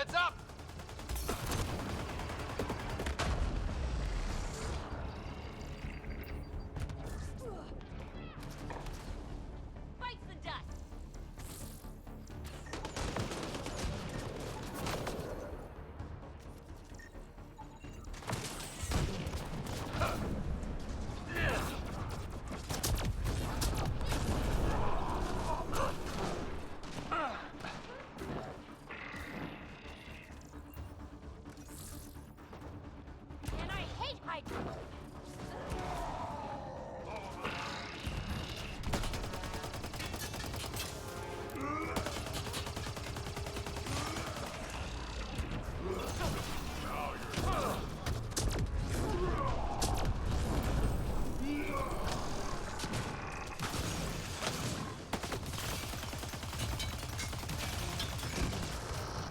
Heads up! Bites the dust! And I hate hydra!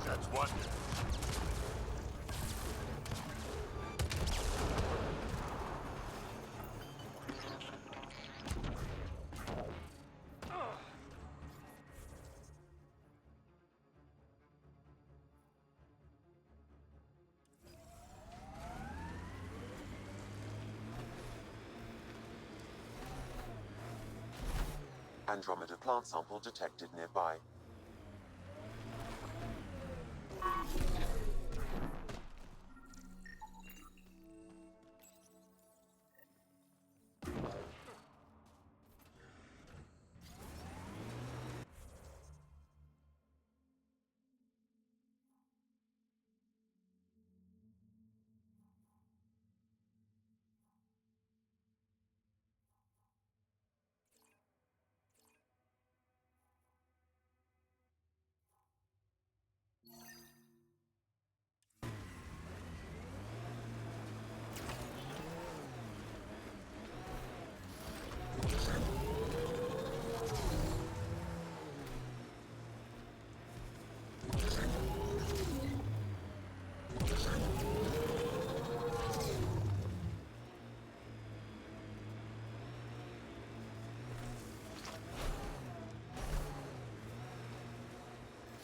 That's one. Andromeda plant sample detected nearby.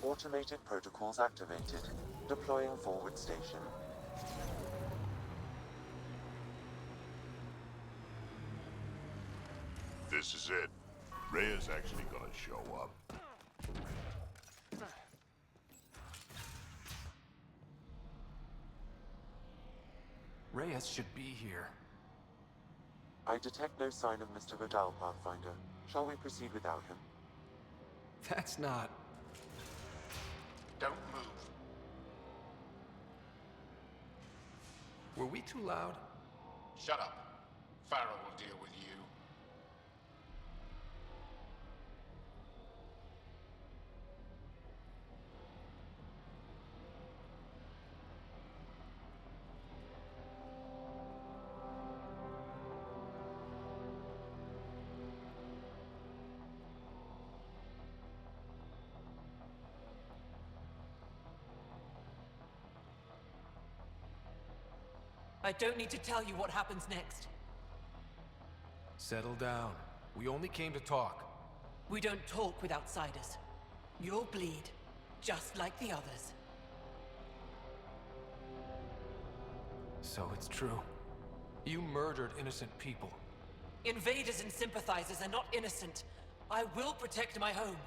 Automated protocols activated. Deploying forward station. This is it. Rhea's actually gonna show up. Reyes should be here. I detect no sign of Mr. Vidal, Pathfinder. Shall we proceed without him? That's not... Don't move. Were we too loud? Shut up. Farrell will deal with you. I don't need to tell you what happens next. Settle down. We only came to talk. We don't talk with outsiders. You'll bleed, just like the others. So it's true. You murdered innocent people. Invaders and sympathizers are not innocent. I will protect my home.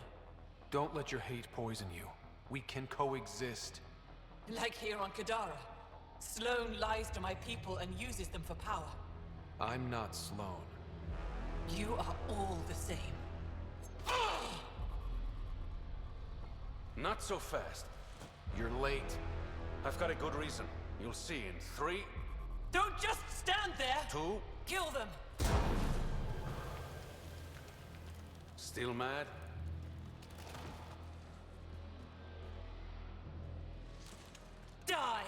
Don't let your hate poison you. We can coexist. Like here on Kadara. Sloan lies to my people and uses them for power. I'm not Sloan. You are all the same. Not so fast. You're late. I've got a good reason. You'll see in 3, Don't just stand there! 2... Kill them! Still mad? Die!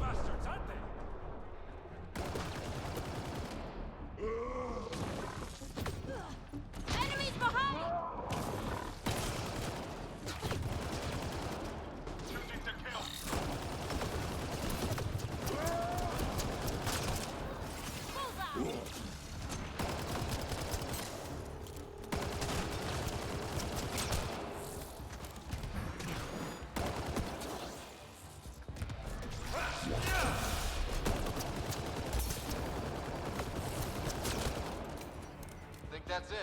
Bastards, aren't they? Enemies behind! Choosing to kill. that's it.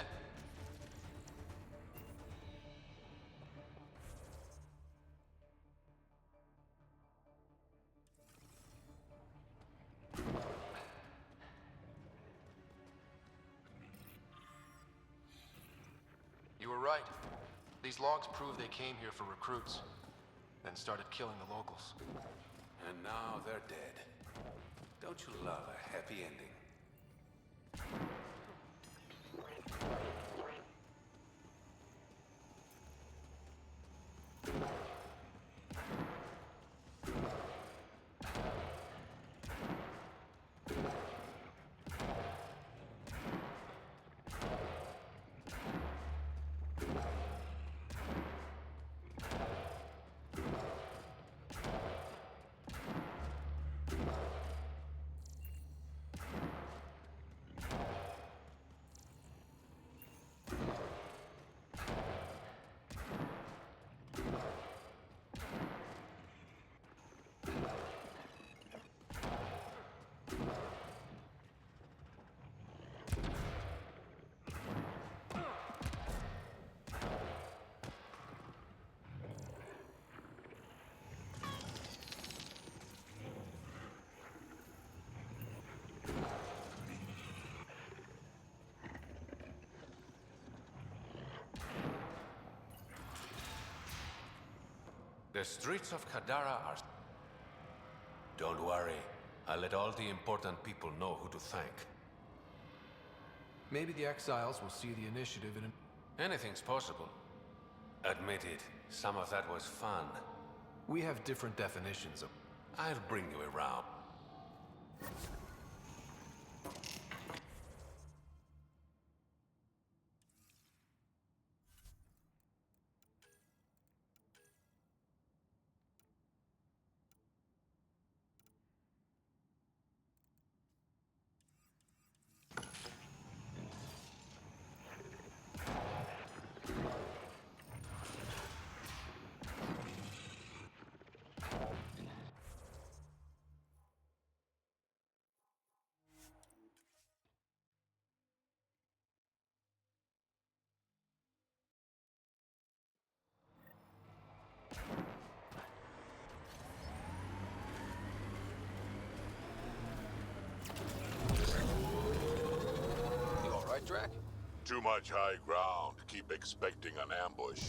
You were right. These logs prove they came here for recruits, then started killing the locals. And now they're dead. Don't you love a happy ending? The streets of Kadara are... Don't worry. I'll let all the important people know who to thank. Maybe the exiles will see the initiative in an... Anything's possible. Admit it, some of that was fun. We have different definitions of... I'll bring you around. Drac? Too much high ground. Keep expecting an ambush.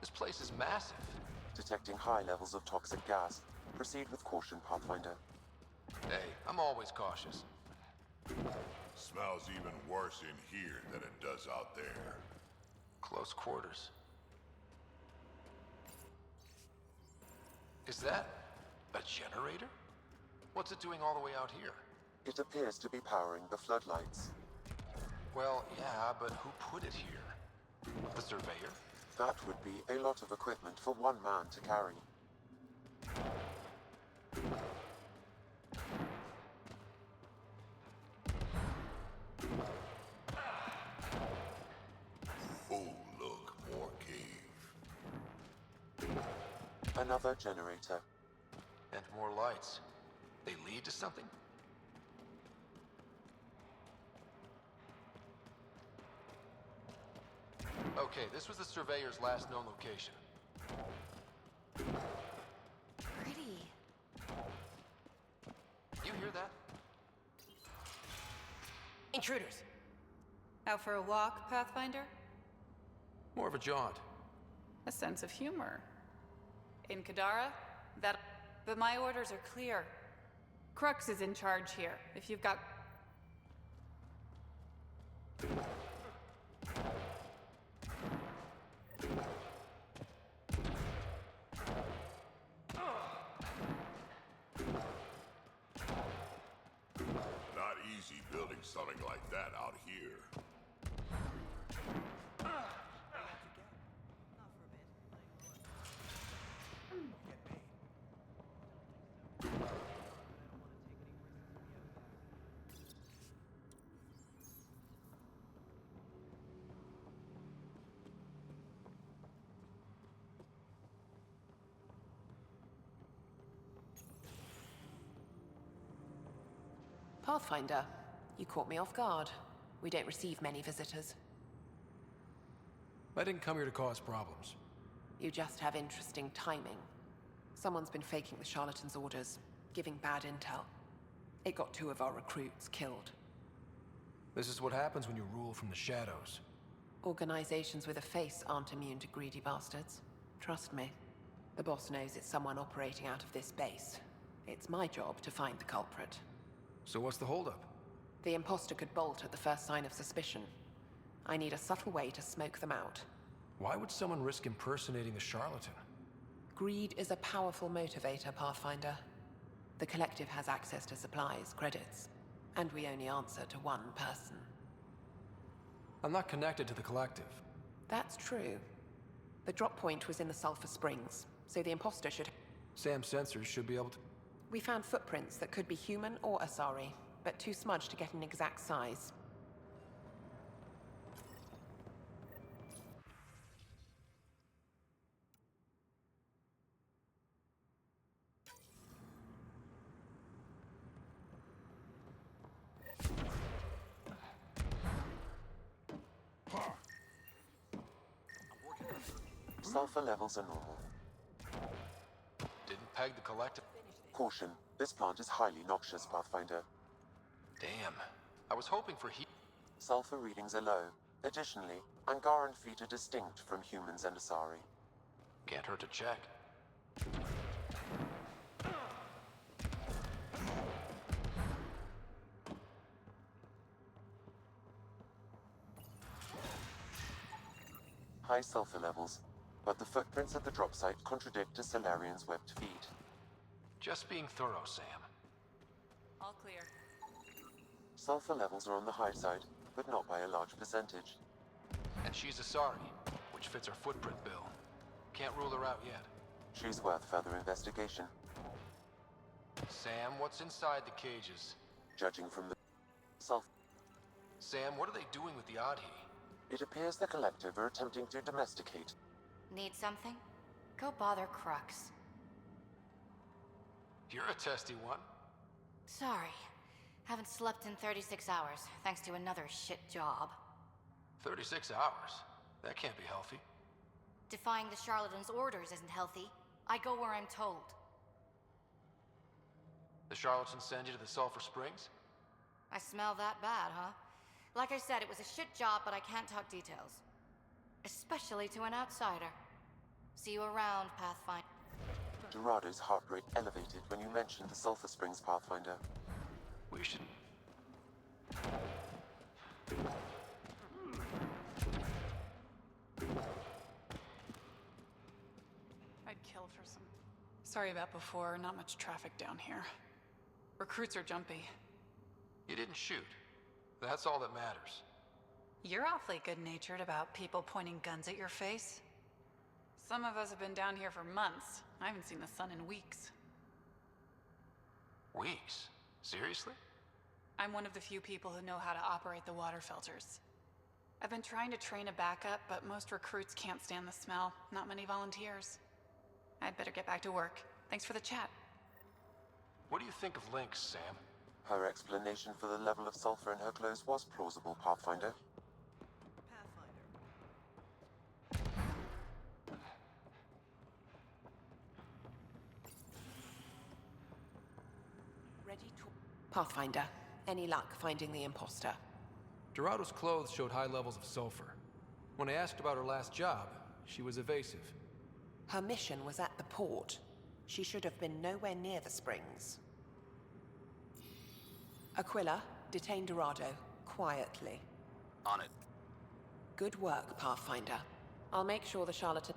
This place is massive. Detecting high levels of toxic gas. Proceed with caution, Pathfinder. Hey, I'm always cautious. Smells even worse in here than it does out there. Close quarters. Is that a generator? What's it doing all the way out here? It appears to be powering the floodlights. Well, yeah, but who put it here? The surveyor? That would be a lot of equipment for one man to carry. Oh, look, more cave. Another generator. And more lights. They lead to something? Okay, this was the surveyor's last known location. Pretty. You hear that? Intruders. Out for a walk, Pathfinder? More of a jaunt. A sense of humor. In Kadara, but my orders are clear. Crux is in charge here. If you've got... Not easy building something like that out here. Pathfinder, you caught me off guard. We don't receive many visitors. I didn't come here to cause problems. You just have interesting timing. Someone's been faking the Charlatan's orders, giving bad intel. It got 2 of our recruits killed. This is what happens when you rule from the shadows. Organizations with a face aren't immune to greedy bastards. Trust me. The boss knows it's someone operating out of this base. It's my job to find the culprit. So what's the holdup? The imposter could bolt at the first sign of suspicion. I need a subtle way to smoke them out. Why would someone risk impersonating the Charlatan? Greed is a powerful motivator, Pathfinder. The Collective has access to supplies, credits, and we only answer to one person. I'm not connected to the Collective. That's true. The drop point was in the Sulphur Springs, so the imposter should... Sam's sensors should be able to... We found footprints that could be human or Asari, but too smudged to get an exact size. Sulfur levels are normal. Didn't peg the Collective. Caution, this plant is highly noxious, Pathfinder. Damn. I was hoping for heat. Sulfur readings are low. Additionally, Angaran feet are distinct from humans and Asari. Can't hurt to check. High sulfur levels, but the footprints at the drop site contradict a Solarian's webbed feet. Just being thorough, Sam. All clear. Sulfur levels are on the high side, but not by a large percentage. And she's Asari, which fits her footprint bill. Can't rule her out yet. She's worth further investigation. Sam, what's inside the cages? Judging from the sulfur, Sam, what are they doing with the Adhi? it appears the Collective are attempting to domesticate. Need something? Go bother Crux. You're a testy one. Sorry. Haven't slept in 36 hours, thanks to another shit job. 36 hours? That can't be healthy. Defying the Charlatan's orders isn't healthy. I go where I'm told. The Charlatans send you to the Sulphur Springs? I smell that bad, huh? Like I said, it was a shit job, but I can't talk details. Especially to an outsider. See you around, Pathfinder. Dorado's heart rate elevated when you mentioned the Sulphur Springs, Pathfinder. We should... I'd kill for some... Sorry about before, not much traffic down here. Recruits are jumpy. You didn't shoot. That's all that matters. You're awfully good-natured about people pointing guns at your face. Some of us have been down here for months. I haven't seen the sun in weeks. Weeks? Seriously? I'm one of the few people who know how to operate the water filters. I've been trying to train a backup, but most recruits can't stand the smell. Not many volunteers. I'd better get back to work. Thanks for the chat. What do you think of Lynx, Sam? Her explanation for the level of sulfur in her clothes was plausible, Pathfinder. Ready to... Pathfinder, any luck finding the imposter? Dorado's clothes showed high levels of sulfur. When I asked about her last job, she was evasive. Her mission was at the port. She should have been nowhere near the springs. Aquila, detain Dorado. Quietly. On it. Good work, Pathfinder. I'll make sure the Charlatan...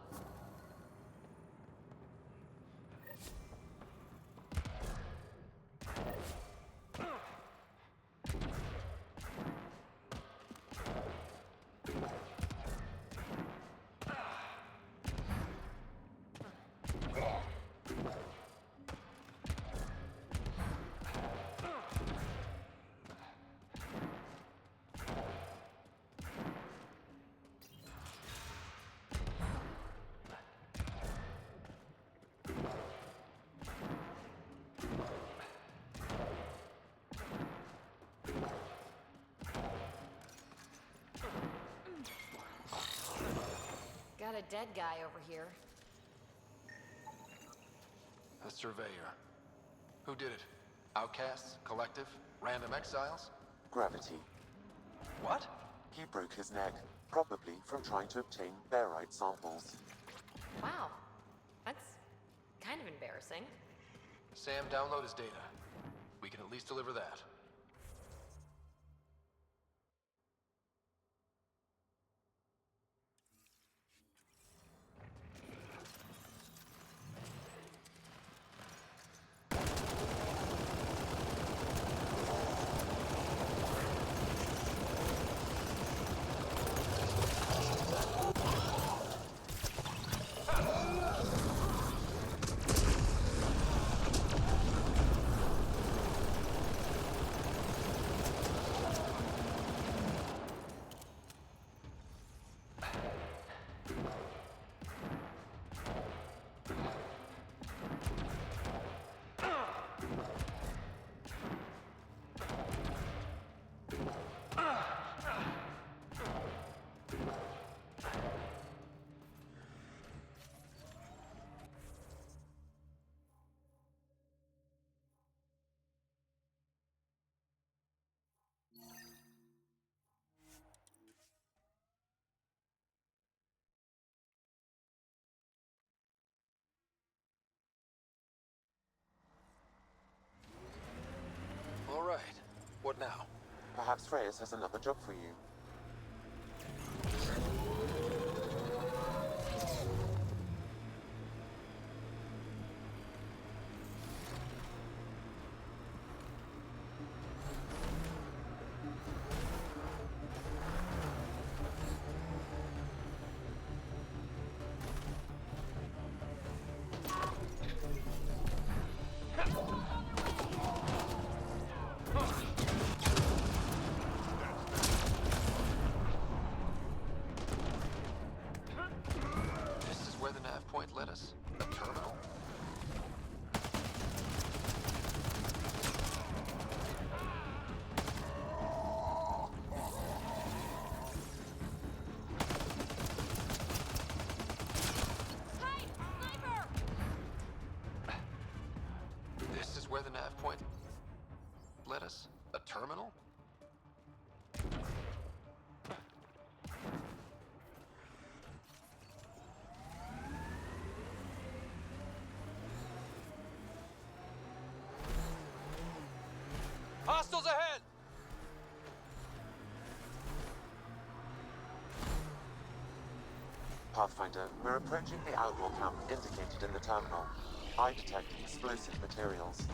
got a dead guy over here. A surveyor. Who did it? Outcasts? Collective? Random exiles? Gravity. What? He broke his neck, probably from trying to obtain barite samples. Wow. That's kind of embarrassing. Sam, download his data. We can at least deliver that. All right. What now? Perhaps Reyes has another job for you. This is where the nav point led us? A terminal? This is where the nav point led us? A terminal? Hostiles ahead! Pathfinder, we're approaching the outlaw camp indicated in the terminal. I detect explosive materials.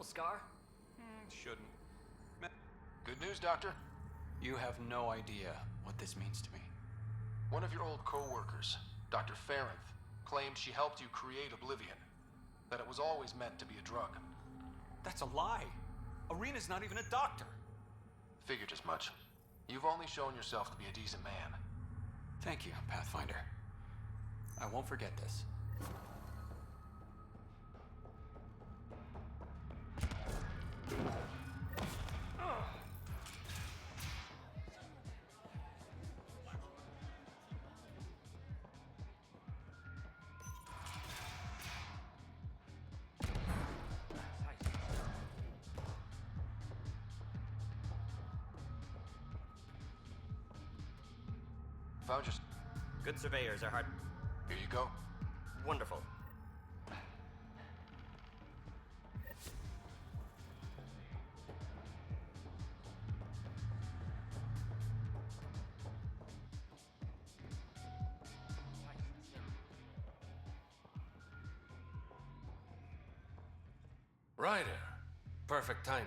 trouble, Scar? Shouldn't. Good news, Doctor. You have no idea what this means to me. One of your old co-workers, Dr. Farrenth, claimed she helped you create Oblivion. That it was always meant to be a drug. That's a lie. Arena's not even a doctor. Figured as much. You've only shown yourself to be a decent man. Thank you, Pathfinder. I won't forget this. Found your... Good surveyors are hard. Here you go. Wonderful. Ryder. Perfect timing.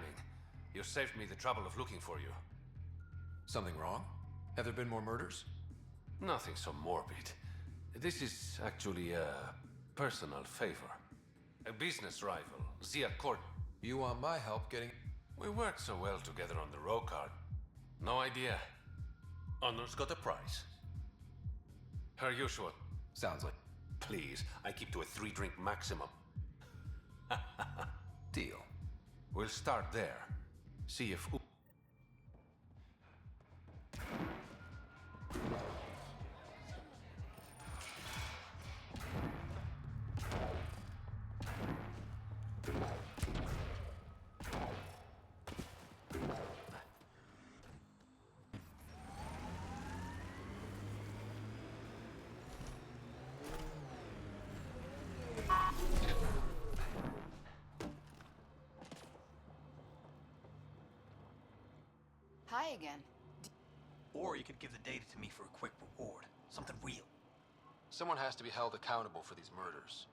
You saved me the trouble of looking for you. Something wrong? Have there been more murders? Nothing so morbid. This is actually a personal favor. A business rival, Zia Court. You want my help getting... We worked so well together on the row card. No idea. Honor's got a prize. Her usual. Sounds like... Please, I keep to a 3-drink maximum. Deal. We'll start there. See if... Hi again. Or you could give the data to me for a quick reward. Something real. Someone has to be held accountable for these murders.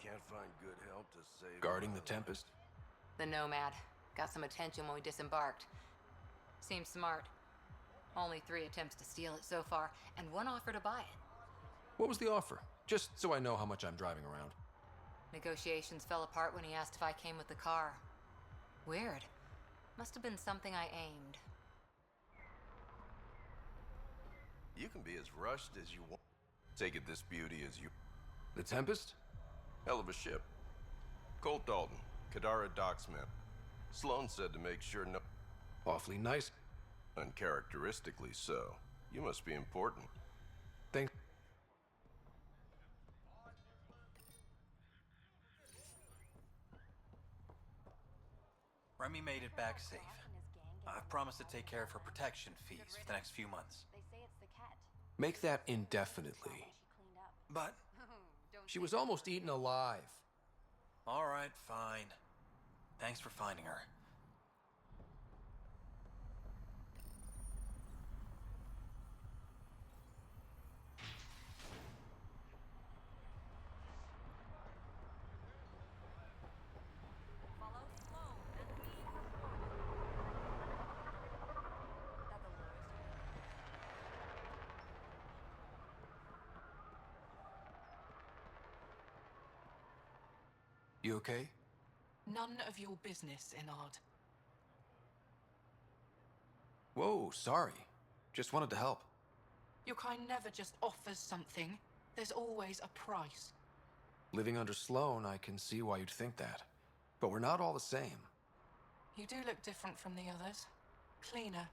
Can't find good help to save... Guarding the Tempest? The Nomad. Got some attention when we disembarked. Seems smart. Only 3 attempts to steal it so far, and 1 offer to buy it. What was the offer? Just so I know how much I'm driving around. Negotiations fell apart when he asked if I came with the car. Weird. Must have been something I aimed. You can be as rushed as you want. Take it this beauty as you... The Tempest? Hell of a ship. Colt Dalton, Kadara docksman. Sloan said to make sure no... Awfully nice. Uncharacteristically so. You must be important. Thanks. Remy made it back safe. I've promised to take care of her protection fees for the next few months. Make that indefinitely. But... She was almost eaten alive. All right, fine. Thanks for finding her. You okay? None of your business, Enard. Whoa, sorry. Just wanted to help. Your kind never just offers something. There's always a price. Living under Sloan, I can see why you'd think that. But we're not all the same. You do look different from the others. Cleaner.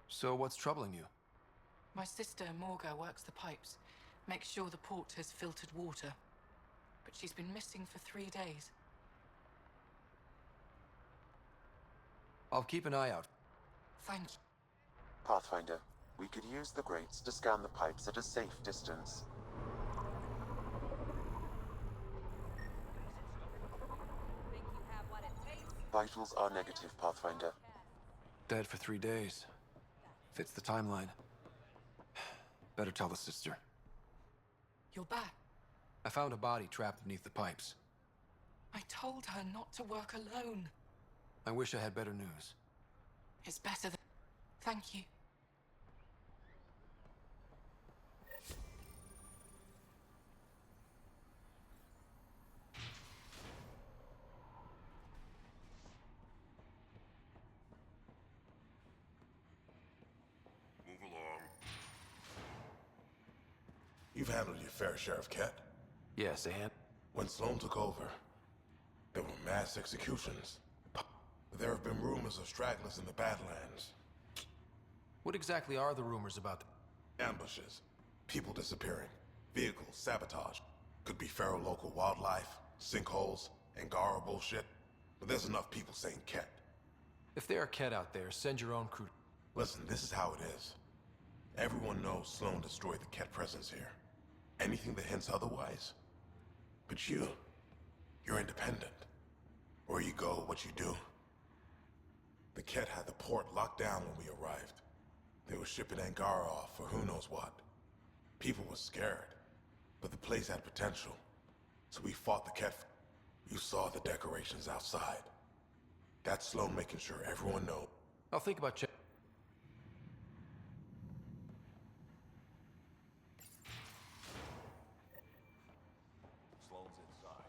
So what's troubling you? My sister, Morga, works the pipes. Makes sure the port has filtered water. But she's been missing for 3 days. I'll keep an eye out. Thank you. Pathfinder, we could use the grates to scan the pipes at a safe distance. Vitals are negative, Pathfinder. Dead for 3 days. Fits the timeline. Better tell the sister. You're back. I found a body trapped beneath the pipes. I told her not to work alone. I wish I had better news. It's better than... Thank you. Move along. You've handled your fair share of Ket. Yes, and? When Sloan took over, there were mass executions. There have been rumors of stragglers in the Badlands. What exactly are the rumors about Ambushes, people disappearing, vehicles sabotaged. Could be feral local wildlife, sinkholes, Angara bullshit. But there's enough people saying Ket. If there are Ket out there, send your own crew. Listen, this is how it is. Everyone knows Sloan destroyed the Ket presence here. Anything that hints otherwise. But you're independent. Where you go, what you do. The Ket had the port locked down when we arrived. They were shipping Angara off for who knows what. People were scared, but the place had potential. So we fought the Ket. You saw the decorations outside. That's Sloan making sure everyone knows. I'll think about checking. Sloan's inside.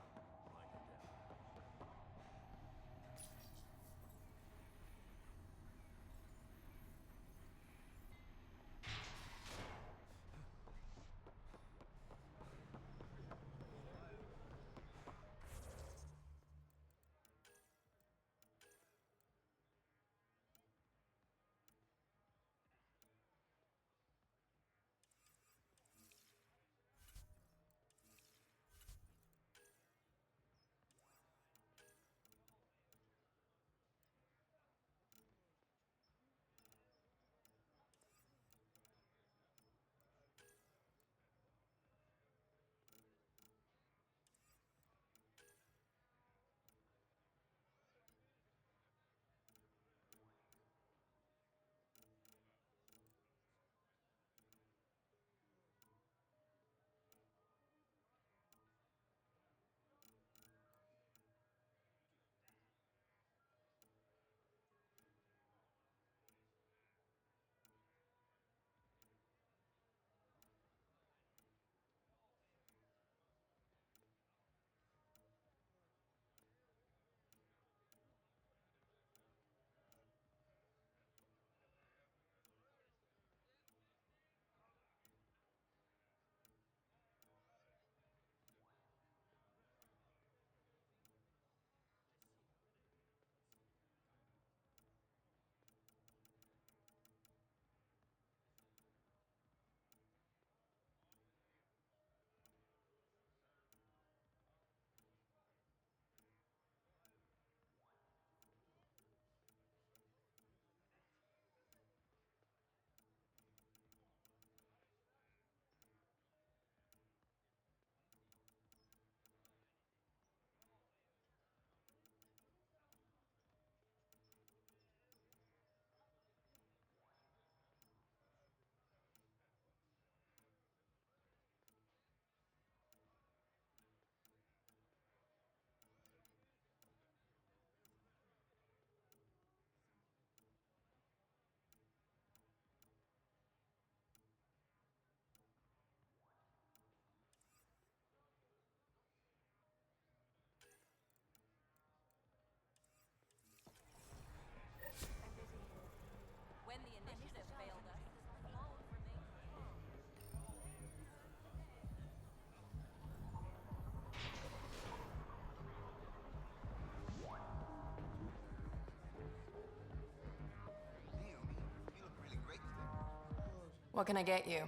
What can I get you?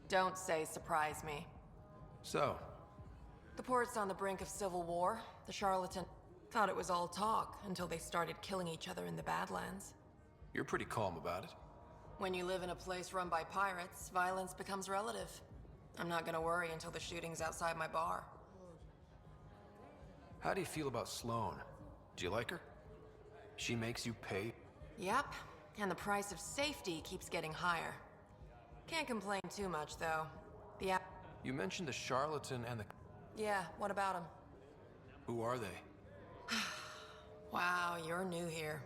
Don't say surprise me. So, The port's on the brink of civil war. The Charlatan thought it was all talk until they started killing each other in the Badlands. you're pretty calm about it. When you live in a place run by pirates, violence becomes relative. I'm not gonna worry until the shooting's outside my bar. How do you feel about Sloan? Do you like her? She makes you pay? Yep, and the price of safety keeps getting higher. Can't complain too much, though. You mentioned the Charlatan and the... Yeah, what about him? Who are they? Wow, you're new here.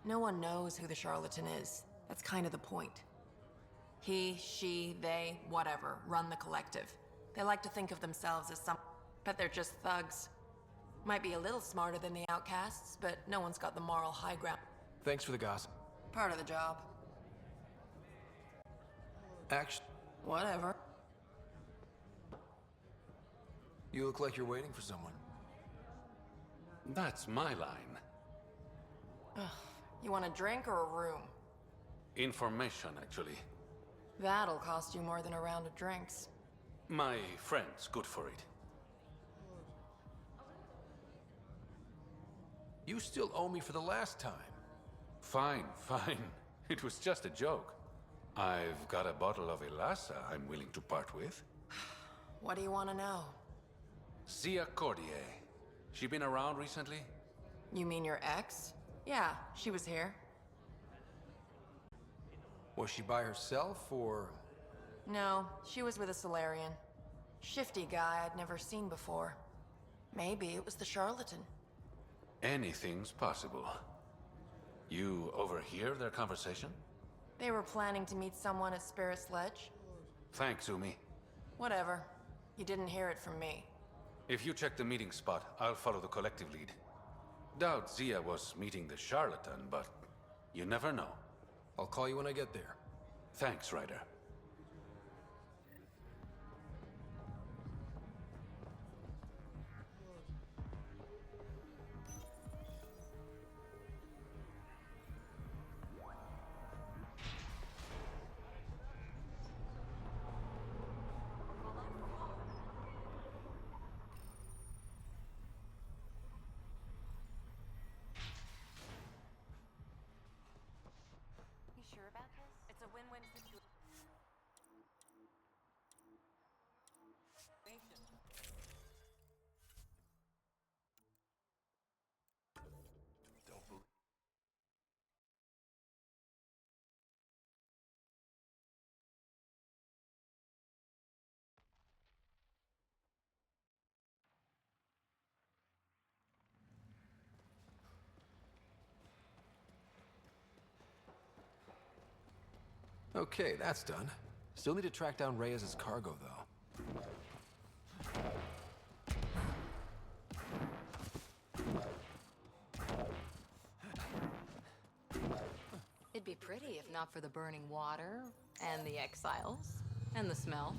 No one knows who the Charlatan is. That's kind of the point. He, she, they, whatever, run the collective. They like to think of themselves as but they're just thugs. Might be a little smarter than the outcasts, but no one's got the moral high ground. Thanks for the gossip. Part of the job. Actually, Whatever. you look like you're waiting for someone. That's my line. You want a drink or a room? Information, actually. That'll cost you more than a round of drinks. My friend's good for it. You still owe me for the last time. Fine, fine. It was just a joke. I've got a bottle of Elasa I'm willing to part with. What do you want to know? Zia Cordier. She been around recently? You mean your ex? Yeah, she was here. Was she by herself, or...? No, she was with a Solarian. Shifty guy I'd never seen before. Maybe it was the Charlatan. Anything's possible. You overhear their conversation? They were planning to meet someone at Spirit's Ledge. Thanks, Umi. Whatever. You didn't hear it from me. If you check the meeting spot, I'll follow the collective lead. Doubt Zia was meeting the Charlatan, but you never know. I'll call you when I get there. Thanks, Ryder. Okay, that's done. Still need to track down Reyes' cargo, though. It'd be pretty if not for the burning water, and the exiles, and the smell.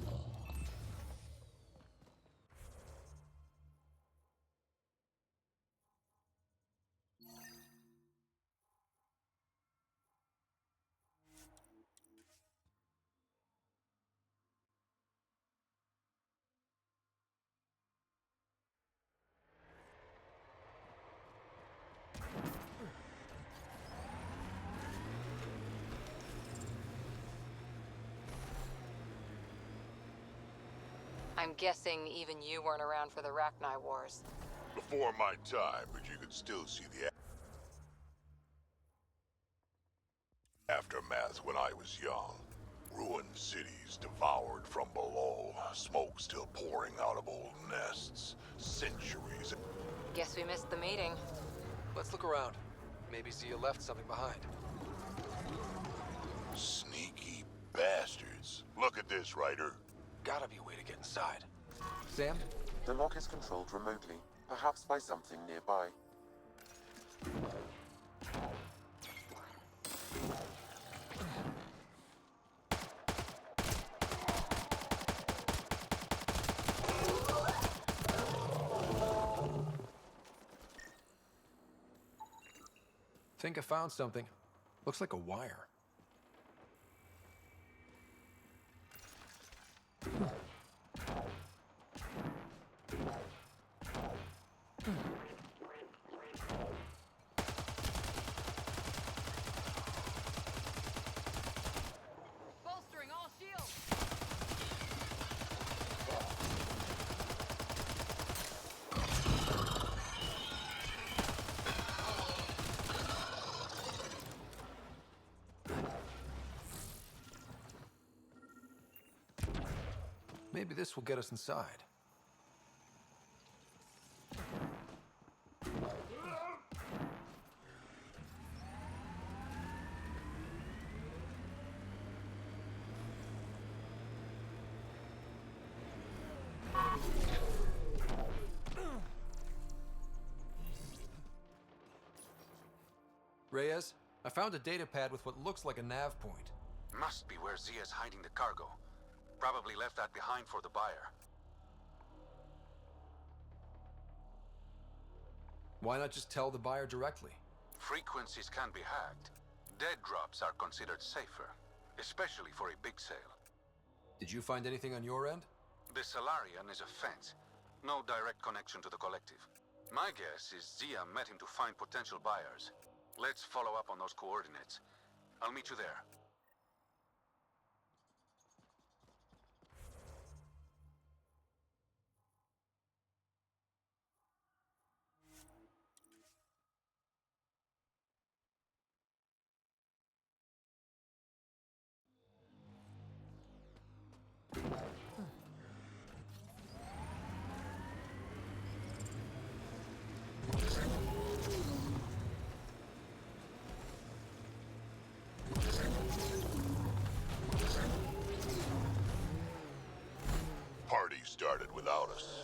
I'm guessing even you weren't around for the Rachni Wars. Before my time, but you could still see the aftermath when I was young. Ruined cities devoured from below, smoke still pouring out of old nests. Centuries. Guess we missed the meeting. Let's look around. Maybe Zia left something behind. Sneaky bastards. Look at this, Ryder. Gotta be a way to get inside. Sam? The lock is controlled remotely, perhaps by something nearby. Think I found something. Looks like a wire. Maybe this will get us inside. Reyes, I found a data pad with what looks like a nav point. Must be where Zia's hiding the cargo. Probably left that behind for the buyer. Why not just tell the buyer directly? Frequencies can be hacked. Dead drops are considered safer, especially for a big sale. Did you find anything on your end? The Salarian is a fence. No direct connection to the collective. My guess is Zia met him to find potential buyers. Let's follow up on those coordinates. I'll meet you there. Party started without us.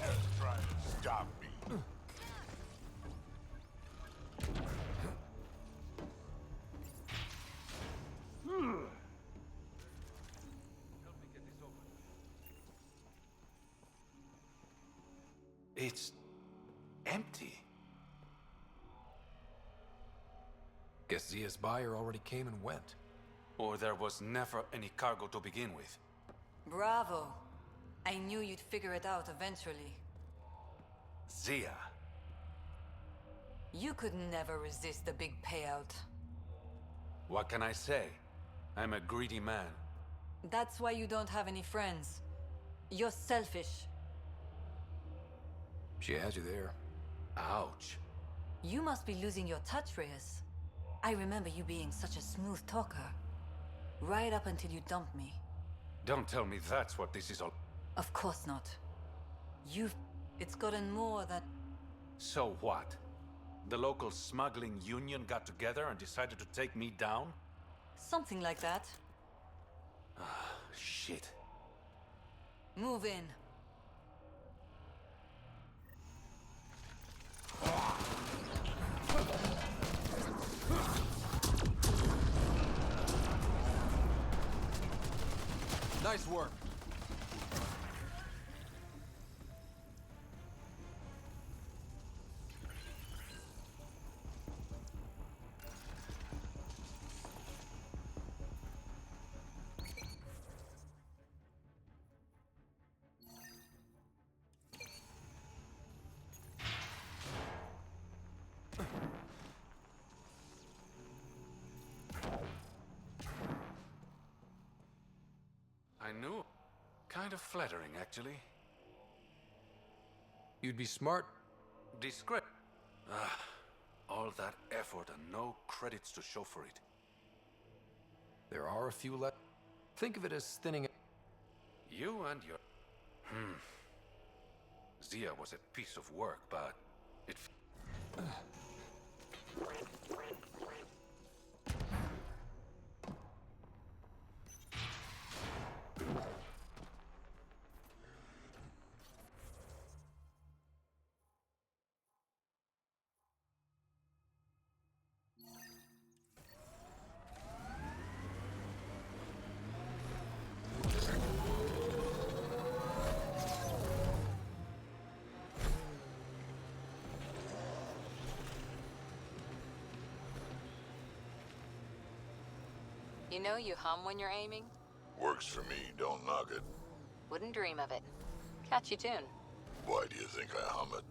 Just try to stop me. It's empty. Guess Zia's buyer already came and went. Or there was never any cargo to begin with. Bravo. I knew you'd figure it out eventually. Zia. You could never resist the big payout. What can I say? I'm a greedy man. That's why you don't have any friends. You're selfish. She has you there. Ouch. You must be losing your touch, Reyes. I remember you being such a smooth talker. Right up until you dumped me. Don't tell me that's what this is all... Of course not. It's gotten more than... So what? The local smuggling union got together and decided to take me down? Something like that. Shit. Move in. Nice work. I knew. Kind of flattering, actually. You'd be smart. Discreet. All that effort and no credits to show for it. There are a few left. Think of it as thinning. You and your... Zia was a piece of work, but it... You know you hum when you're aiming? Works for me, don't knock it. Wouldn't dream of it. Catchy tune. Why do you think I hum it?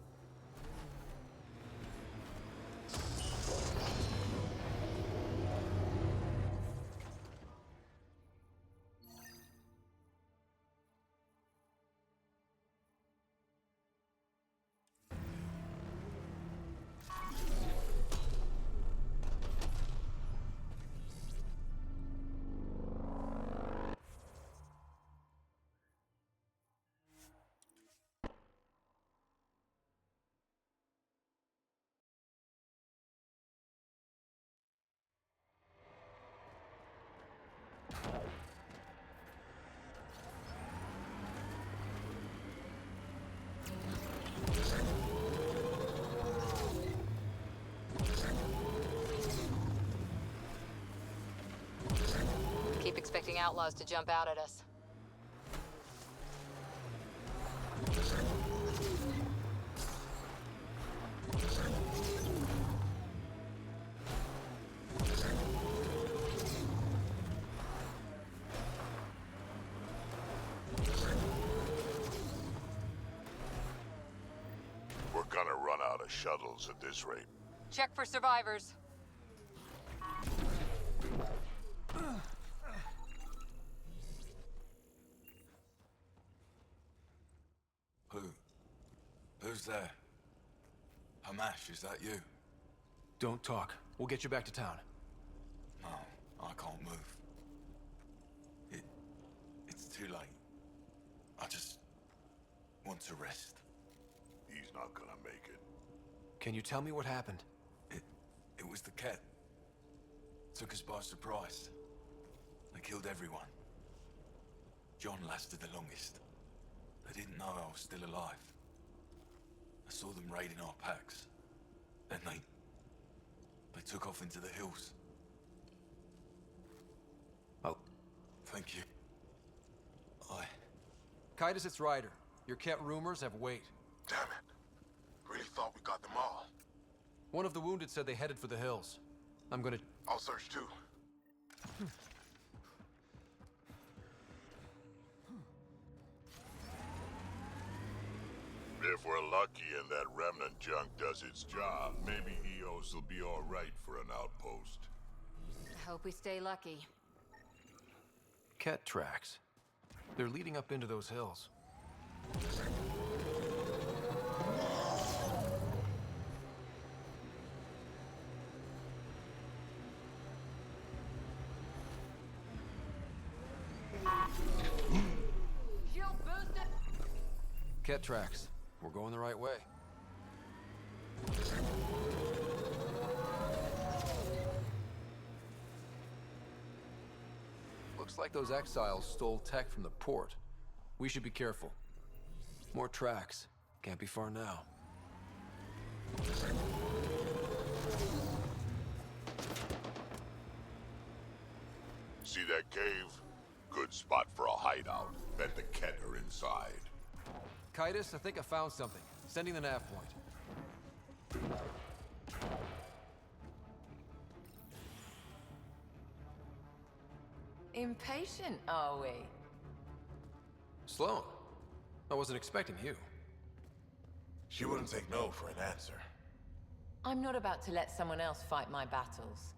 expecting outlaws to jump out at us. We're gonna run out of shuttles at this rate. Check for survivors. Who's there? Hamash, is that you? Don't talk. We'll get you back to town. No, I can't move. It's too late. I just want to rest. He's not gonna make it. Can you tell me what happened? It was the Ket. Took us by surprise. They killed everyone. John lasted the longest. They didn't know I was still alive. I saw them raiding our packs. Then they took off into the hills. Oh. Thank you. Kitus, it's Ryder. Your Ket rumors have weight. Damn it. Really thought we got them all. One of the wounded said they headed for the hills. I'm gonna... I'll search too. If we're lucky and that remnant junk does its job, maybe Eos will be all right for an outpost. I hope we stay lucky. Ket tracks. They're leading up into those hills. Ket tracks. We're going the right way. Looks like those exiles stole tech from the port. We should be careful. More tracks. Can't be far now. See that cave? Good spot for a hideout. Bet the Ket are inside. Kitus, I think I found something. Sending the nav point. Impatient, are we? Sloan, I wasn't expecting you. She wouldn't take no for an answer. I'm not about to let someone else fight my battles.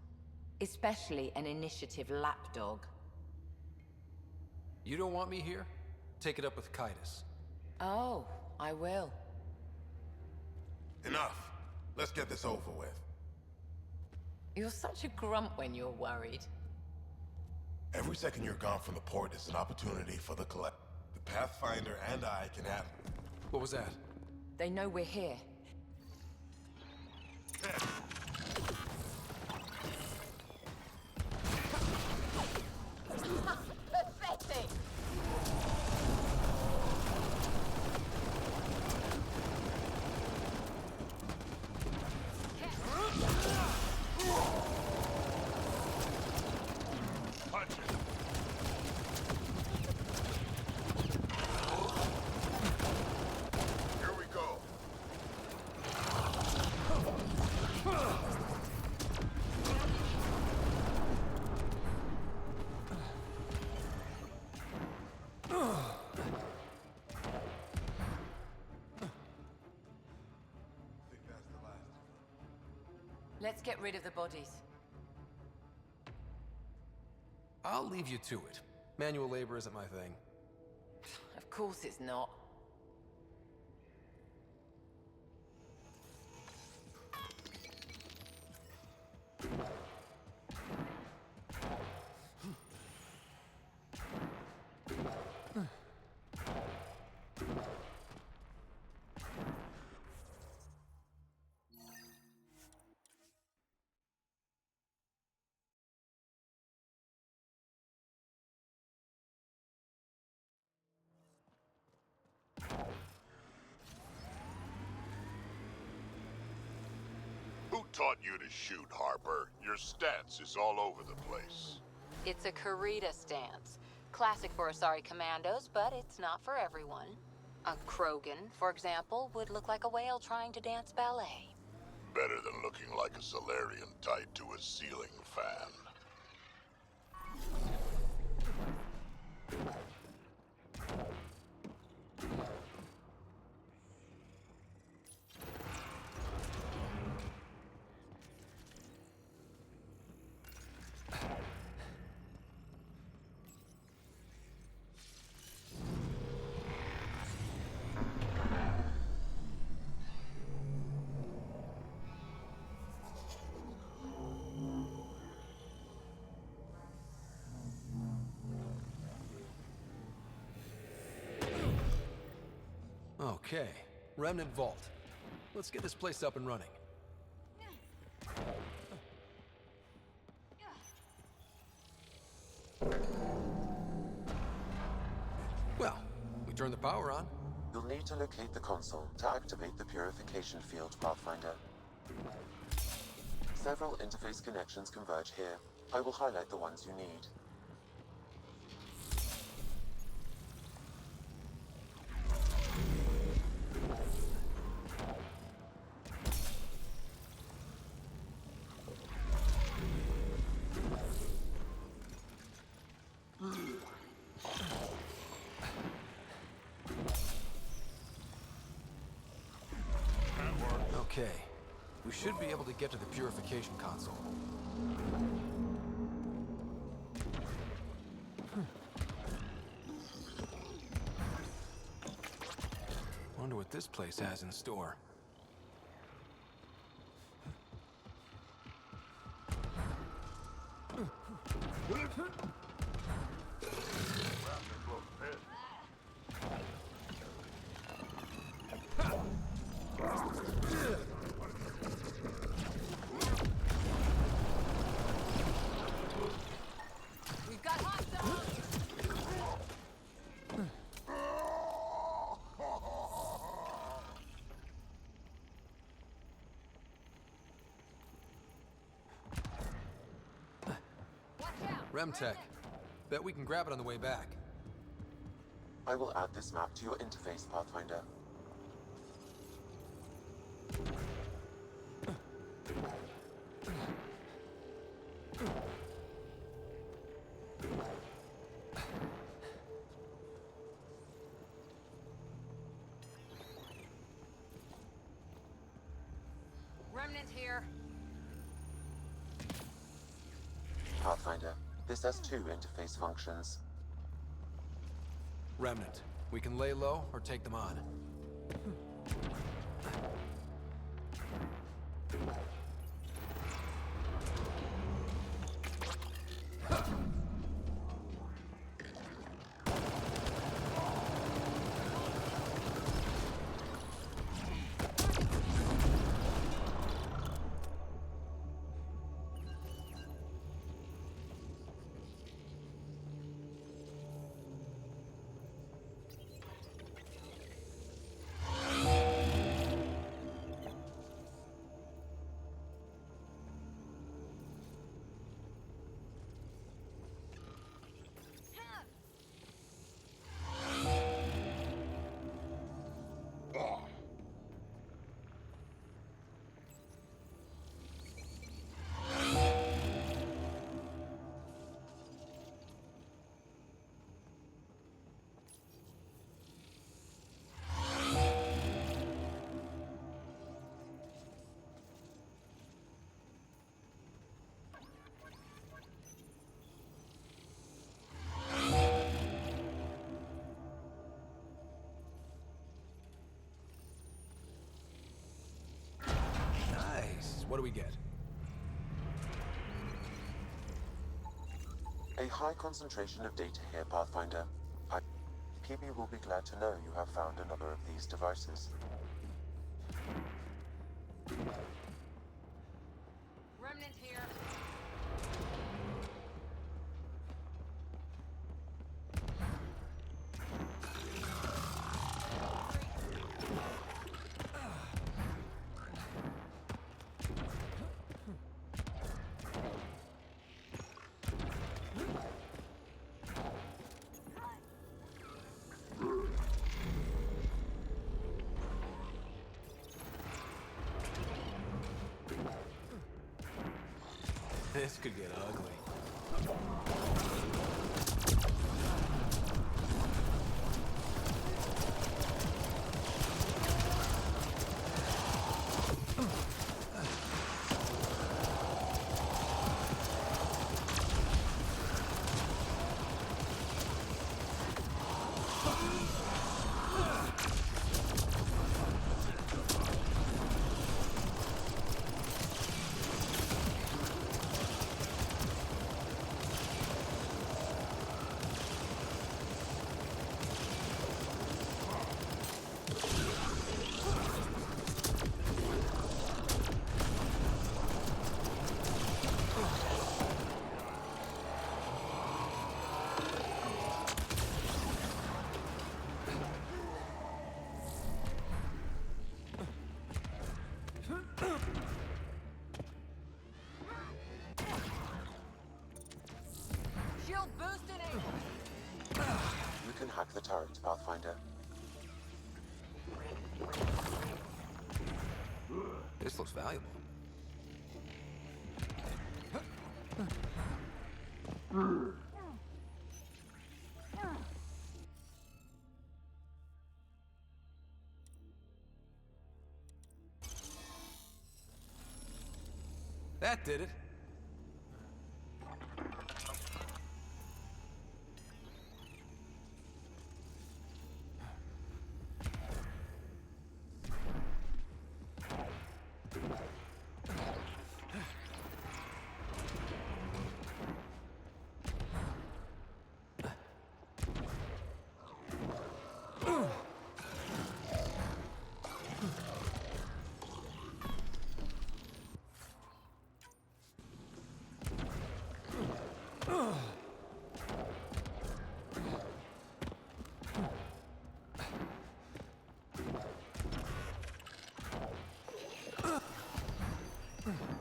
Especially an initiative lapdog. You don't want me here? Take it up with Kitus. Oh, I will. Enough. Let's get this over with. You're such a grump when you're worried. Every second you're gone from the port is an opportunity for the collect. The Pathfinder and I can have... What was that? They know we're here. Pathetic! Punch it! Here we go. Let's get rid of the bodies. I'll leave you to it. Manual labor isn't my thing. Of course it's not. Who taught you to shoot, Harper? Your stats is all over the place. It's a Karita stance. Classic for Asari commandos, but it's not for everyone. A Krogan, for example, would look like a whale trying to dance ballet. Better than looking like a Solarian tied to a ceiling fan. Okay, Remnant Vault. Let's get this place up and running. Well, we turn the power on. You'll need to locate the console to activate the purification field, Pathfinder. Several interface connections converge here. I will highlight the ones you need. Okay, we should be able to get to the purification console. Wonder what this place has in store. We've got hostiles! Remtech. Bet we can grab it on the way back. I will add this map to your interface, Pathfinder. Remnant here. Pathfinder, this has two interface functions. Remnant. We can lay low or take them on. What do we get? A high concentration of data here, Pathfinder. PB will be glad to know you have found another of these devices. Remnant here. This could get ugly. Shield boosting it! You can hack the turret, Pathfinder. This looks valuable. That did it.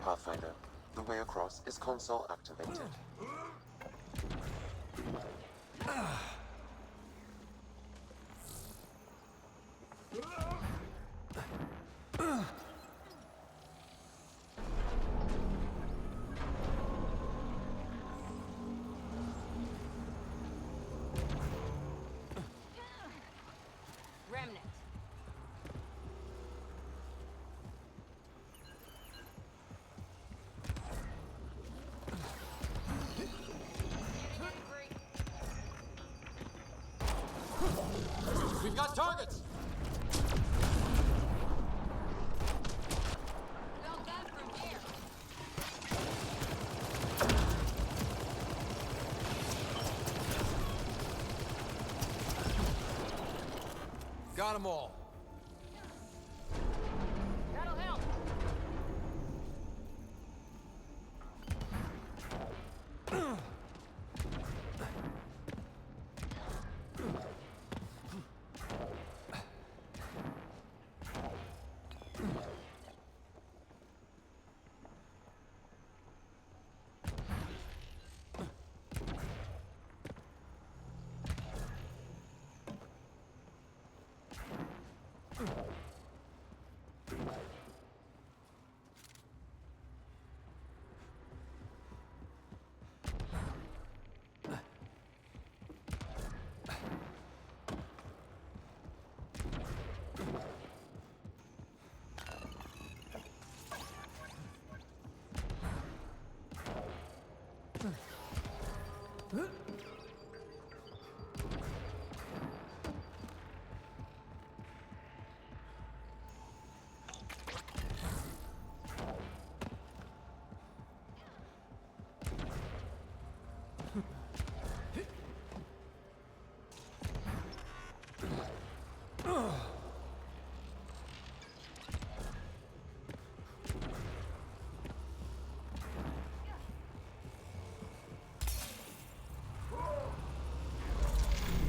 Pathfinder, the way across is console activated. Remnant. We've got targets! Not bad from here. Got them all. That'll help.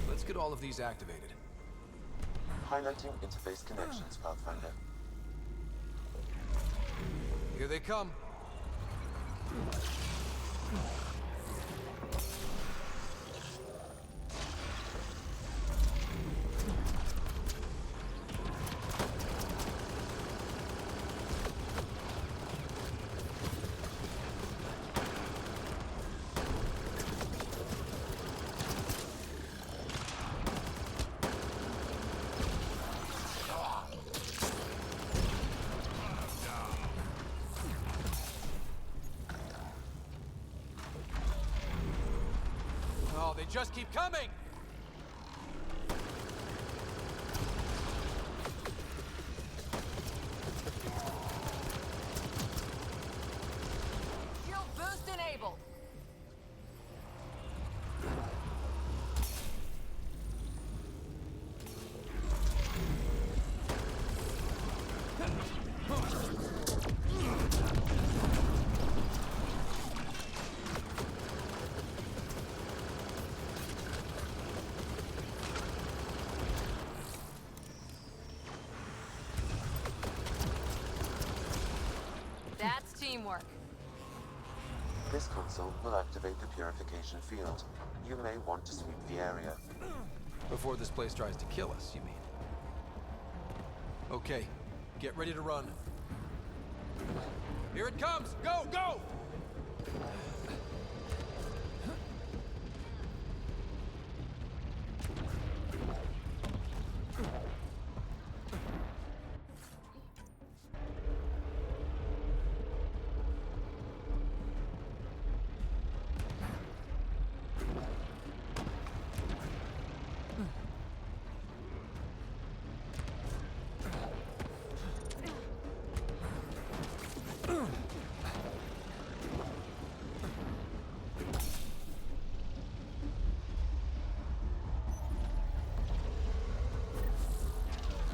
Let's get all of these activated. Highlighting interface connections, Pathfinder. Here they come. just keep coming! Shield boost enabled. That's teamwork. This console will activate the purification field. You may want to sweep the area. Before this place tries to kill us, you mean? Okay, get ready to run. Here it comes! Go, go!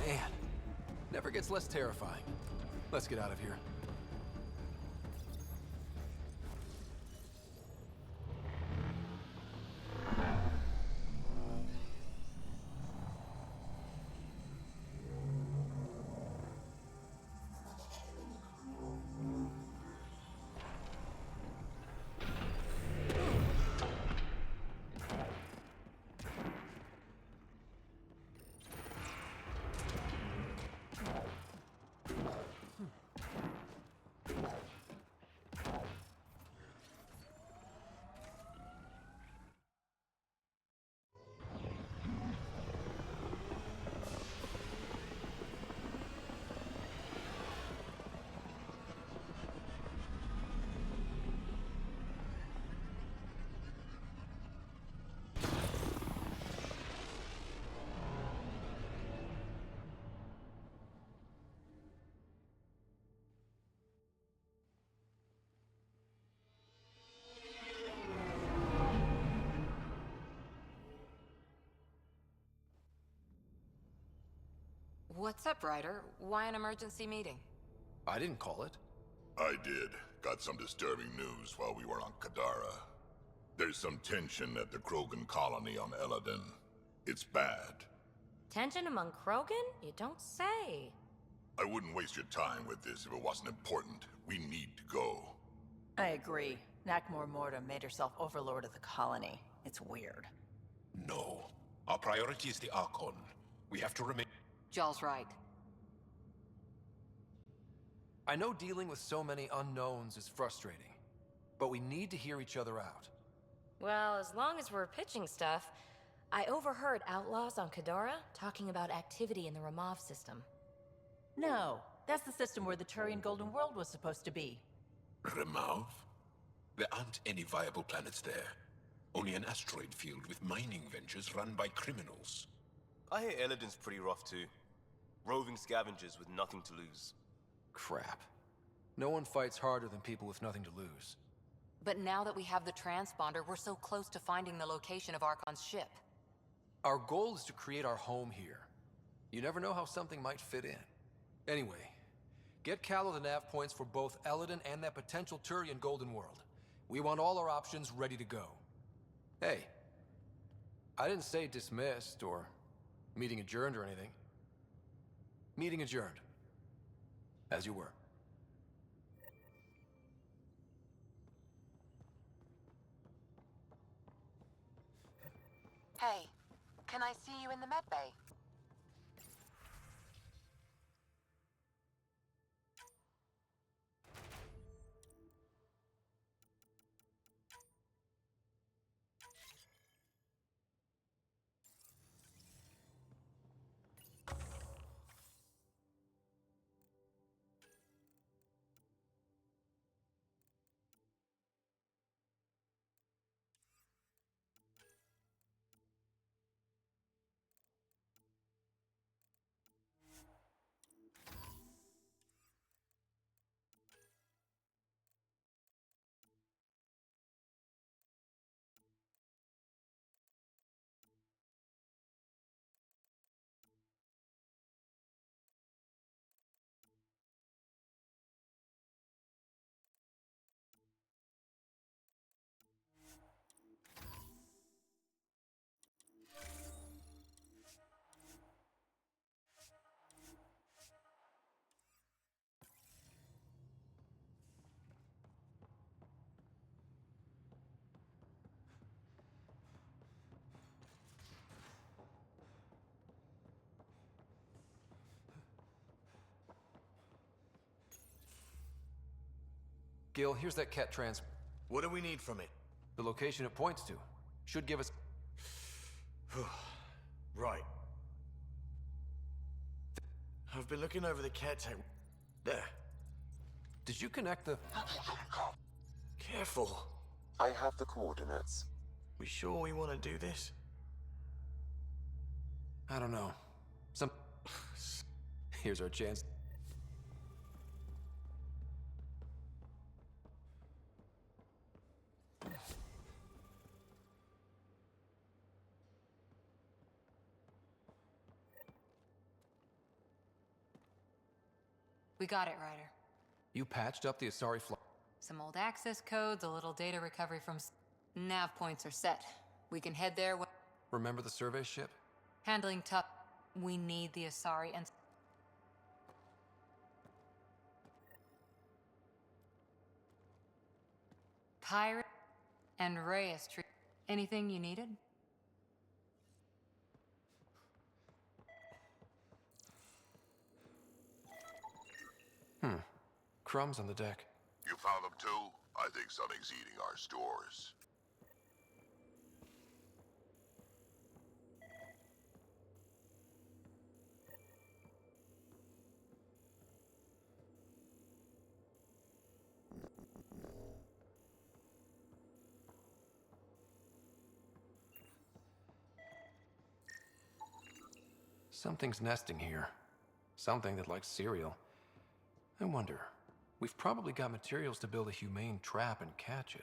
Man, never gets less terrifying. Let's get out of here. What's up, Ryder? Why an emergency meeting? I didn't call it. I did. Got some disturbing news while we were on Kadara. There's some tension at the Krogan colony on Eladin. It's bad. Tension among Krogan? You don't say. I wouldn't waste your time with this if it wasn't important. We need to go. I agree. Nakmor Morta made herself overlord of the colony. It's weird. No. Our priority is the Archon. We have to remain... Jall's right. I know dealing with so many unknowns is frustrating, but we need to hear each other out. Well, as long as we're pitching stuff, I overheard outlaws on Kadara talking about activity in the Ramov system. No, that's the system where the Turian Golden World was supposed to be. Remov? There aren't any viable planets there. Only an asteroid field with mining ventures run by criminals. I hear Eladin's pretty rough too. Roving scavengers with nothing to lose. Crap. No one fights harder than people with nothing to lose. But now that we have the transponder, we're so close to finding the location of Archon's ship. Our goal is to create our home here. You never know how something might fit in. Anyway, get Calo the nav points for both Eladin and that potential Turian Golden World. We want all our options ready to go. Hey, I didn't say dismissed or meeting adjourned or anything. Meeting adjourned. As you were. Hey, can I see you in the med bay? Gil, here's that Ket trans... What do we need from it? The location it points to. Should give us... Right. I've been looking over the caretaker... There. Did you connect the... Careful. I have the coordinates. We sure we want to do this? I don't know. Here's our chance. We got it, Ryder. You patched up the Asari fly... Some old access codes, a little data recovery from... Nav points are set. We can head there when... Remember the survey ship? Handling tough... We need the Asari and... Pirate and Reyes tree. Anything you needed? Crumbs on the deck. You found them too? I think something's eating our stores. Something's nesting here. Something that likes cereal. I wonder. We've probably got materials to build a humane trap and catch it.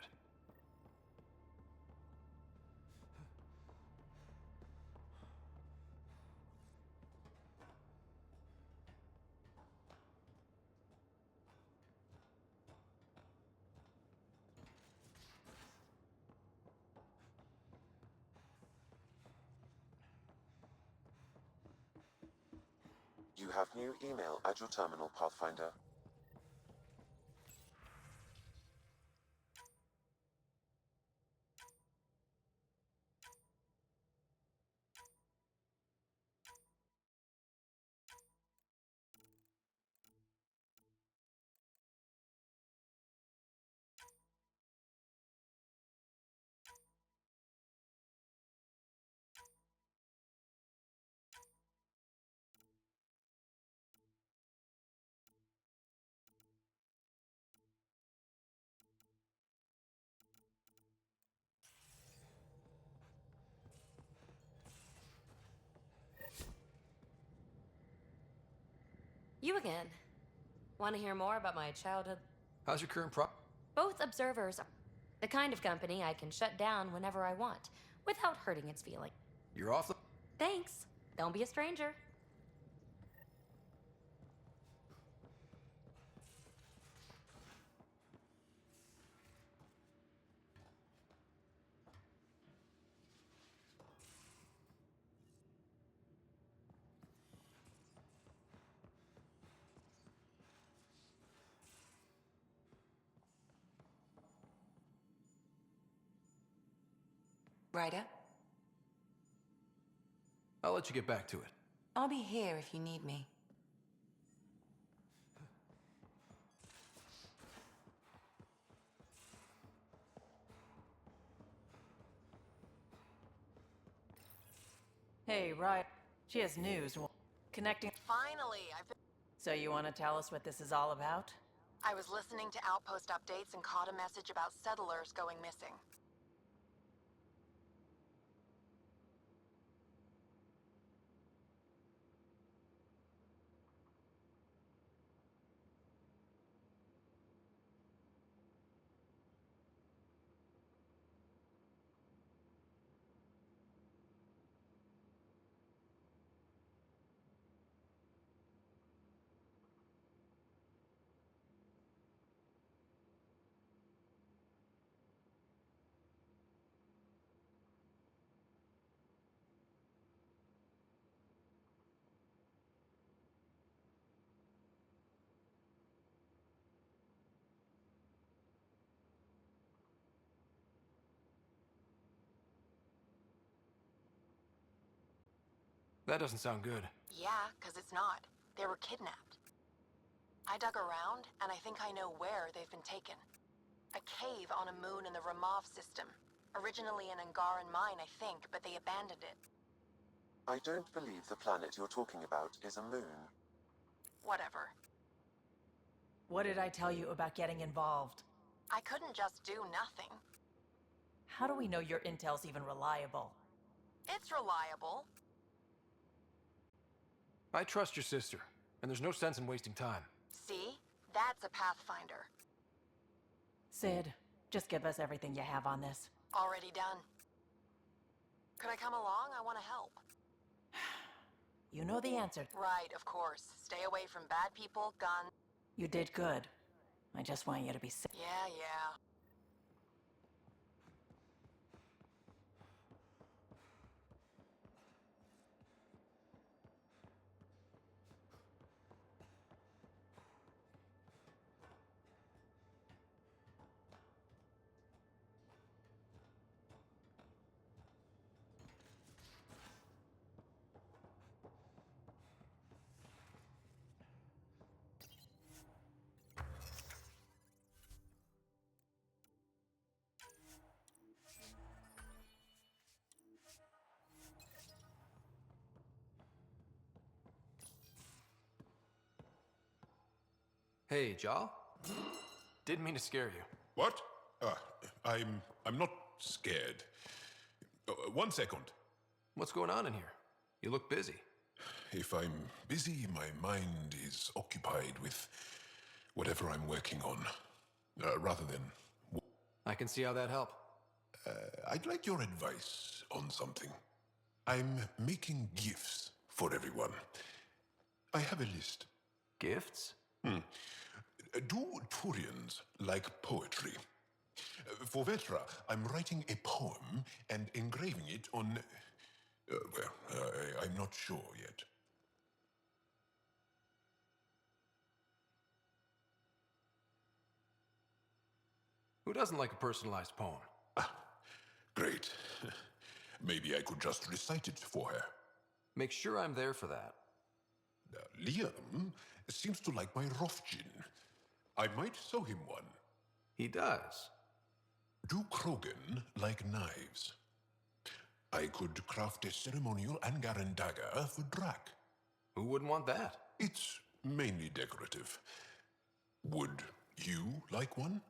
You have new email at your terminal, Pathfinder. You again. Want to hear more about my childhood? How's your current Both observers are the kind of company I can shut down whenever I want, without hurting its feeling. You're off the... Thanks. Don't be a stranger. Ryder? I'll let you get back to it. I'll be here if you need me. Hey, right. She has news. Connecting. Finally, I've been... So you want to tell us what this is all about? I was listening to outpost updates and caught a message about settlers going missing. That doesn't sound good. Yeah, because it's not. They were kidnapped. I dug around, and I think I know where they've been taken. A cave on a moon in the Ramov system. Originally an Angaran mine, I think, but they abandoned it. I don't believe the planet you're talking about is a moon. Whatever. What did I tell you about getting involved? I couldn't just do nothing. How do we know your intel's even reliable? It's reliable. I trust your sister, and there's no sense in wasting time. See? That's a Pathfinder. Sid, just give us everything you have on this. Already done. Could I come along? I want to help. You know the answer. Right, of course. Stay away from bad people, guns. You did good. I just want you to be safe. Yeah. Hey, Jal. Didn't mean to scare you. What? I'm not scared. One second. What's going on in here? You look busy. If I'm busy, my mind is occupied with whatever I'm working on, rather than... I can see how that helped. I'd like your advice on something. I'm making gifts for everyone. I have a list. Gifts? Do Turians like poetry? For Vetra, I'm writing a poem and engraving it on... I'm not sure yet. Who doesn't like a personalized poem? Great. Maybe I could just recite it for her. Make sure I'm there for that. Liam seems to like my Rofgin. I might sew him one. He does. Do Krogan like knives? I could craft a ceremonial Angaran dagger for Drac. Who wouldn't want that? It's mainly decorative. Would you like one?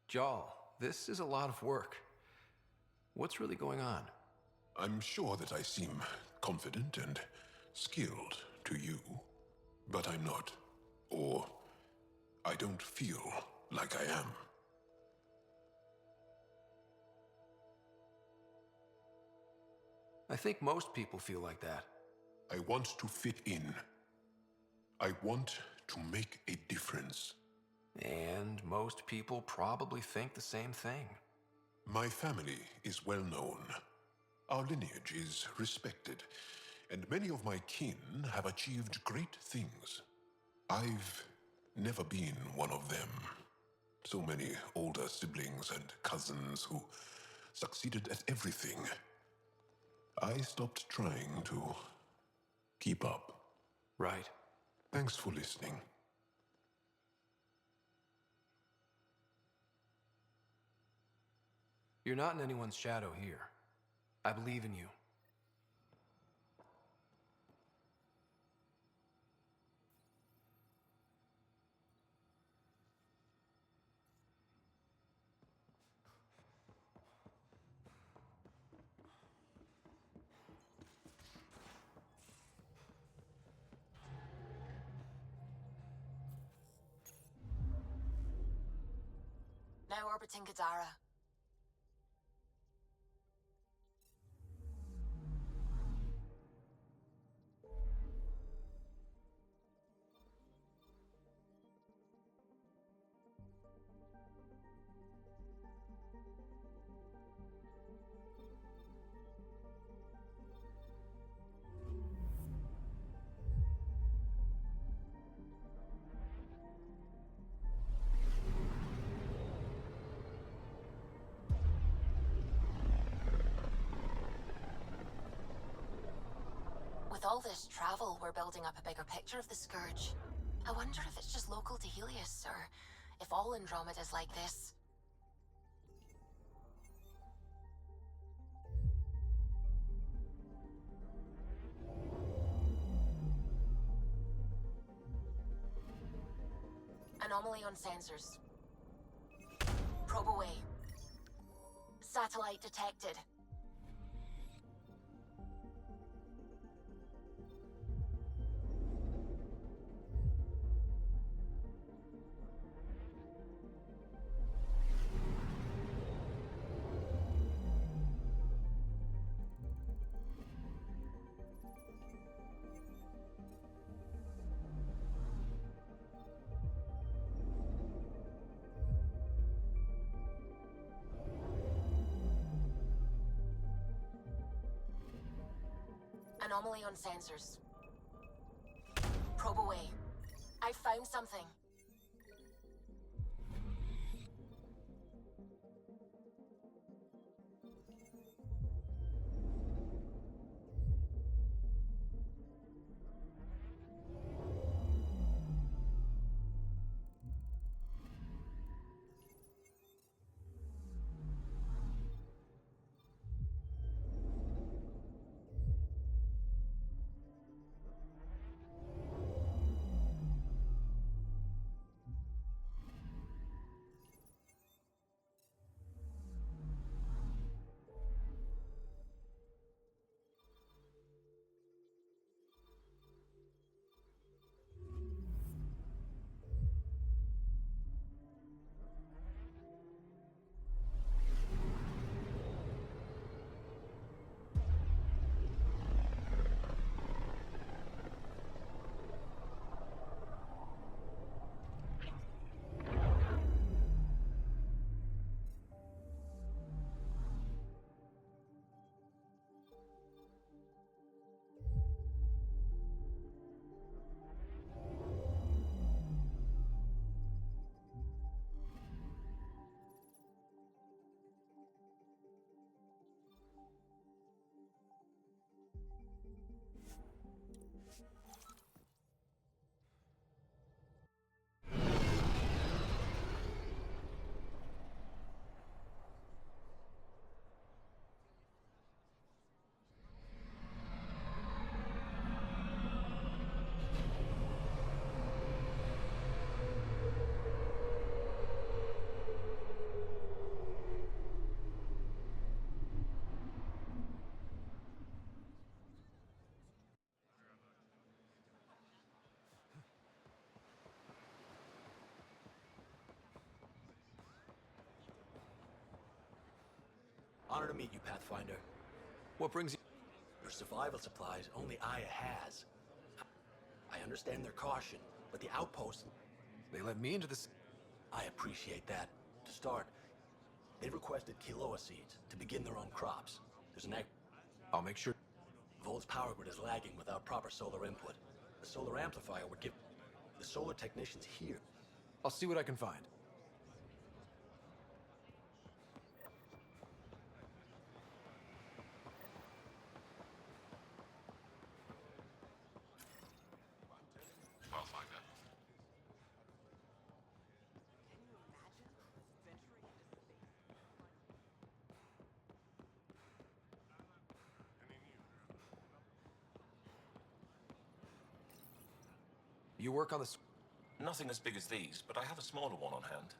Jal, this is a lot of work. What's really going on? I'm sure that I seem confident and skilled to you, but I'm not. Or I don't feel like I am. I think most people feel like that. I want to fit in. I want to make a difference. And most people probably think the same thing. My family is well known. Our lineage is respected, and many of my kin have achieved great things. I've never been one of them. So many older siblings and cousins who succeeded at everything. I stopped trying to keep up. Right. Thanks for listening. You're not in anyone's shadow here. I believe in you. Now orbiting Kadara. With all this travel, we're building up a bigger picture of the Scourge. I wonder if it's just local to Helios, or if all Andromeda's like this. Anomaly on sensors. Probe away. Satellite detected. Anomaly on sensors. Probe away. I found something. Honor to meet you, Pathfinder. What brings you? Your survival supplies only Aya has. I understand their caution, but the outpost... They let me into this... I appreciate that. To start, they requested Kiloa seeds to begin their own crops. There's an I'll make sure... Vol's power grid is lagging without proper solar input. The solar amplifier would give... The solar technicians here. I'll see what I can find. Pathfinder. You work on this... Nothing as big as these, but I have a smaller one on hand.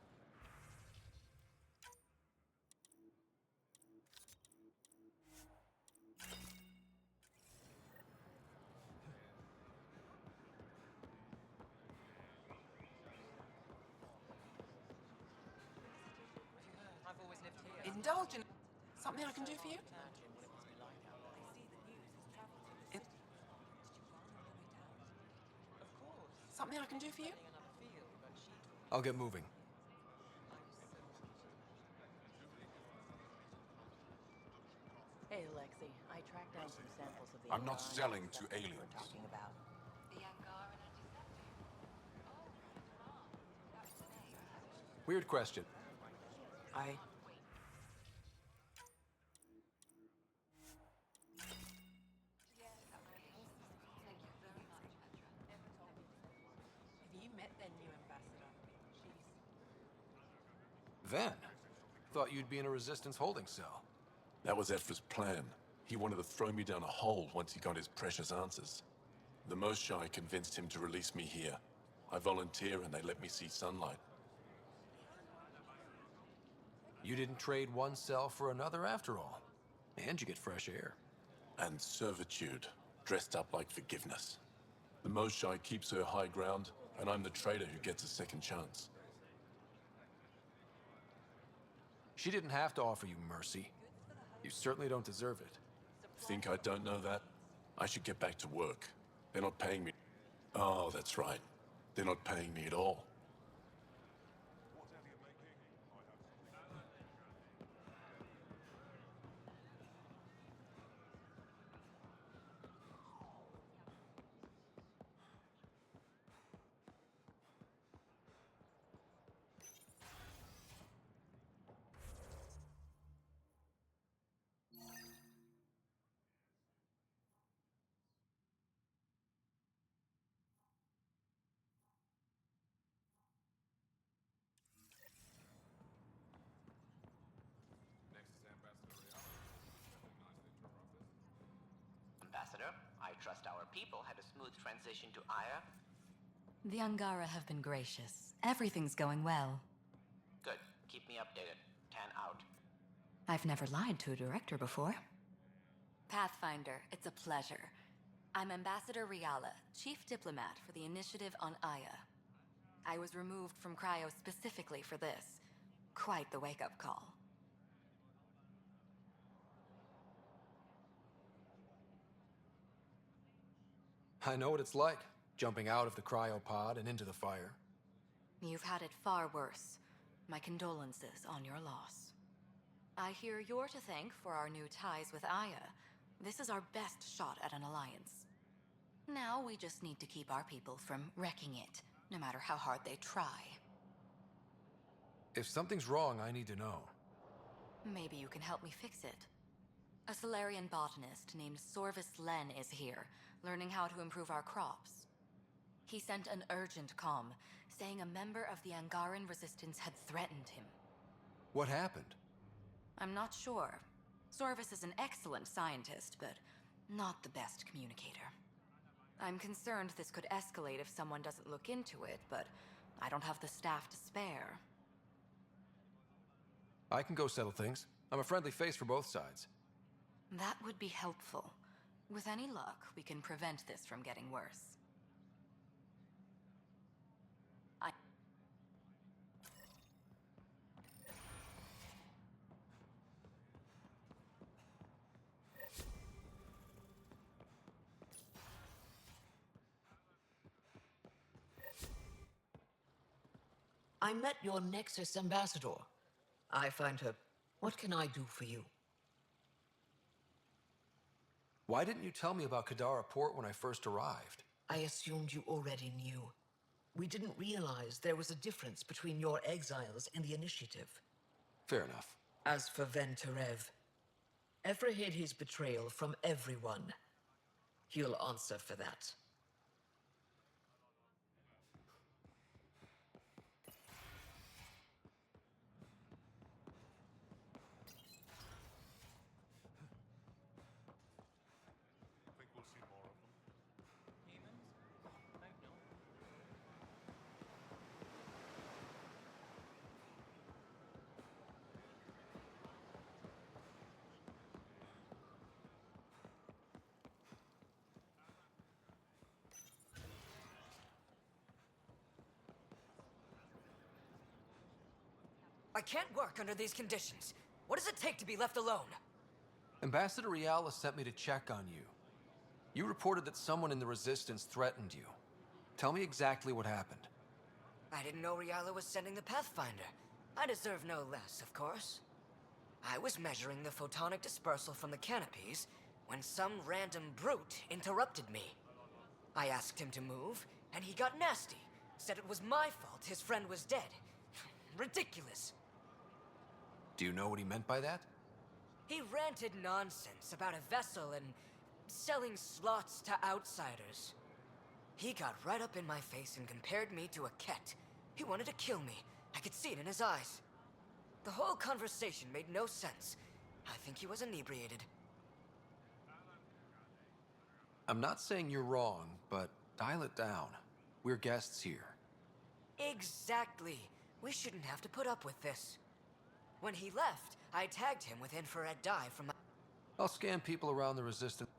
Indulge in something I can do for you? Something I can do for you? I'll get moving. Hey, Alexei. I tracked down some samples of the... I'm not selling to aliens. We're talking about. Weird question. Have you met their new ambassador? Ven. Thought you'd be in a resistance holding cell. That was Ephra's plan. He wanted to throw me down a hole once he got his precious answers. The Moshae convinced him to release me here. I volunteer and they let me see sunlight. You didn't trade one cell for another after all. And you get fresh air. And servitude, dressed up like forgiveness. The Moshae keeps her high ground, and I'm the traitor who gets a second chance. She didn't have to offer you mercy. You certainly don't deserve it. Think I don't know that? I should get back to work. They're not paying me. Oh, that's right. They're not paying me at all. Ambassador, I trust our people had a smooth transition to Aya. The Angara have been gracious. Everything's going well. Good. Keep me updated. Tan out. I've never lied to a director before. Pathfinder, it's a pleasure. I'm Ambassador Riala, Chief Diplomat for the Initiative on Aya. I was removed from Cryo specifically for this. Quite the wake-up call. I know what it's like, jumping out of the cryopod and into the fire. You've had it far worse. My condolences on your loss. I hear you're to thank for our new ties with Aya. This is our best shot at an alliance. Now we just need to keep our people from wrecking it, no matter how hard they try. If something's wrong, I need to know. Maybe you can help me fix it. A Solarian botanist named Sorvis Len is here, learning how to improve our crops. He sent an urgent comm, saying a member of the Angaran resistance had threatened him. What happened? I'm not sure. Sorvis is an excellent scientist, but not the best communicator. I'm concerned this could escalate if someone doesn't look into it, but I don't have the staff to spare. I can go settle things. I'm a friendly face for both sides. That would be helpful. With any luck, we can prevent this from getting worse. I met your Nexus ambassador. I find her. What can I do for you? Why didn't you tell me about Kadara Port when I first arrived? I assumed you already knew. We didn't realize there was a difference between your exiles and the Initiative. Fair enough. As for Venturev, Ephra hid his betrayal from everyone. He'll answer for that. I can't work under these conditions. What does it take to be left alone? Ambassador Riala sent me to check on you. You reported that someone in the Resistance threatened you. Tell me exactly what happened. I didn't know Riala was sending the Pathfinder. I deserve no less, of course. I was measuring the photonic dispersal from the canopies when some random brute interrupted me. I asked him to move, and he got nasty. Said it was my fault his friend was dead. Ridiculous. Do you know what he meant by that? He ranted nonsense about a vessel and selling slots to outsiders. He got right up in my face and compared me to a ket. He wanted to kill me. I could see it in his eyes. The whole conversation made no sense. I think he was inebriated. I'm not saying you're wrong, but dial it down. We're guests here. Exactly. We shouldn't have to put up with this. When he left, I tagged him with infrared dye from my... I'll scan people around the Resistance.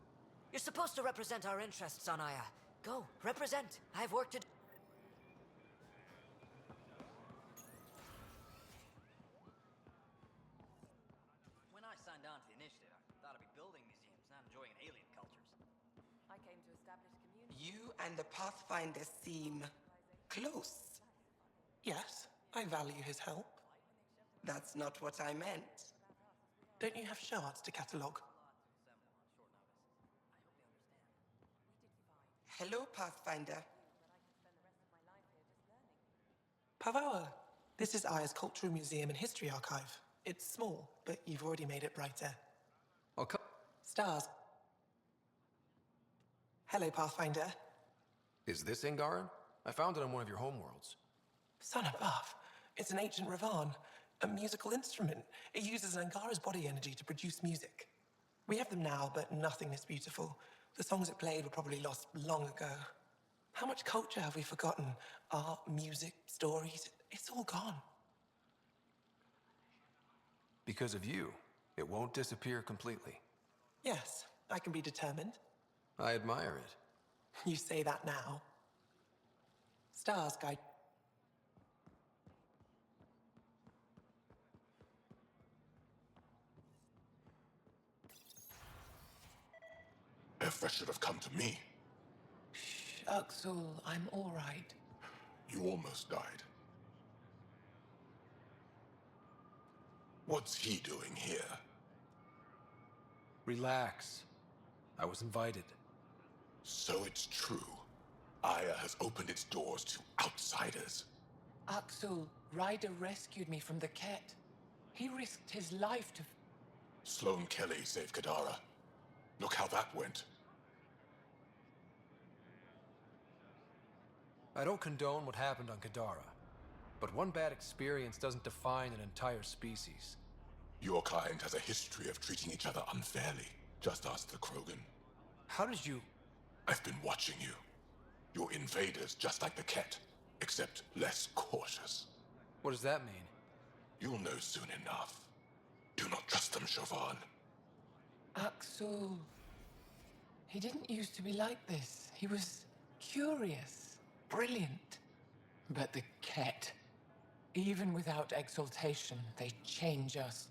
You're supposed to represent our interests on Aya. Go, represent. I have work to do. When I signed on to the initiative, I thought I'd be building museums, not enjoying alien cultures. I came to establish community. You and the Pathfinder seem close. Yes, I value his help. That's not what I meant. Don't you have shards to catalogue? Hello, Pathfinder. Pavoa, this is Aya's Cultural Museum and History Archive. It's small, but you've already made it brighter. I'll come. Stars. Hello, Pathfinder. Is this Angaran? I found it on one of your homeworlds. Son above. It's an ancient Ravan, a musical instrument. It uses Angara's body energy to produce music. We have them now, but nothing is beautiful. The songs it played were probably lost long ago. How much culture have we forgotten? Art, music, stories, it's all gone. Because of you, it won't disappear completely. Yes, I can be determined. I admire it. You say that now. Stars guide. If that should have come to me. Shh, Uxul, I'm all right. You almost died. What's he doing here? Relax. I was invited. So it's true. Aya has opened its doors to outsiders. Uxul, Ryder rescued me from the Ket. He risked his life to... Sloan Kelly saved Kadara. Look how that went. I don't condone what happened on Kadara, but one bad experience doesn't define an entire species. Your kind has a history of treating each other unfairly. Just ask the Krogan. How did you... I've been watching you. You're invaders just like the Ket, except less cautious. What does that mean? You'll know soon enough. Do not trust them, Chauvin. Uxul. He didn't used to be like this. He was curious, brilliant. But the Ket, even without exaltation, they change us.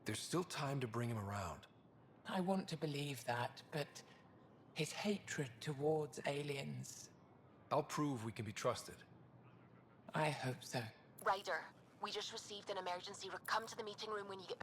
There's still time to bring him around. I want to believe that, but his hatred towards aliens... I'll prove we can be trusted. I hope so. Ryder, we just received an emergency. Come to the meeting room when you get...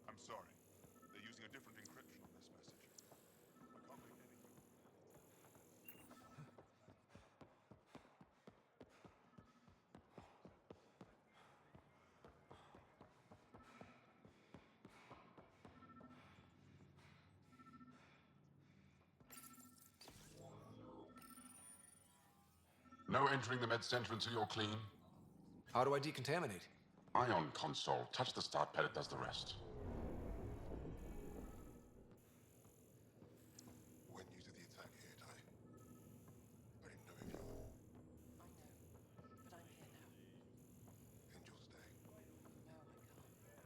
I'm sorry. They're using a different encryption on this message. I can't make any... No entering the med center until you're clean. How do I decontaminate? Ion console. Touch the start pad, it does the rest. When you did the attack here, Ty, I didn't know if you were... I know, but I'm here now. And you'll stay. No, I can't.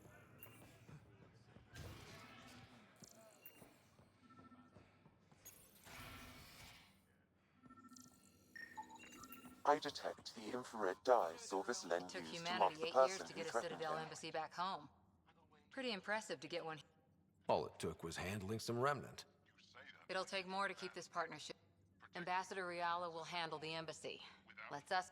I detect the infrared dye Silvis Len Took used to mark humanity the 8 years person to who get a threatened Citadel him. embassy back home. Pretty impressive to get one. All it took was handling some remnant. It'll take more to keep this partnership. Ambassador Riala will handle the embassy. Let's us.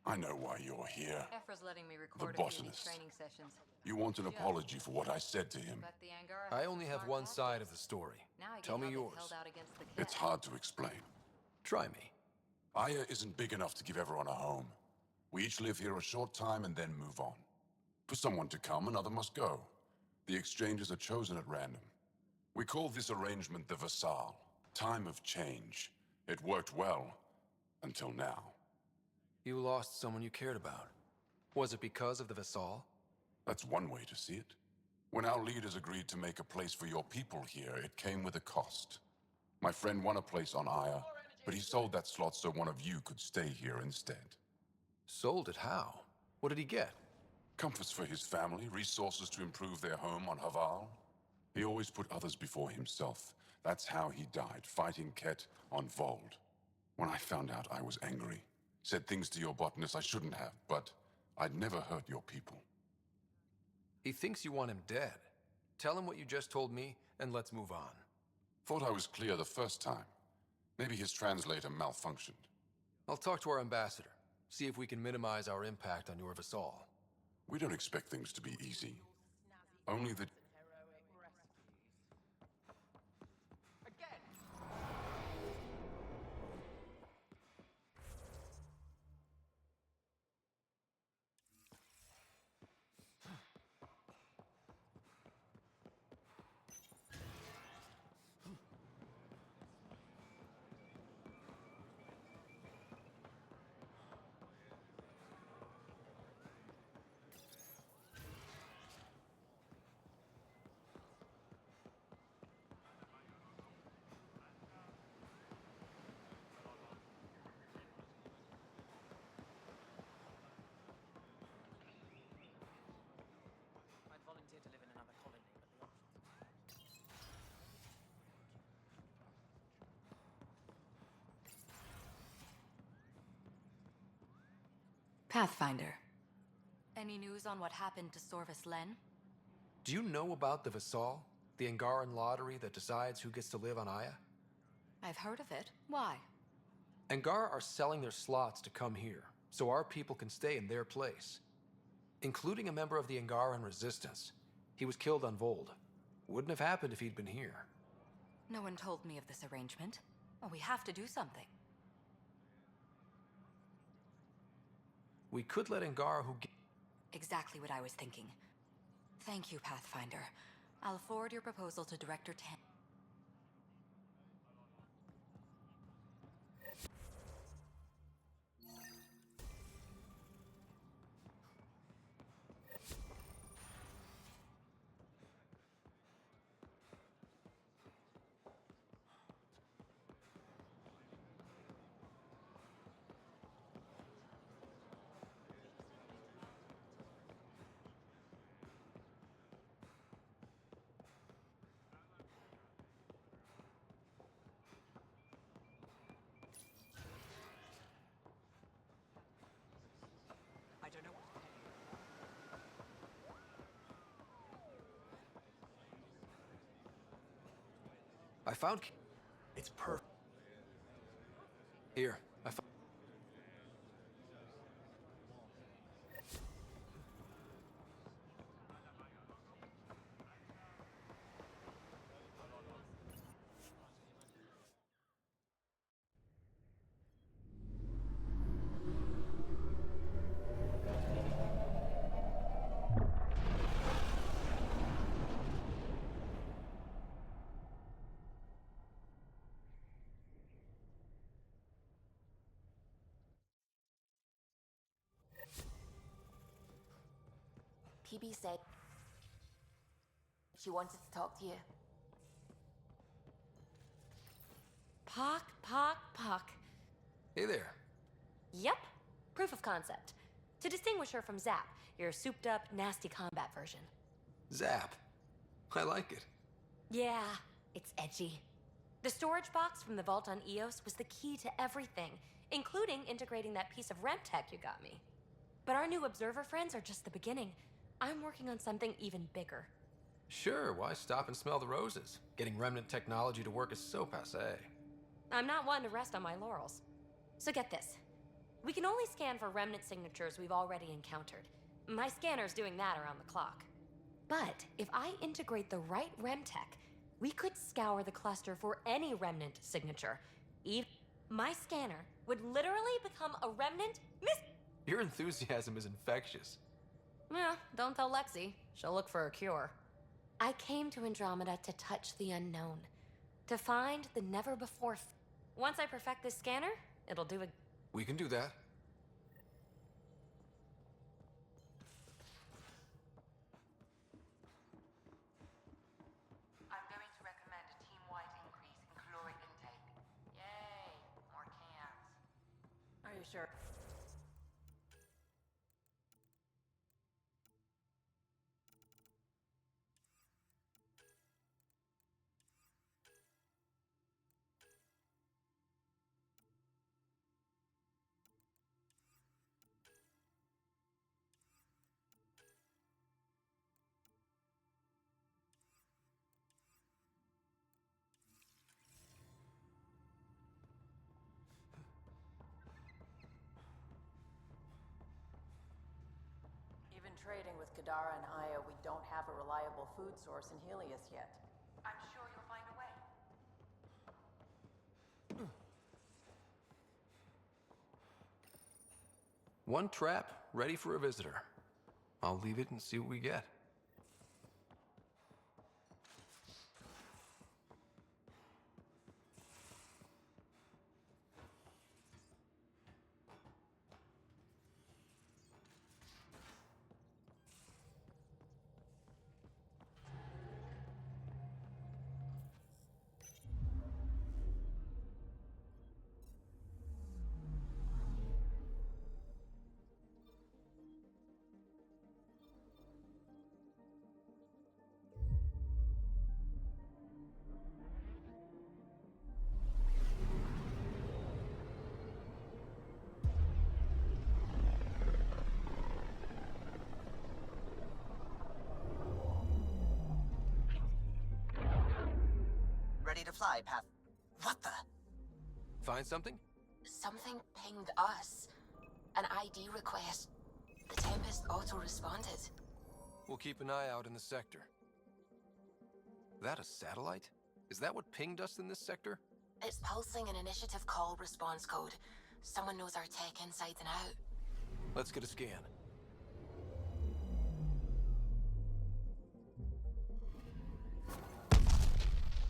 I know why you're here. Efra's letting me record The a few of these botanist. training sessions. You want an apology for what I said to him. But the Angara I has only some have smart one tactics. side of the story. Now I get Tell me how they've yours. held out against the It's Ket. hard to explain. Try me. Aya isn't big enough to give everyone a home. We each live here a short time and then move on. For someone to come, another must go. The exchanges are chosen at random. We call this arrangement the Vassal. Time of change. It worked well. Until now. You lost someone you cared about. Was it because of the Vassal? That's one way to see it. When our leaders agreed to make a place for your people here, it came with a cost. My friend won a place on Aya, but he sold that slot so one of you could stay here instead. Sold it how? What did he get? Comforts for his family, resources to improve their home on Haval. He always put others before himself. That's how he died, fighting Ket on Vold. When I found out, I was angry. Said things to your botanist I shouldn't have, but I'd never hurt your people. He thinks you want him dead. Tell him what you just told me, and let's move on. Thought I was clear the first time. Maybe his translator malfunctioned. I'll talk to our ambassador. See if we can minimize our impact on your Vassal. We don't expect things to be easy. Only the... I'd volunteer to live in another colony, but the options. Pathfinder. Any news on what happened to Sorvis Len? Do you know about the Vassal? The Angaran lottery that decides who gets to live on Aya? I've heard of it. Why? Angara are selling their slots to come here, so our people can stay in their place. Including a member of the Angaran resistance. He was killed on Vold. Wouldn't have happened if he'd been here. No one told me of this arrangement. Well, we have to do something. We could let Angara who... Exactly what I was thinking. Thank you, Pathfinder. I'll forward your proposal to Director Tan. I don't know what to tell you. I found... It's perfect. Here, I found... PB said she wanted to talk to you. Pock, pock, pock. Hey there. Yep, proof of concept. To distinguish her from Zap, your souped-up, nasty combat version. Zap. I like it. Yeah, it's edgy. The storage box from the vault on Eos was the key to everything, including integrating that piece of Remtech you got me. But our new observer friends are just the beginning. I'm working on something even bigger. Sure, why stop and smell the roses? Getting remnant technology to work is so passé. I'm not one to rest on my laurels. So get this. We can only scan for remnant signatures we've already encountered. My scanner's doing that around the clock. But if I integrate the right Remtech, we could scour the cluster for any remnant signature. My scanner would literally become a remnant Your enthusiasm is infectious. Yeah, don't tell Lexi. She'll look for a cure. I came to Andromeda to touch the unknown. To find the never-before... Once I perfect this scanner, it'll do a... We can do that. I'm going to recommend a team-wide increase in caloric intake. Yay, more cans. Are you sure? Even trading with Kadara and Aya, we don't have a reliable food source in Helios yet. I'm sure you'll find a way. One trap, ready for a visitor. I'll leave it and see what we get. Ready to fly, Path. What the? Find something? Something pinged us. An ID request. The Tempest auto-responded. We'll keep an eye out in the sector. That a satellite? Is that what pinged us in this sector? It's pulsing an initiative call response code. Someone knows our tech inside and out. Let's get a scan.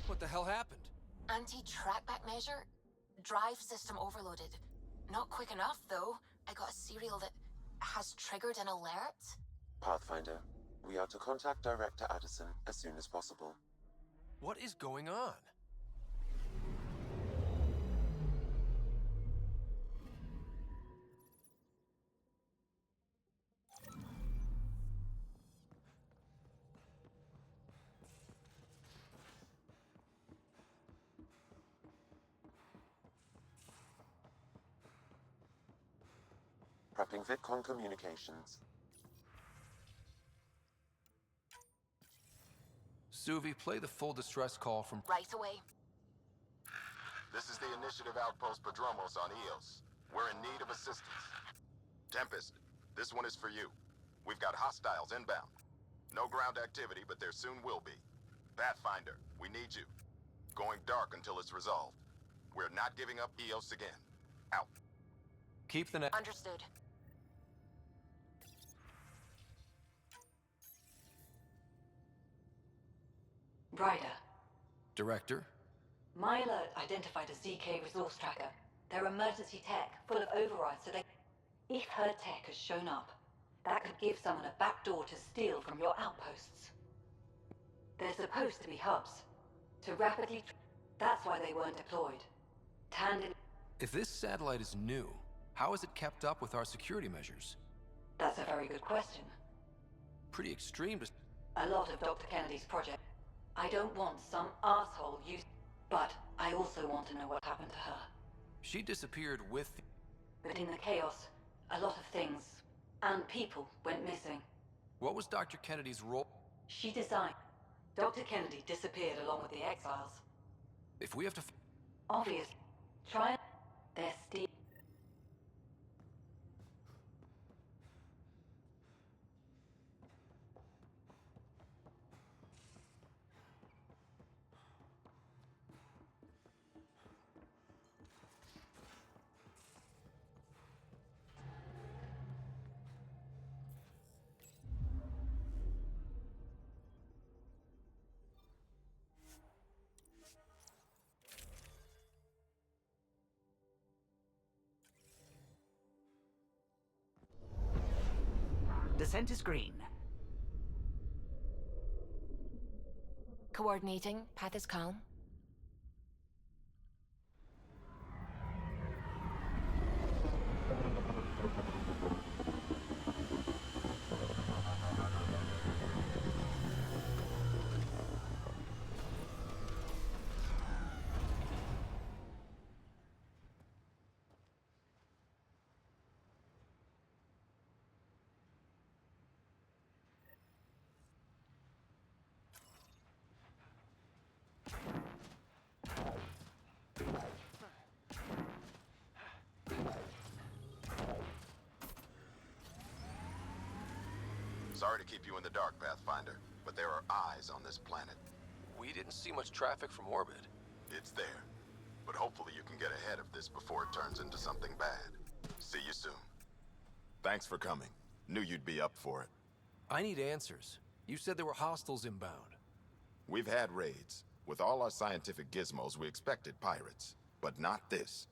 What the hell happened? Anti-trackback measure? Drive system overloaded. Not quick enough, though. I got a serial that has triggered an alert. Pathfinder, we are to contact Director Addison as soon as possible. What is going on? Prepping VidCon communications. Suvi, play the full distress call from... Right away. This is the Initiative Outpost Padromos on Eos. We're in need of assistance. Tempest, this one is for you. We've got hostiles inbound. No ground activity, but there soon will be. Pathfinder, we need you. Going dark until it's resolved. We're not giving up Eos again. Out. Keep the net... Understood. Ryder. Director? My alert identified a ZK resource tracker. They're emergency tech, full of overrides, so they... If her tech has shown up, that could give someone a backdoor to steal from your outposts. They're supposed to be hubs. To rapidly... That's why they weren't deployed. Tandem... If this satellite is new, how is it kept up with our security measures? That's a very good question. Pretty extreme to... A lot of Dr. Kennedy's project. I don't want some asshole use... But I also want to know what happened to her. She disappeared with... But in the chaos, a lot of things and people went missing. What was Dr. Kennedy's role? She designed. Dr. Kennedy disappeared along with the exiles. If we have to... Obviously. Try and... They're still... Descent is green. Coordinating. Path is calm. Sorry to keep you in the dark, Pathfinder, but there are eyes on this planet. We didn't see much traffic from orbit. It's there. But hopefully you can get ahead of this before it turns into something bad. See you soon. Thanks for coming. Knew you'd be up for it. I need answers. You said there were hostiles inbound. We've had raids. With all our scientific gizmos, we expected pirates. But not this.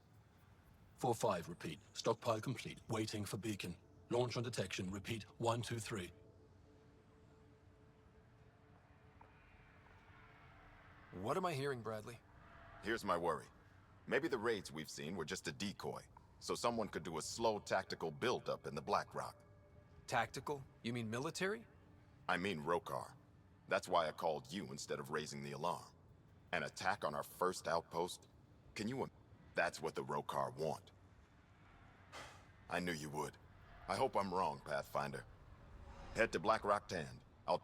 4-5, repeat. Stockpile complete. Waiting for beacon. Launch on detection. Repeat. 1, 2, 3. What am I hearing, Bradley? Here's my worry. Maybe the raids we've seen were just a decoy, so someone could do a slow tactical buildup in the Black Rock. Tactical? You mean military? I mean Rokar. That's why I called you instead of raising the alarm. An attack on our first outpost? Can you... That's what the Rokar want. I knew you would. I hope I'm wrong, Pathfinder. Head to Black Rock Tand. I'll...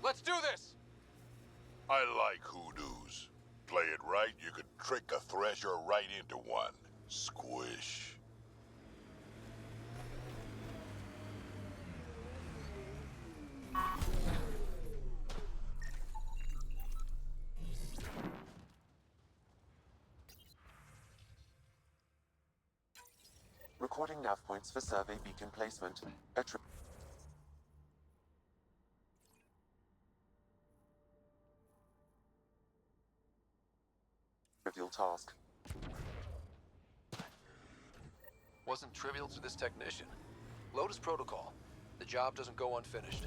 Let's do this! I like hoodoos. Play it right, you could trick a thresher right into one. Squish. Recording nav points for survey beacon placement. Trivial task. Wasn't trivial to this technician. Lotus protocol. The job doesn't go unfinished.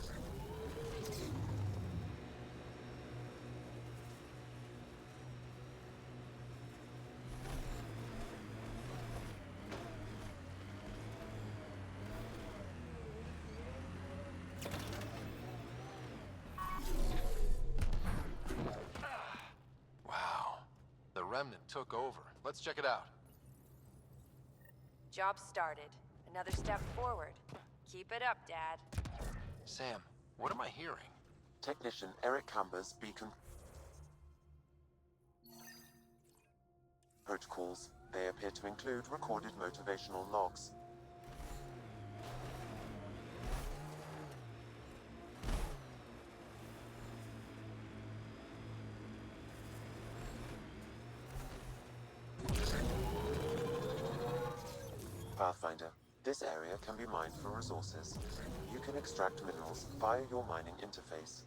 Remnant took over. Let's check it out. Job started. Another step forward. Keep it up, Dad. Sam, what am I hearing? Technician Eric Camber's beacon protocols. They appear to include recorded motivational logs. Pathfinder, this area can be mined for resources. You can extract minerals via your mining interface.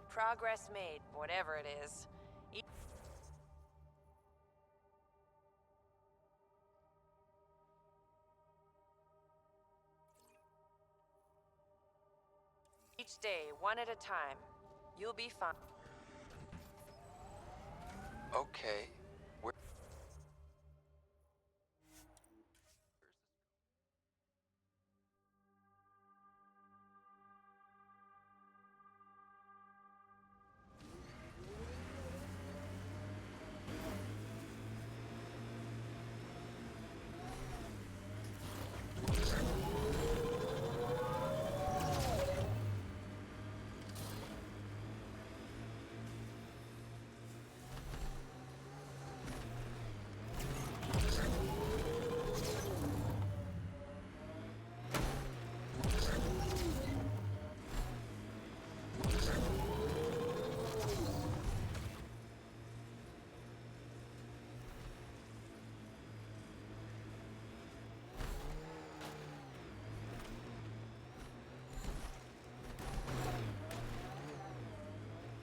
Progress made, whatever it is. Each day, one at a time. You'll be fine. Okay.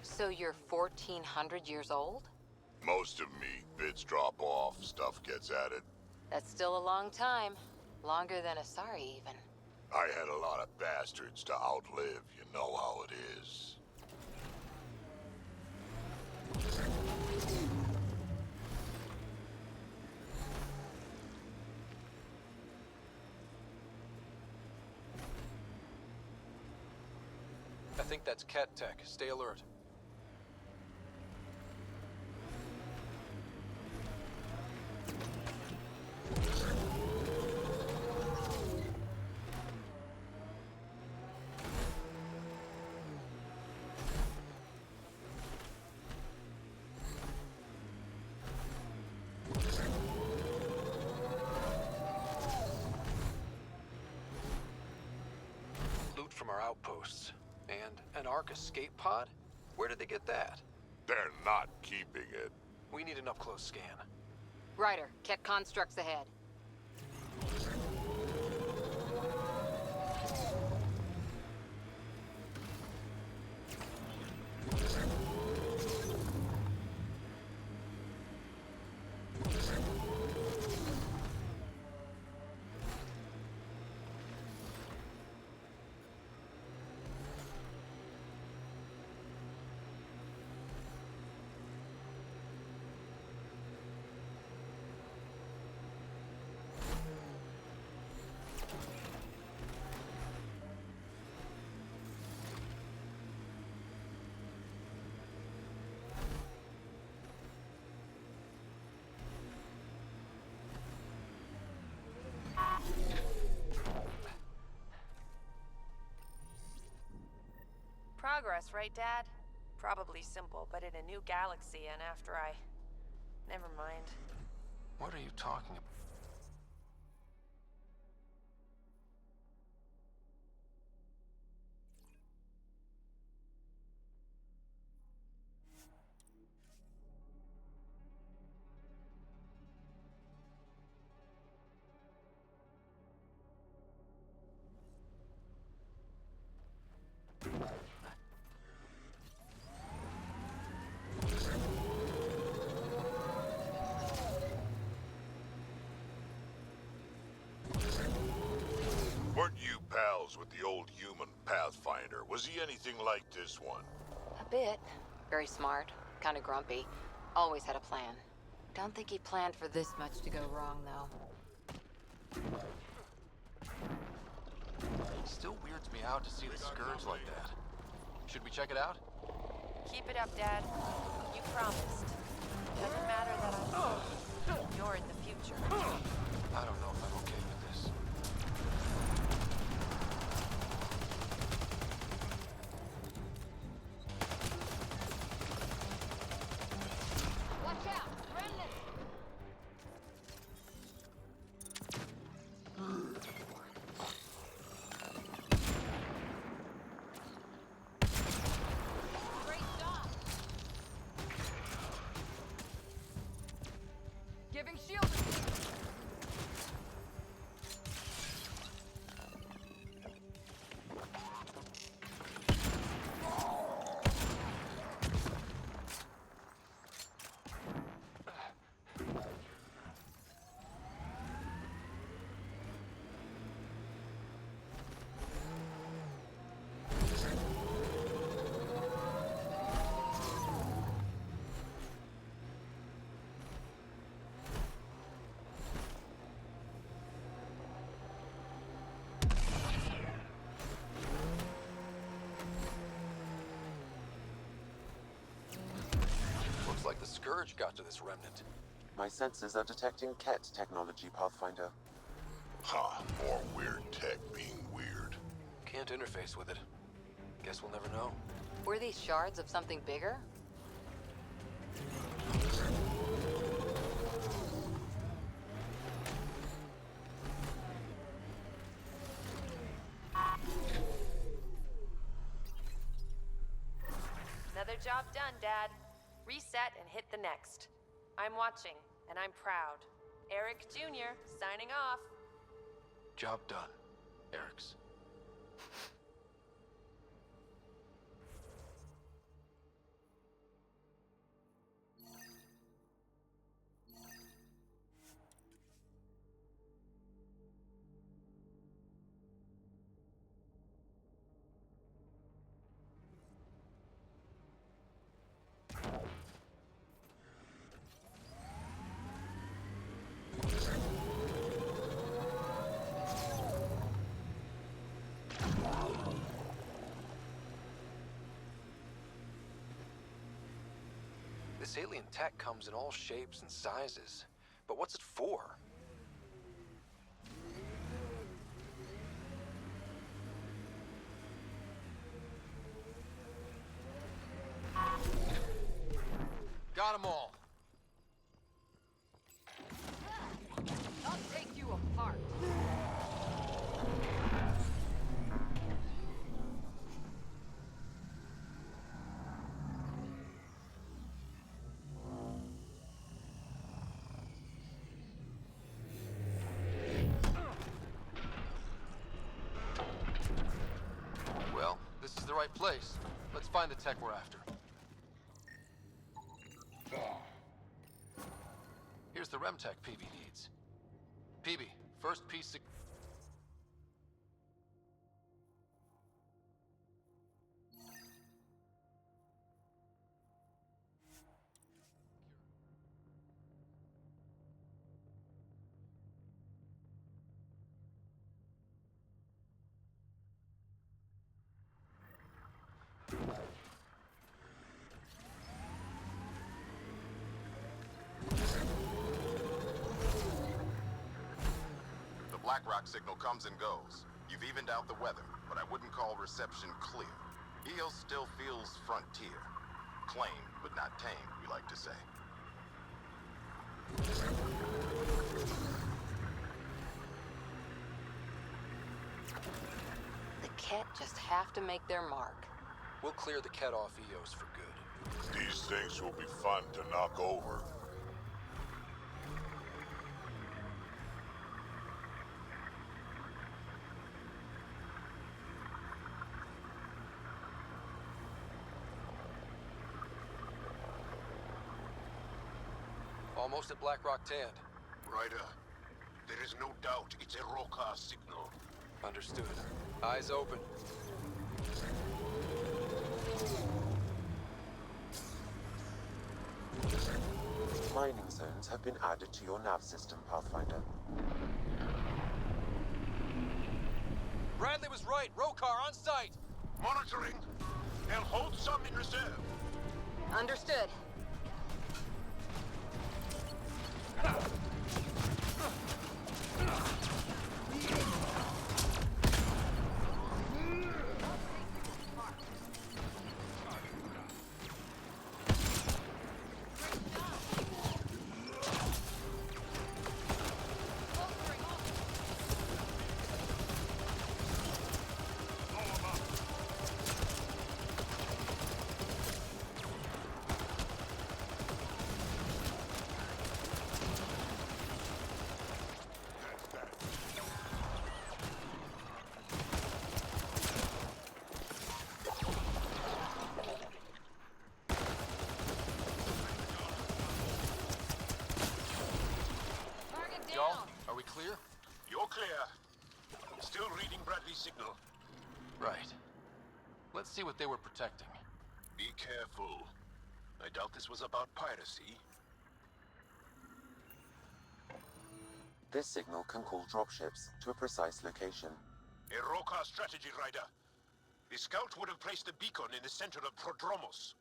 So you're 1,400 years old? Most of me. Bits drop off, stuff gets added. That's still a long time. Longer than Asari, even. I had a lot of bastards to outlive, you know how it is. I think that's Ket Tech. Stay alert. Loot from our outposts. And an Ark escape pod? Where did they get that? They're not keeping it. We need an up-close scan. Ryder, Ket constructs ahead. Progress, right, Dad? Probably simple, but in a new galaxy and after I... Never mind. What are you talking about? Weren't you pals with the old human Pathfinder? Was he anything like this one? A bit. Very smart, kind of grumpy. Always had a plan. Don't think he planned for this much to go wrong, though. Still weirds me out to see the Scourge like that. Should we check it out? Keep it up, Dad. You promised. Doesn't matter that you're in the future. I don't know if I'm okay with this. Watch out! Remnant! Great stop! Giving shield. Looks like the Scourge got to this remnant. My senses are detecting cat technology, Pathfinder. Huh, more weird tech being weird. Can't interface with it. Guess we'll never know. Were these shards of something bigger? Another job done, Dad. Reset and hit the next. I'm watching, and I'm proud. Eric Jr. signing off. Job done, Eric's. This alien tech comes in all shapes and sizes, but what's it for? Got 'em all. I'll take you apart. Well, this is the right place. Let's find the tech we're after. Here's the Remtech PB needs. PB, first piece of... The BlackRock signal comes and goes. You've evened out the weather, but I wouldn't call reception clear. EOS still feels frontier. Claimed, but not tamed, we like to say. The Ket just have to make their mark. We'll clear the Ket off EOS for good. These things will be fun to knock over. Almost at Blackrock Tand. Ryder, there is no doubt it's a Roka signal. Understood. Eyes open. Mining zones have been added to your nav system, Pathfinder. Bradley was right. Rokar on site. Monitoring. And hold some in reserve. Understood. Y'all, are we clear? You're clear. Still reading Bradley's signal. Right. Let's see what they were protecting. Be careful. I doubt this was about piracy. This signal can call dropships to a precise location. A Rokar strategy rider. The scout would have placed the beacon in the center of Prodromos.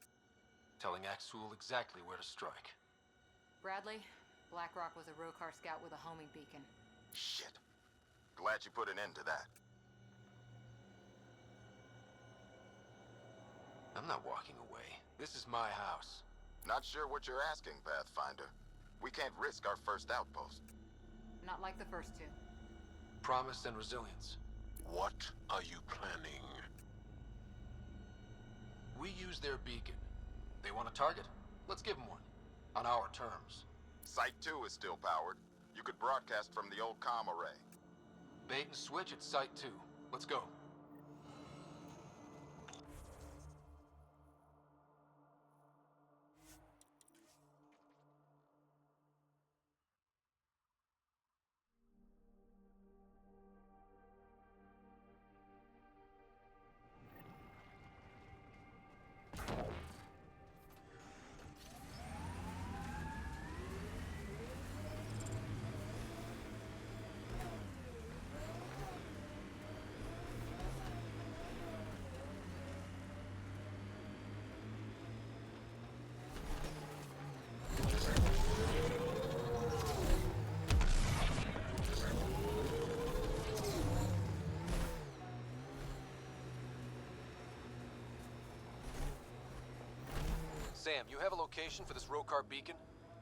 Telling Axul exactly where to strike. Bradley, Blackrock was a Rokar scout with a homing beacon. Shit. Glad you put an end to that. I'm not walking away. This is my house. Not sure what you're asking, Pathfinder. We can't risk our first outpost. Not like the first two. Promise and resilience. What are you planning? We use their beacon. They want a target? Let's give them one. On our terms. Site 2 is still powered. You could broadcast from the old comm array. Bait and switch at Site 2. Let's go. Sam, you have a location for this Rokar beacon?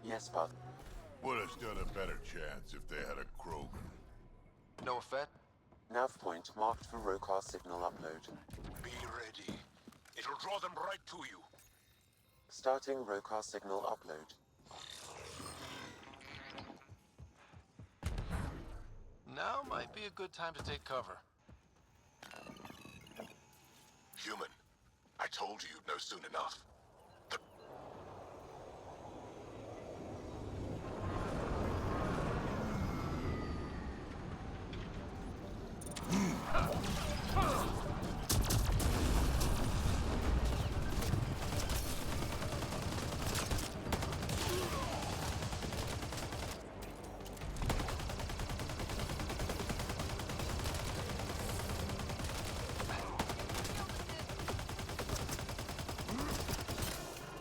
Yes, Path. Would have stood a better chance if they had a Krogan. No effect? Nav point marked for Rokar signal upload. Be ready. It'll draw them right to you. Starting Rokar signal upload. Now might be a good time to take cover. Human, I told you you'd know soon enough.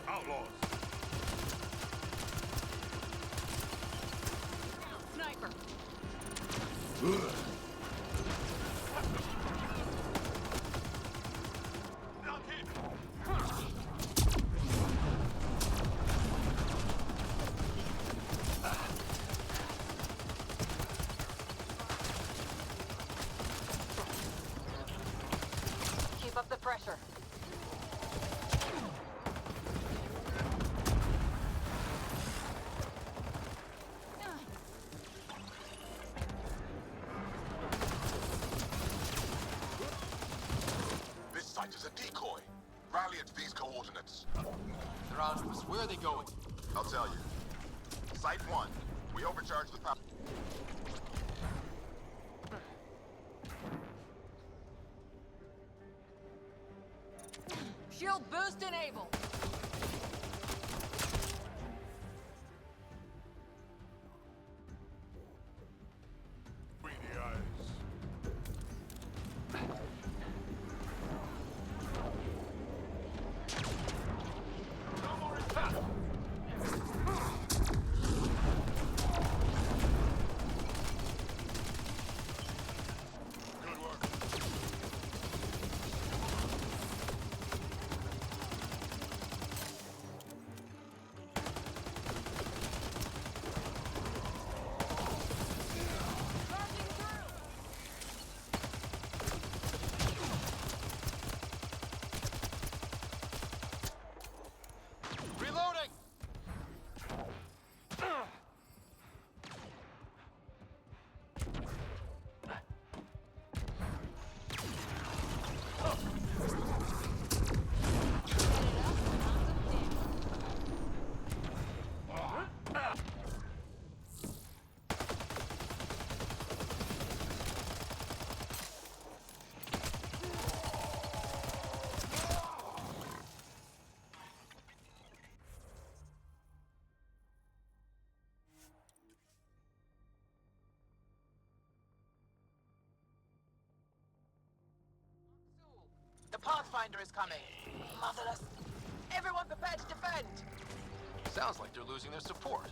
Outlaws! Sniper! Keep up the pressure. This site is a decoy. Rally at these coordinates. They're on to us. Where are they going? I'll tell you. Site 1. We overcharged the power. Shield boost enabled. Pathfinder is coming. Motherless. Everyone prepared to defend. Sounds like they're losing their support.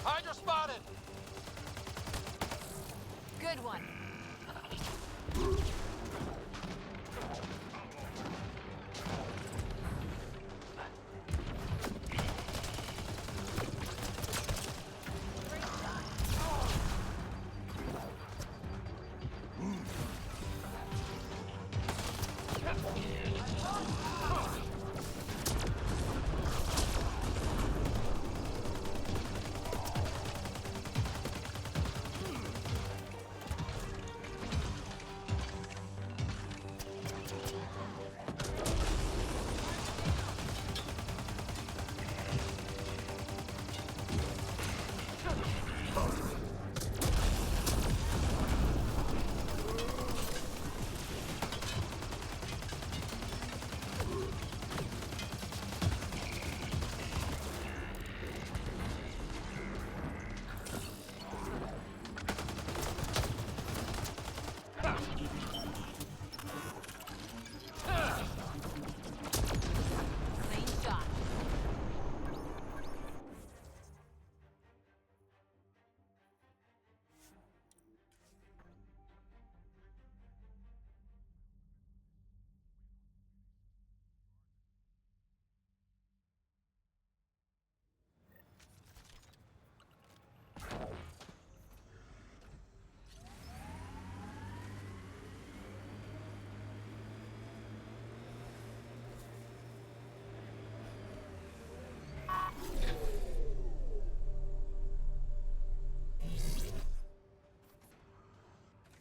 Hydra spotted! Good one.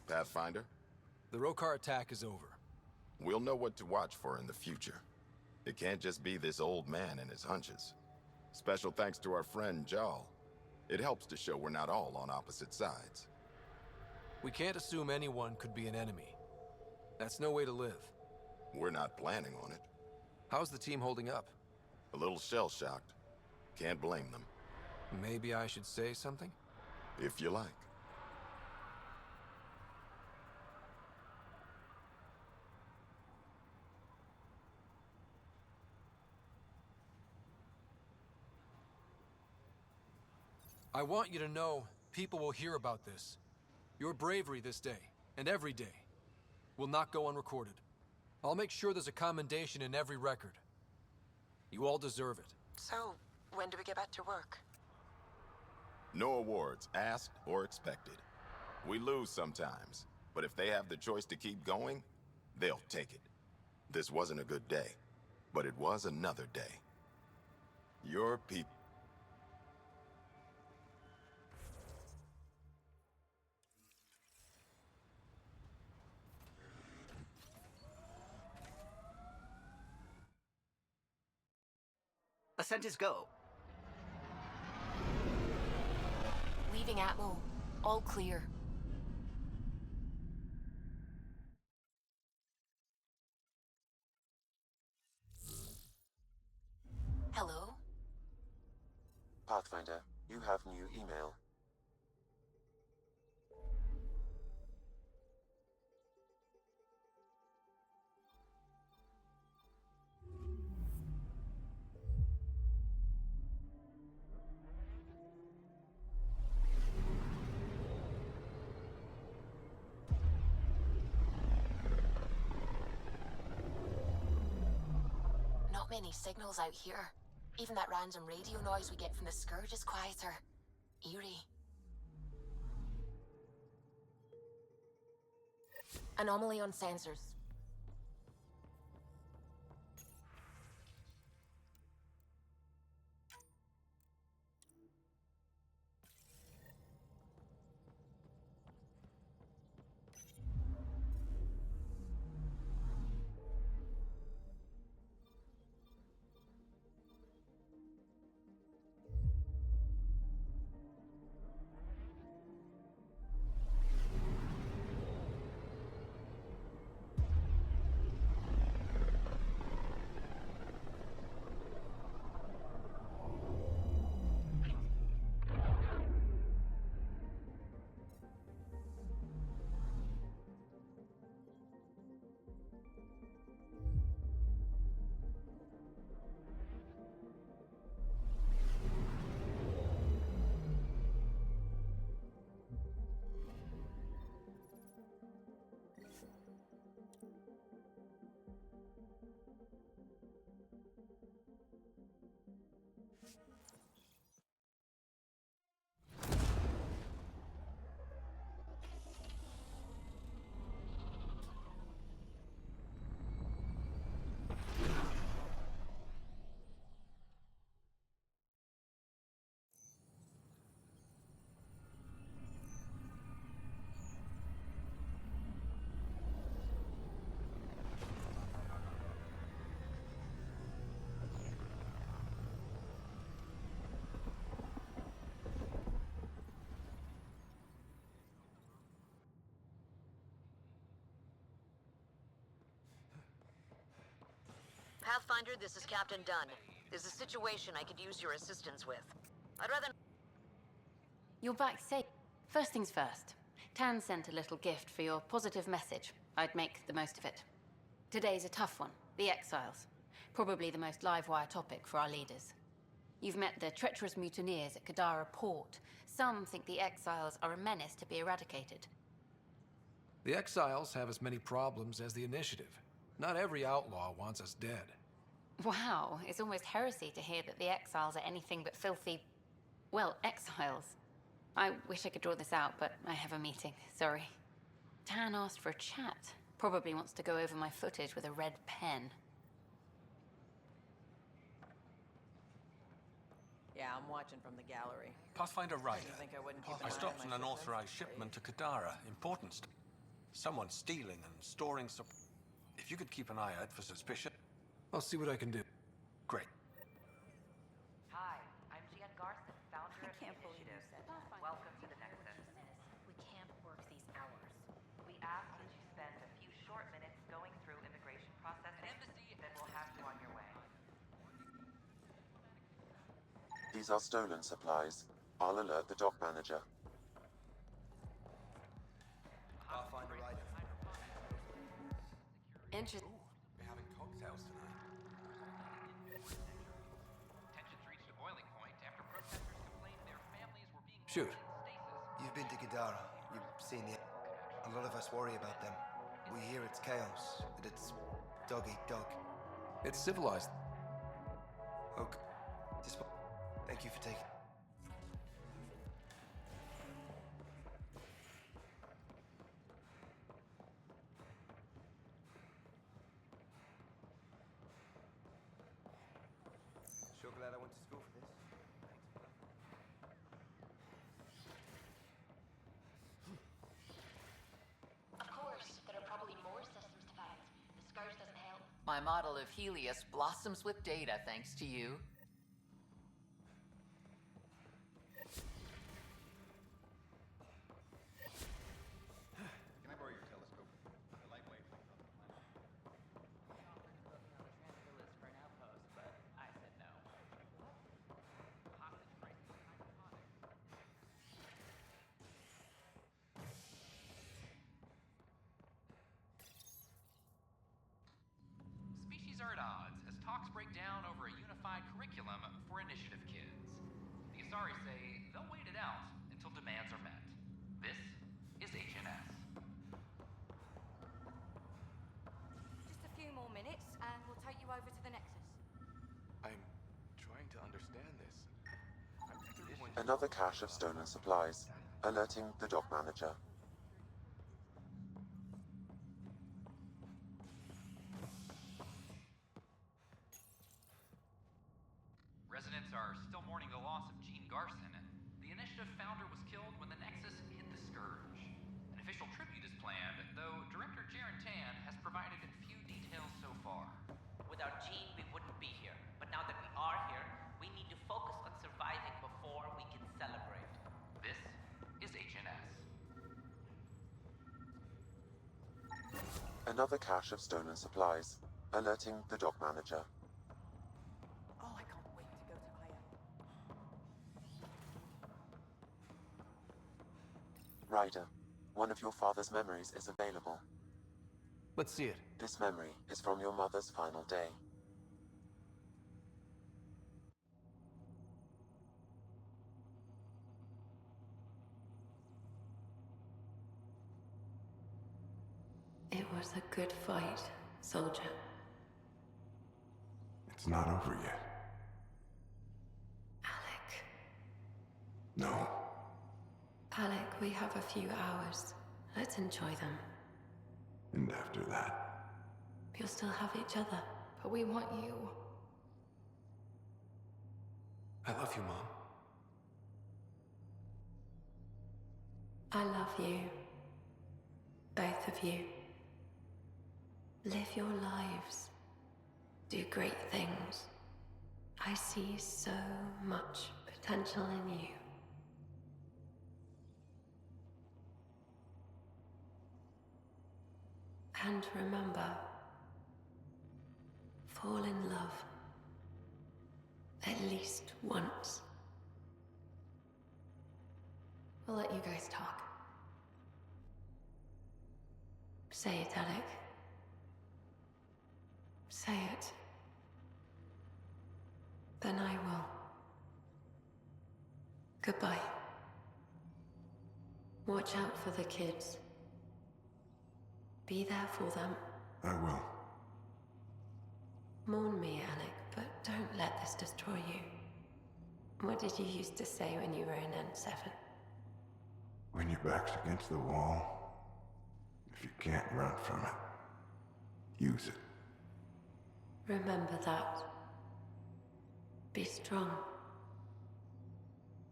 Pathfinder? The Rokar attack is over. We'll know what to watch for in the future. It can't just be this old man and his hunches. Special thanks to our friend Jal. It helps to show we're not all on opposite sides. We can't assume anyone could be an enemy. That's no way to live. We're not planning on it. How's the team holding up? A little shell-shocked. Can't blame them. Maybe I should say something? If you like. I want you to know people will hear about this. Your bravery this day, and every day, will not go unrecorded. I'll make sure there's a commendation in every record. You all deserve it. So, when do we get back to work? No awards, asked or expected. We lose sometimes, but if they have the choice to keep going, they'll take it. This wasn't a good day, but it was another day. Your people... Ascent is go. Leaving Atmo. All clear. Hello? Pathfinder, you have new email. Not many signals out here. Even that random radio noise we get from the Scourge is quieter. Eerie. Anomaly on sensors. Pathfinder, this is Captain Dunn. There's a situation I could use your assistance with. I'd rather... You're back safe. First things first. Tan sent a little gift for your positive message. I'd make the most of it. Today's a tough one. The Exiles. Probably the most live-wire topic for our leaders. You've met the treacherous mutineers at Kadara port. Some think the Exiles are a menace to be eradicated. The Exiles have as many problems as the Initiative. Not every outlaw wants us dead. Wow, it's almost heresy to hear that the Exiles are anything but filthy... well, exiles. I wish I could draw this out, but I have a meeting. Sorry. Tan asked for a chat. Probably wants to go over my footage with a red pen. Yeah, I'm watching from the gallery. Pathfinder Ryder. You think I wouldn't keep an I eye on stopped my an unauthorized shipment to Kadara. Important stuff. Someone stealing and storing some... If you could keep an eye out for suspicion... I'll see what I can do. Great. Hi, I'm Jan Garson, founder of the can't believe you initiative. said that. Welcome to the Nexus. We can't work these hours. We ask that you spend a few short minutes going through immigration processing, then we'll have you on your way. These are stolen supplies. I'll alert the dock manager. Pathfinder Ryder. Interesting. We're having cocktails tonight. Tensions reached a boiling point after protesters complained their families were being Shoot. You've been to Kadara. You've seen the... A lot of us worry about them. We hear it's chaos, that it's dog eat dog. It's civilized. Okay. Thank you for taking... Sure glad I went to school for this. Of course, there are probably more systems to find. The scourge doesn't help. My model of Helios blossoms with data thanks to you. Can I borrow your telescope? The lightweight thing on the planet. For an outpost, but I said no. Hostage crisis is hydroponic. Species are at odds as talks break down over a unified curriculum for initiative kids. The Asari say they'll wait it out until demands are met. This is HNS. Just a few more minutes, and we'll take you over to the Nexus. I'm trying to understand this. Another cache of stolen supplies. Alerting the dock manager. Residents are still mourning the loss of Gene Garson. The initiative founder was killed when the Nexus hit the Scourge. An official tribute is planned, though Director Jaren Tan has provided few details so far. Without Gene, we wouldn't be here. But now that we are here, we need to focus on surviving before we can celebrate. This is HNS. Another cache of stolen supplies. Alerting the dock manager. Oh, I can't wait to go to Aya. Ryder, one of your father's memories is available. Let's see it. This memory is from your mother's final day. It was a good fight, soldier. It's not over yet. Alec. No. Alec, we have a few hours. Let's enjoy them. And after that, We'll still have each other, but we want you. I love you, Mom. I love you. Both of you. Live your lives. Do great things. I see so much potential in you. And remember, fall in love. At least once. I'll let you guys talk. Say it, Alec. Say it. Then I will. Goodbye. Watch out for the kids. Be there for them. I will. Mourn me, Alec, but don't let this destroy you. What did you used to say when you were in N7? When your back's against the wall, if you can't run from it, use it. Remember that. Be strong.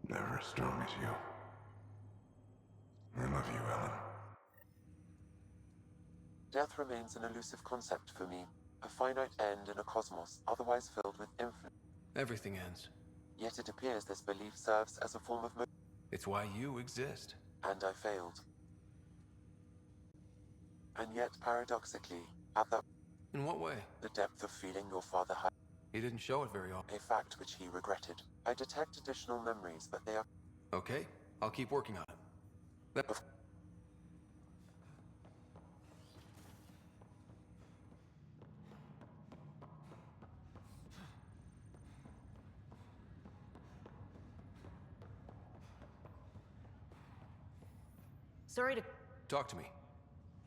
Never as strong as you. I love you, Ellen. Death remains an elusive concept for me, a finite end in a cosmos otherwise filled with infinite. Everything ends. Yet it appears this belief serves as a form of It's why you exist. And I failed. And yet, paradoxically, at that... In what way? The depth of feeling your father had... He didn't show it very often. A fact which he regretted. I detect additional memories, but they are... Okay, I'll keep working on it. Sorry to... Talk to me.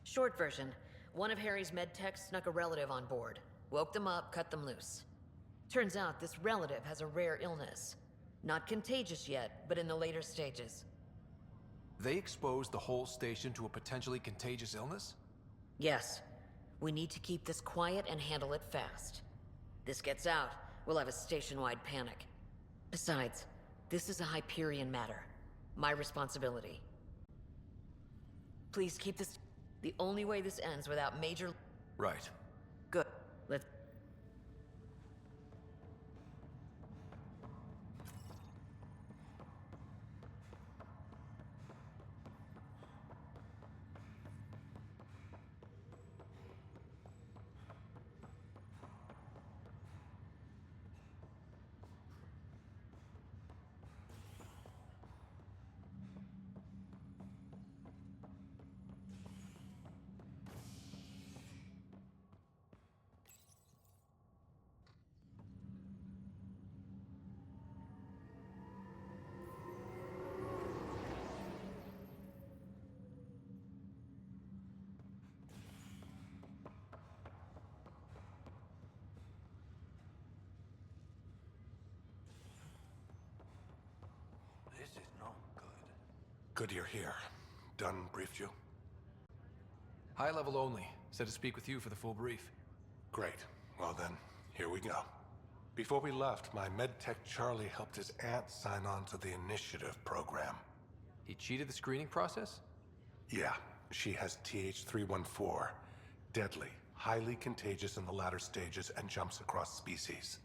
Short version. One of Harry's medtechs snuck a relative on board. Woke them up, cut them loose. Turns out this relative has a rare illness. Not contagious yet, but in the later stages. They exposed the whole station to a potentially contagious illness? Yes. We need to keep this quiet and handle it fast. This gets out, we'll have a station-wide panic. Besides, this is a Hyperion matter. My responsibility. Please keep this... The only way this ends without major... Right. Good. Let's... Good you're here. Dunn briefed you? High level only. Said to speak with you for the full brief. Great. Well then, here we go. Before we left, my medtech Charlie helped his aunt sign on to the initiative program. He cheated the screening process? Yeah, she has TH314. Deadly, highly contagious in the latter stages and jumps across species.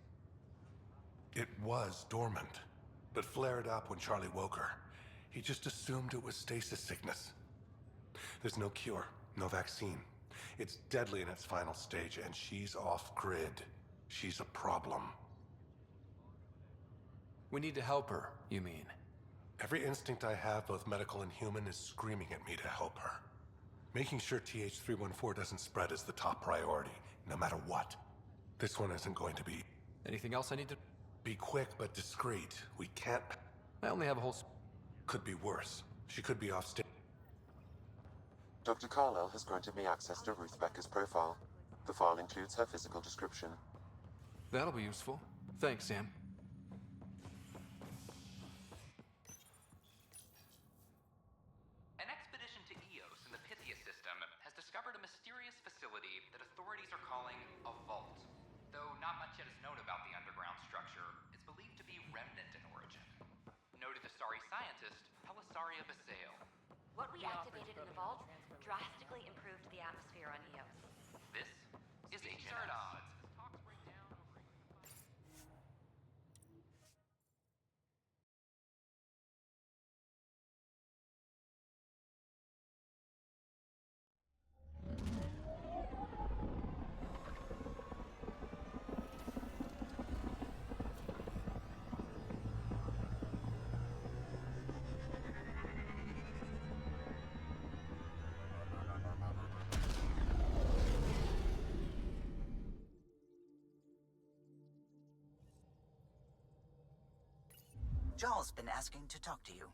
It was dormant, but flared up when Charlie woke her. He just assumed it was stasis sickness. There's no cure, no vaccine. It's deadly in its final stage, and she's off-grid. She's a problem. We need to help her, you mean? Every instinct I have, both medical and human, is screaming at me to help her. Making sure TH314 doesn't spread is the top priority, no matter what. This one isn't going to be... Anything else I need to... Be quick, but discreet. We can't... I only have a whole... Could be worse. She could be off stage. Dr. Carlyle has granted me access to Ruth Becker's profile. The file includes her physical description. That'll be useful. Thanks, Sam. An expedition to Eos in the Pythia system has discovered a mysterious facility that authorities are calling a vault. Though not much yet is known about the underground structure, it's believed to be remnant in origin. Noted Asari scientist, Pelisaria Basale. What we activated in the vault drastically improved the atmosphere on Eos. This is HNS. Odds. Jarl's been asking to talk to you.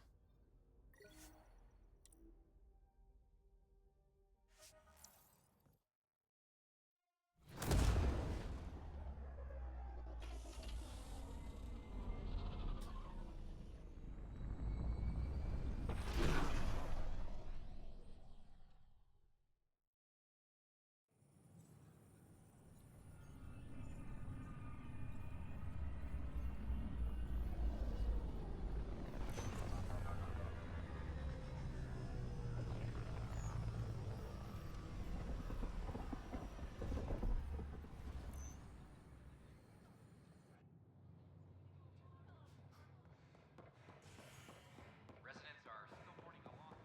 Residents are still mourning the loss.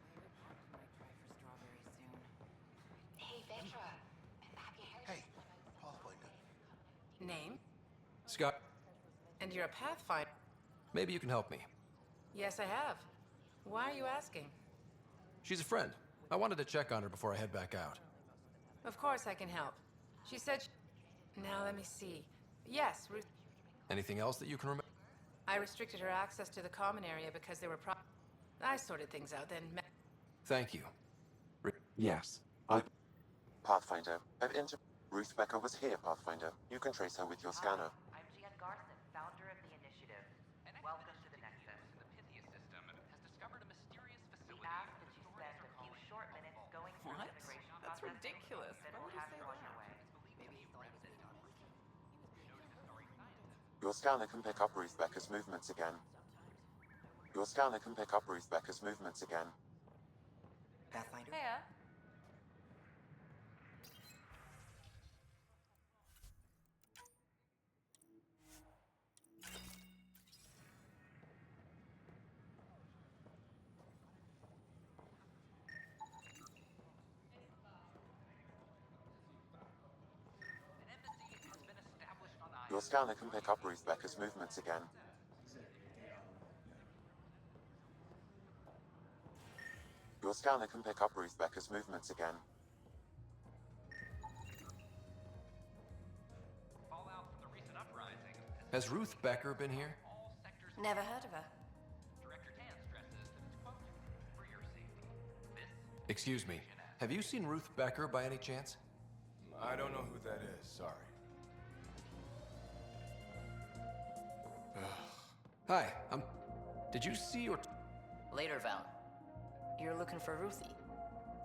Hey, Vetra. Have you heard? Hey, Pathfinder. Name? Scott, And you're a Pathfinder? maybe you can help me. Yes, I have. Why are you asking? She's a friend. I wanted to check on her before I head back out. Of course I can help. She said Now, let me see. Yes, Ruth. Anything else that you can remember? I restricted her access to the common area because there were I sorted things out, then Thank you. Yes. Pathfinder, Ruth Becker was here, Pathfinder. You can trace her with your scanner. I'm Gian Garson, founder of the initiative. Welcome to the Nexus. The Pythia system has discovered a mysterious We facility. ask that you spend a few short minutes going through What? immigration That's processing, ridiculous. then Why we'll would you have say you on that? your way. Your scanner can pick up Ruth Becker's movements again. Your scanner can pick up Ruth Becker's movements again. Pathfinder? Yeah. Your scanner can pick up Ruth Becker's movements again. Your scanner can pick up Ruth Becker's movements again. Fallout from the recent uprising Has Ruth Becker been here? Never heard of her. Director Tan stresses that it's, quote, for your safety. This Excuse me. Have you seen Ruth Becker by any chance? I don't know who that is, sorry. Hi, did you see or... Later, Val. You're looking for Ruthie.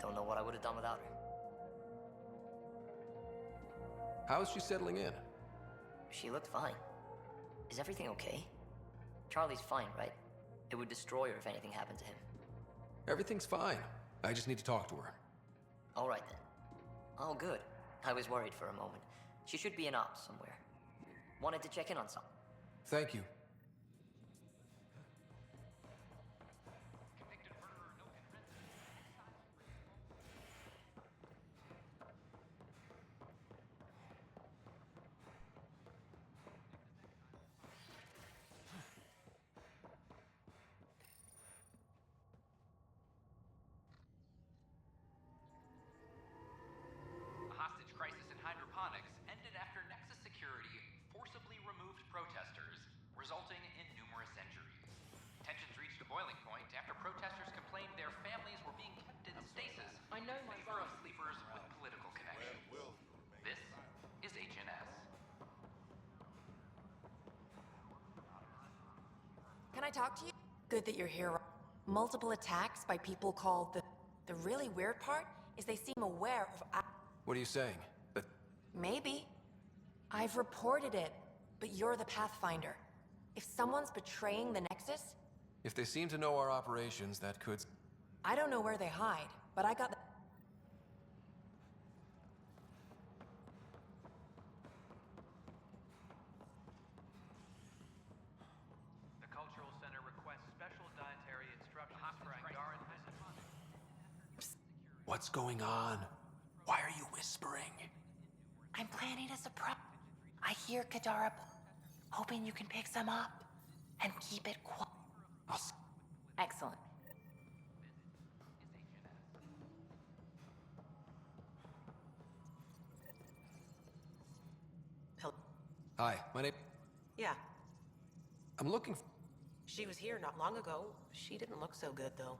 Don't know what I would have done without her. How is she settling in? She looked fine. Is everything okay? Charlie's fine, right? It would destroy her if anything happened to him. Everything's fine. I just need to talk to her. All right, then. Oh, good. I was worried for a moment. She should be in ops somewhere. Wanted to check in on something. Thank you. A hostage crisis in hydroponics ended after Nexus Security forcibly removed protesters, resulting in numerous injuries. Tensions reached a boiling point after protesters complained their families were being kept in stasis in favor of sleepers with political connections. This is HNS. Can I talk to you? Good that you're here. Multiple attacks by people called the... The really weird part is they seem aware of... What are you saying? That... Maybe. I've reported it, but you're the Pathfinder. If someone's betraying the Nexus, If they seem to know our operations, that could... I don't know where they hide, but I got the... The Cultural Center requests special dietary instructions for Angaran What's going on? Why are you whispering? I'm planning a surprise. I hear Kadara, hoping you can pick some up and keep it quiet. Excellent. Hi, my name... Yeah. I'm looking for... She was here not long ago. She didn't look so good, though.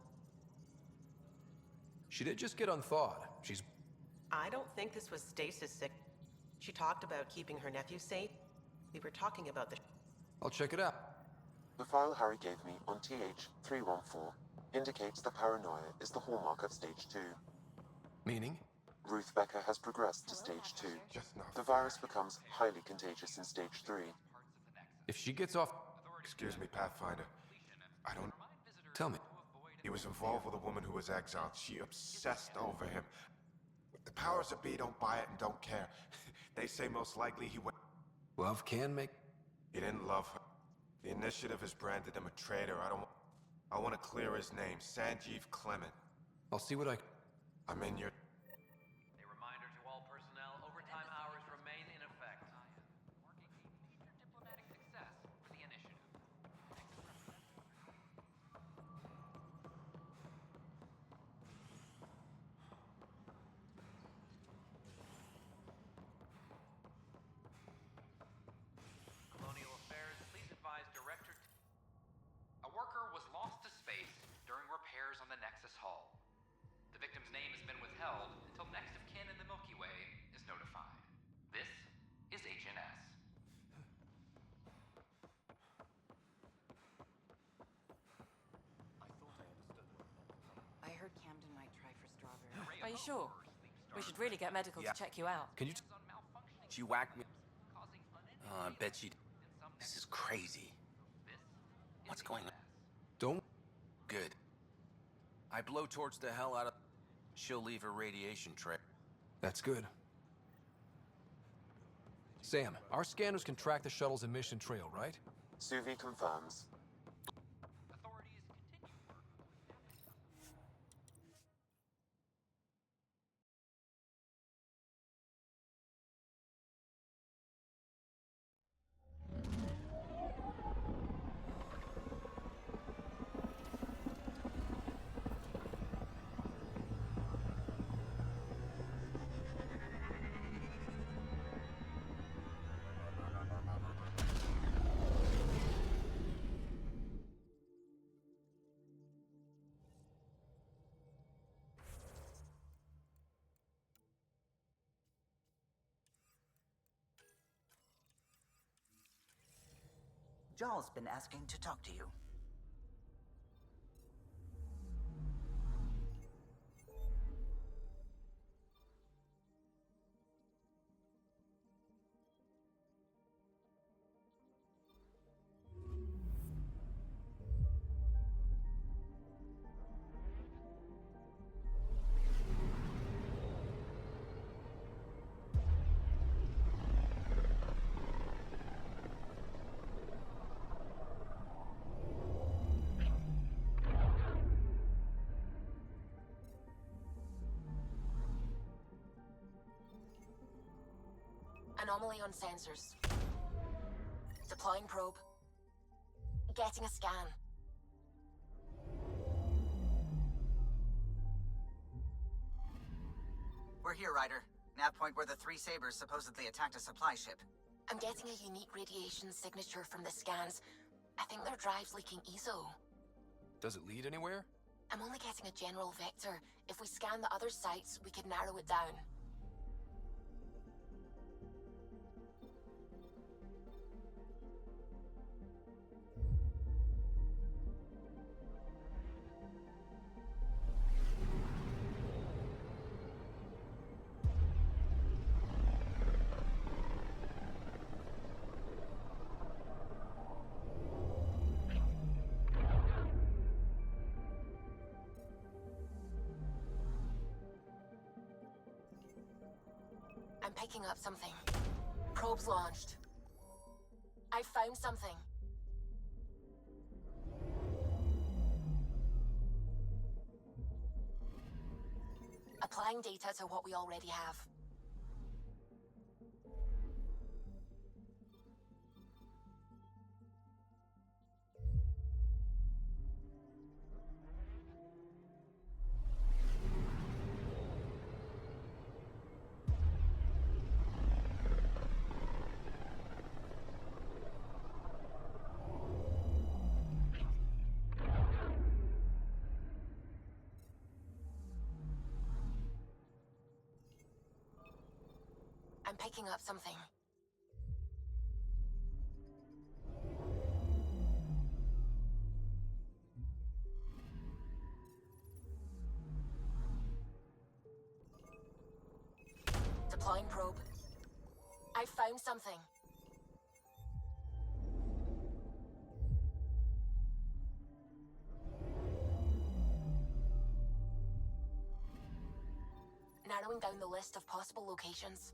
She did just get unthawed. She's... I don't think this was stasis sick. She talked about keeping her nephew safe. We were talking about the... I'll check it out. The file Harry gave me on TH-314 indicates that paranoia is the hallmark of Stage 2. Meaning? Ruth Becker has progressed to Stage 2. The virus becomes highly contagious in Stage 3. If she gets off... Excuse me, Pathfinder. I don't... Tell me. He was involved with a woman who was exiled. She obsessed over him. The powers that be don't buy it and don't care. They say most likely he went... Love can make... He didn't love her. The initiative has branded him a traitor. I want to clear his name. Sanjeev Clement. I'll see what I... I'm in your... A reminder to all personnel, overtime hours remain in effect. Marking a major diplomatic success for the initiative. Colonial Affairs, please advise Director... A worker was lost to space during repairs on the Nexus Hull. The victim's name has been withheld until next of kin in the Milky Way is notified. This is HNS. I heard Camden might try for strawberry. Are you sure? We should really get medical to check you out. Can you... She whacked me. Oh, I bet she... This is crazy. What's going on? Don't... Good. I blowtorched the hell out of... She'll leave her radiation trail. That's good. Sam, our scanners can track the shuttle's emission trail, right? Suvi confirms. Jarl's been asking to talk to you. Anomaly on sensors. Deploying probe. Getting a scan. We're here, Ryder. Nav point where the three Sabers supposedly attacked a supply ship. I'm getting a unique radiation signature from the scans. I think their drive's leaking ESO. Does it lead anywhere? I'm only getting a general vector. If we scan the other sites, we could narrow it down. I'm picking up something. Probe's launched. I found something. Applying data to what we already have. I'm picking up something. Deploying probe. I found something. Narrowing down the list of possible locations.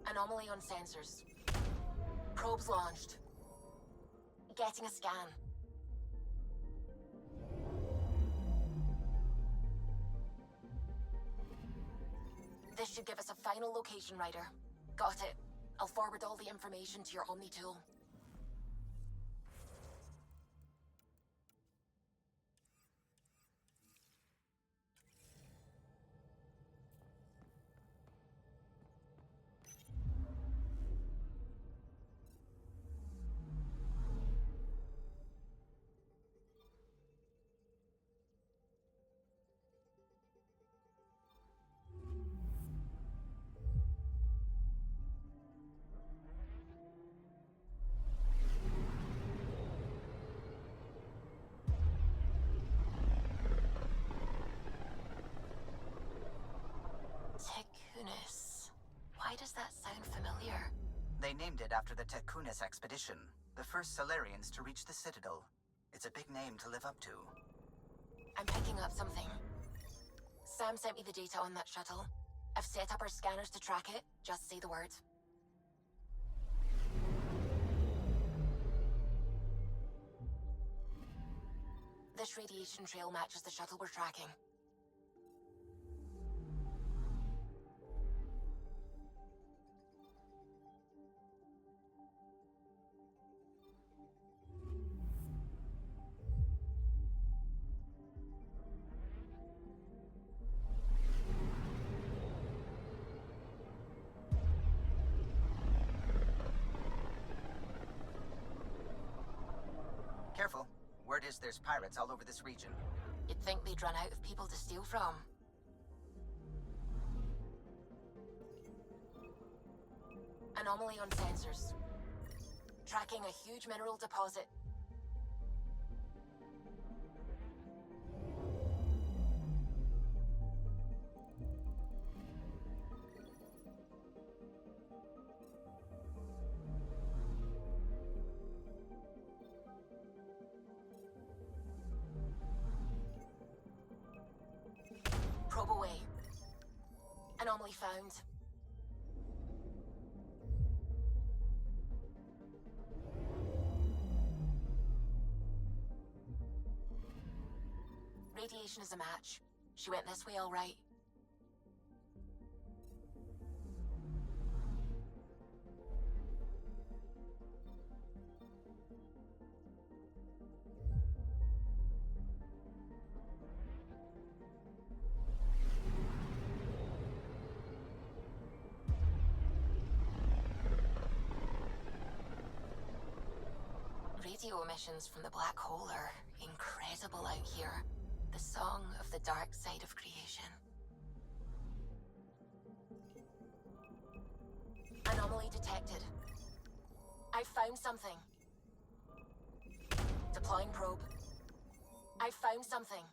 Anomaly on sensors. Probes launched. Getting a scan. This should give us a final location, Ryder. Got it. I'll forward all the information to your Omni tool. Tekunis. Why does that sound familiar? They named it after the Tekunis expedition, the first Solarians to reach the Citadel. It's a big name to live up to. I'm picking up something. Sam sent me the data on that shuttle. I've set up our scanners to track it. Just say the word. This radiation trail matches the shuttle we're tracking. Careful. Word is there's pirates all over this region. You'd think they'd run out of people to steal from. Anomaly on sensors. Tracking a huge mineral deposit. Probe away. Anomaly found. Radiation is a match. She went this way all right. Radio emissions from the black hole are incredible out here. The song of the dark side of creation. Anomaly detected. I found something. Deploying probe. I found something.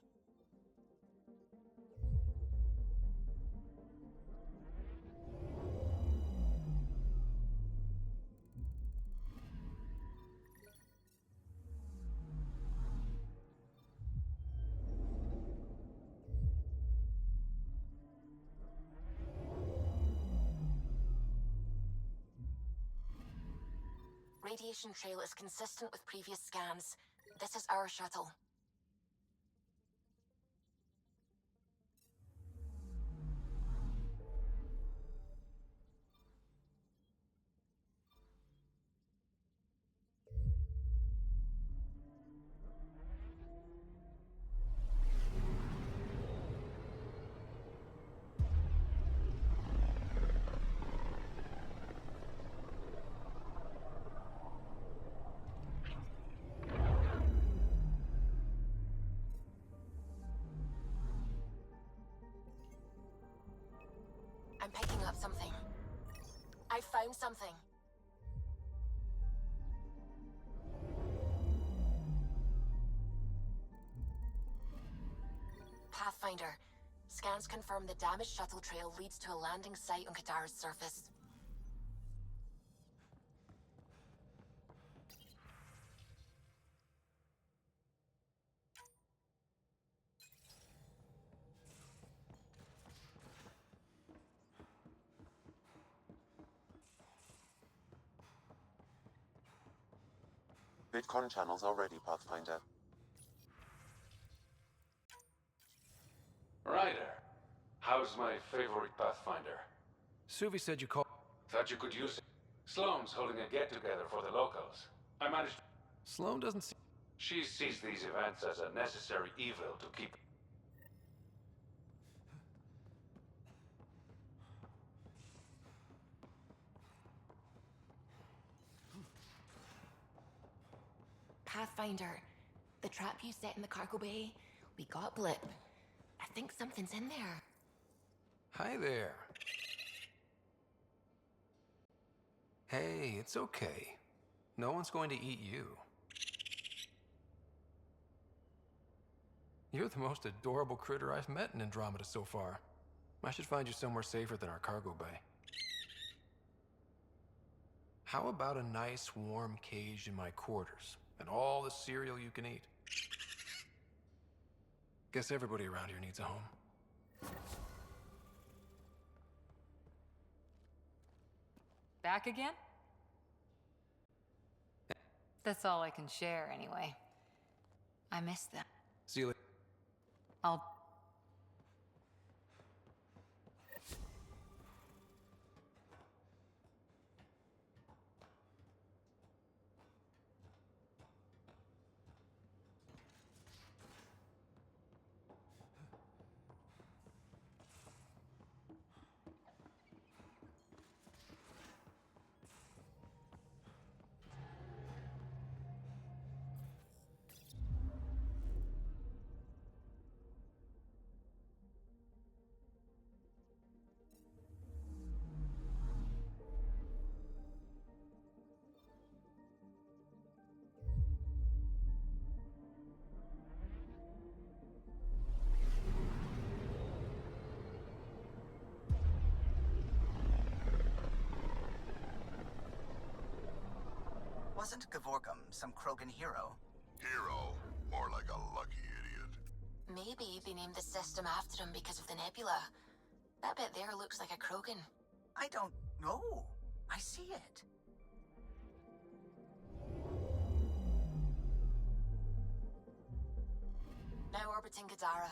Radiation trail is consistent with previous scans. This is our shuttle. I'm picking up something. I found something. Pathfinder. Scans confirm the damaged shuttle trail leads to a landing site on Kadara's surface. VidCon channels are ready, Pathfinder. Ryder, how's my favorite Pathfinder? Suvi said you called. Thought you could use it. Sloan's holding a get-together for the locals. I managed. Sloan doesn't see. She sees these events as a necessary evil to keep. Pathfinder, the trap you set in the cargo bay, we got Blip. I think something's in there. Hi there. Hey, it's okay. No one's going to eat you. You're the most adorable critter I've met in Andromeda so far. I should find you somewhere safer than our cargo bay. How about a nice warm cage in my quarters and all the cereal you can eat? Guess everybody around here needs a home. Back again? That's all I can share, anyway. I miss them. See you later. I'll... Wasn't Gavorgum some Krogan hero? Hero? More like a lucky idiot. Maybe they named the system after him because of the nebula. That bit there looks like a Krogan. I don't know. I see it. Now orbiting Kadara.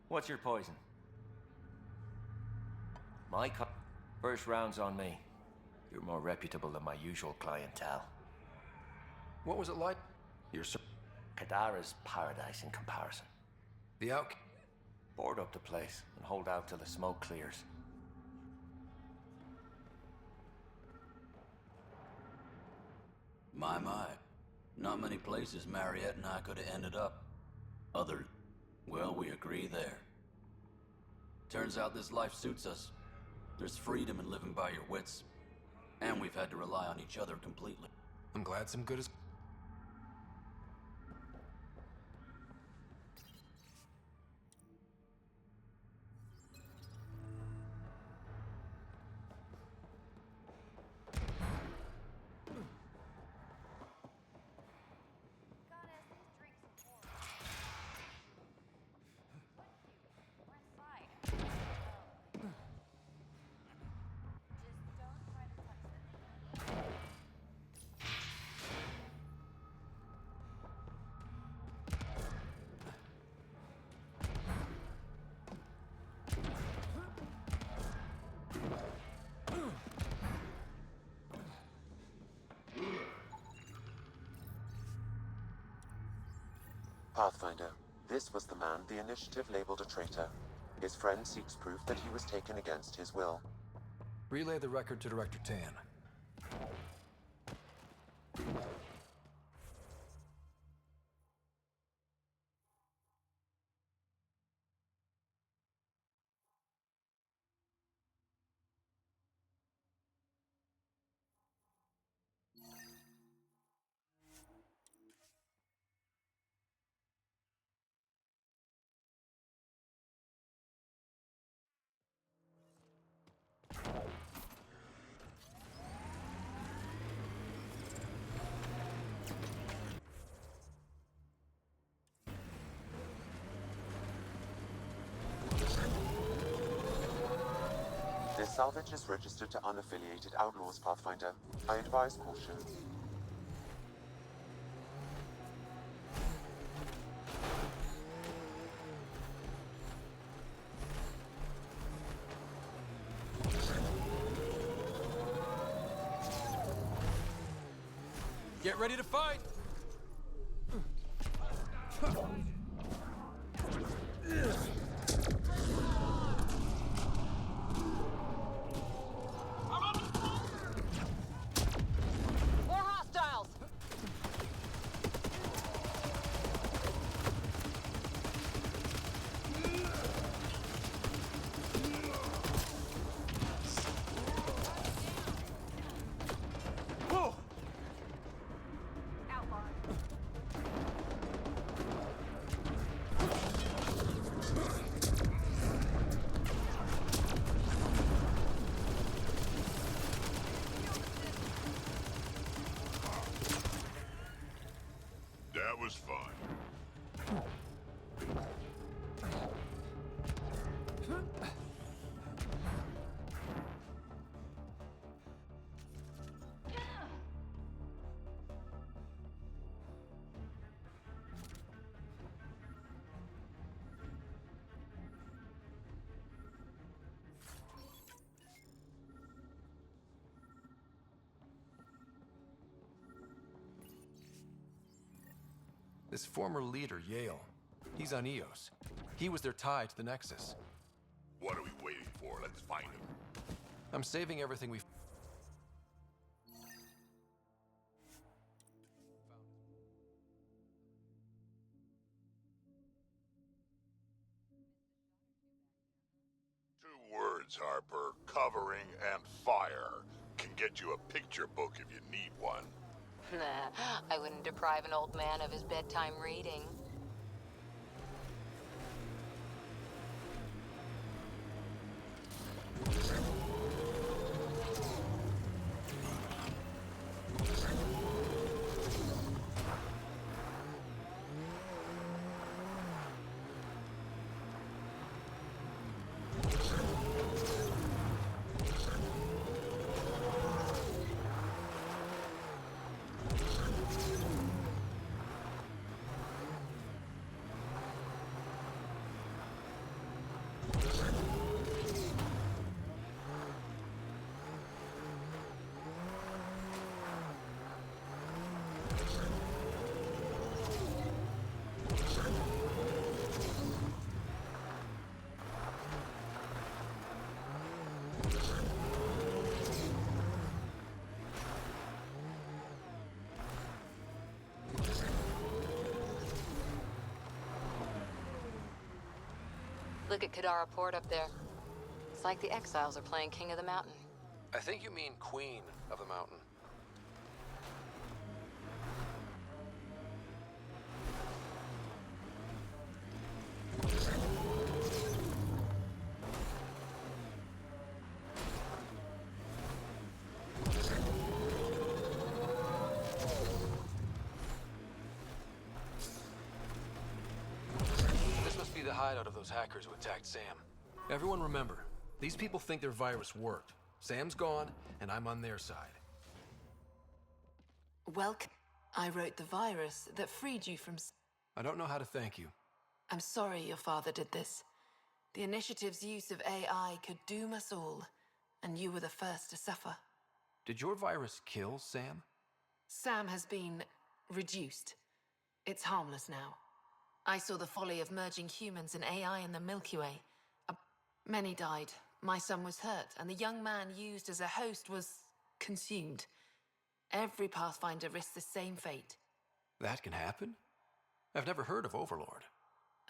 What's your poison? First round's on me. You're more reputable than my usual clientele. What was it like? Kadara's paradise in comparison. The out... Board up the place and hold out till the smoke clears. My. Not many places Mariette and I could have ended up. Well, we agree there. Turns out this life suits us. There's freedom in living by your wits. And we've had to rely on each other completely. I'm glad some good is... Pathfinder, this was the man the Initiative labeled a traitor. His friend seeks proof that he was taken against his will. Relay the record to Director Tan. This salvage is registered to unaffiliated outlaws, Pathfinder. I advise caution. Get ready to fight! More hostiles! Whoa! That was fun. This former leader, Yale, he's on Eos. He was their tie to the Nexus. What are we waiting for? Let's find him. I'm saving everything we... Two words, Harper. Covering and fire. Can get you a picture book if you need one. Nah, I wouldn't deprive an old man of his bedtime reading. Look at Kadara Port up there. Looks like the exiles are playing King of the Mountain. I think you mean Queen of the Mountain. This must be the hideout of those hackers who attacked Sam. Everyone remember, these people think their virus worked. Sam's gone, and I'm on their side. Welcome. I wrote the virus that freed you from... I don't know how to thank you. I'm sorry your father did this. The Initiative's use of AI could doom us all, and you were the first to suffer. Did your virus kill Sam? Sam has been reduced. It's harmless now. I saw the folly of merging humans and AI in the Milky Way. Many died. My son was hurt, and the young man used as a host was consumed. Every Pathfinder risks the same fate. That can happen? I've never heard of Overlord.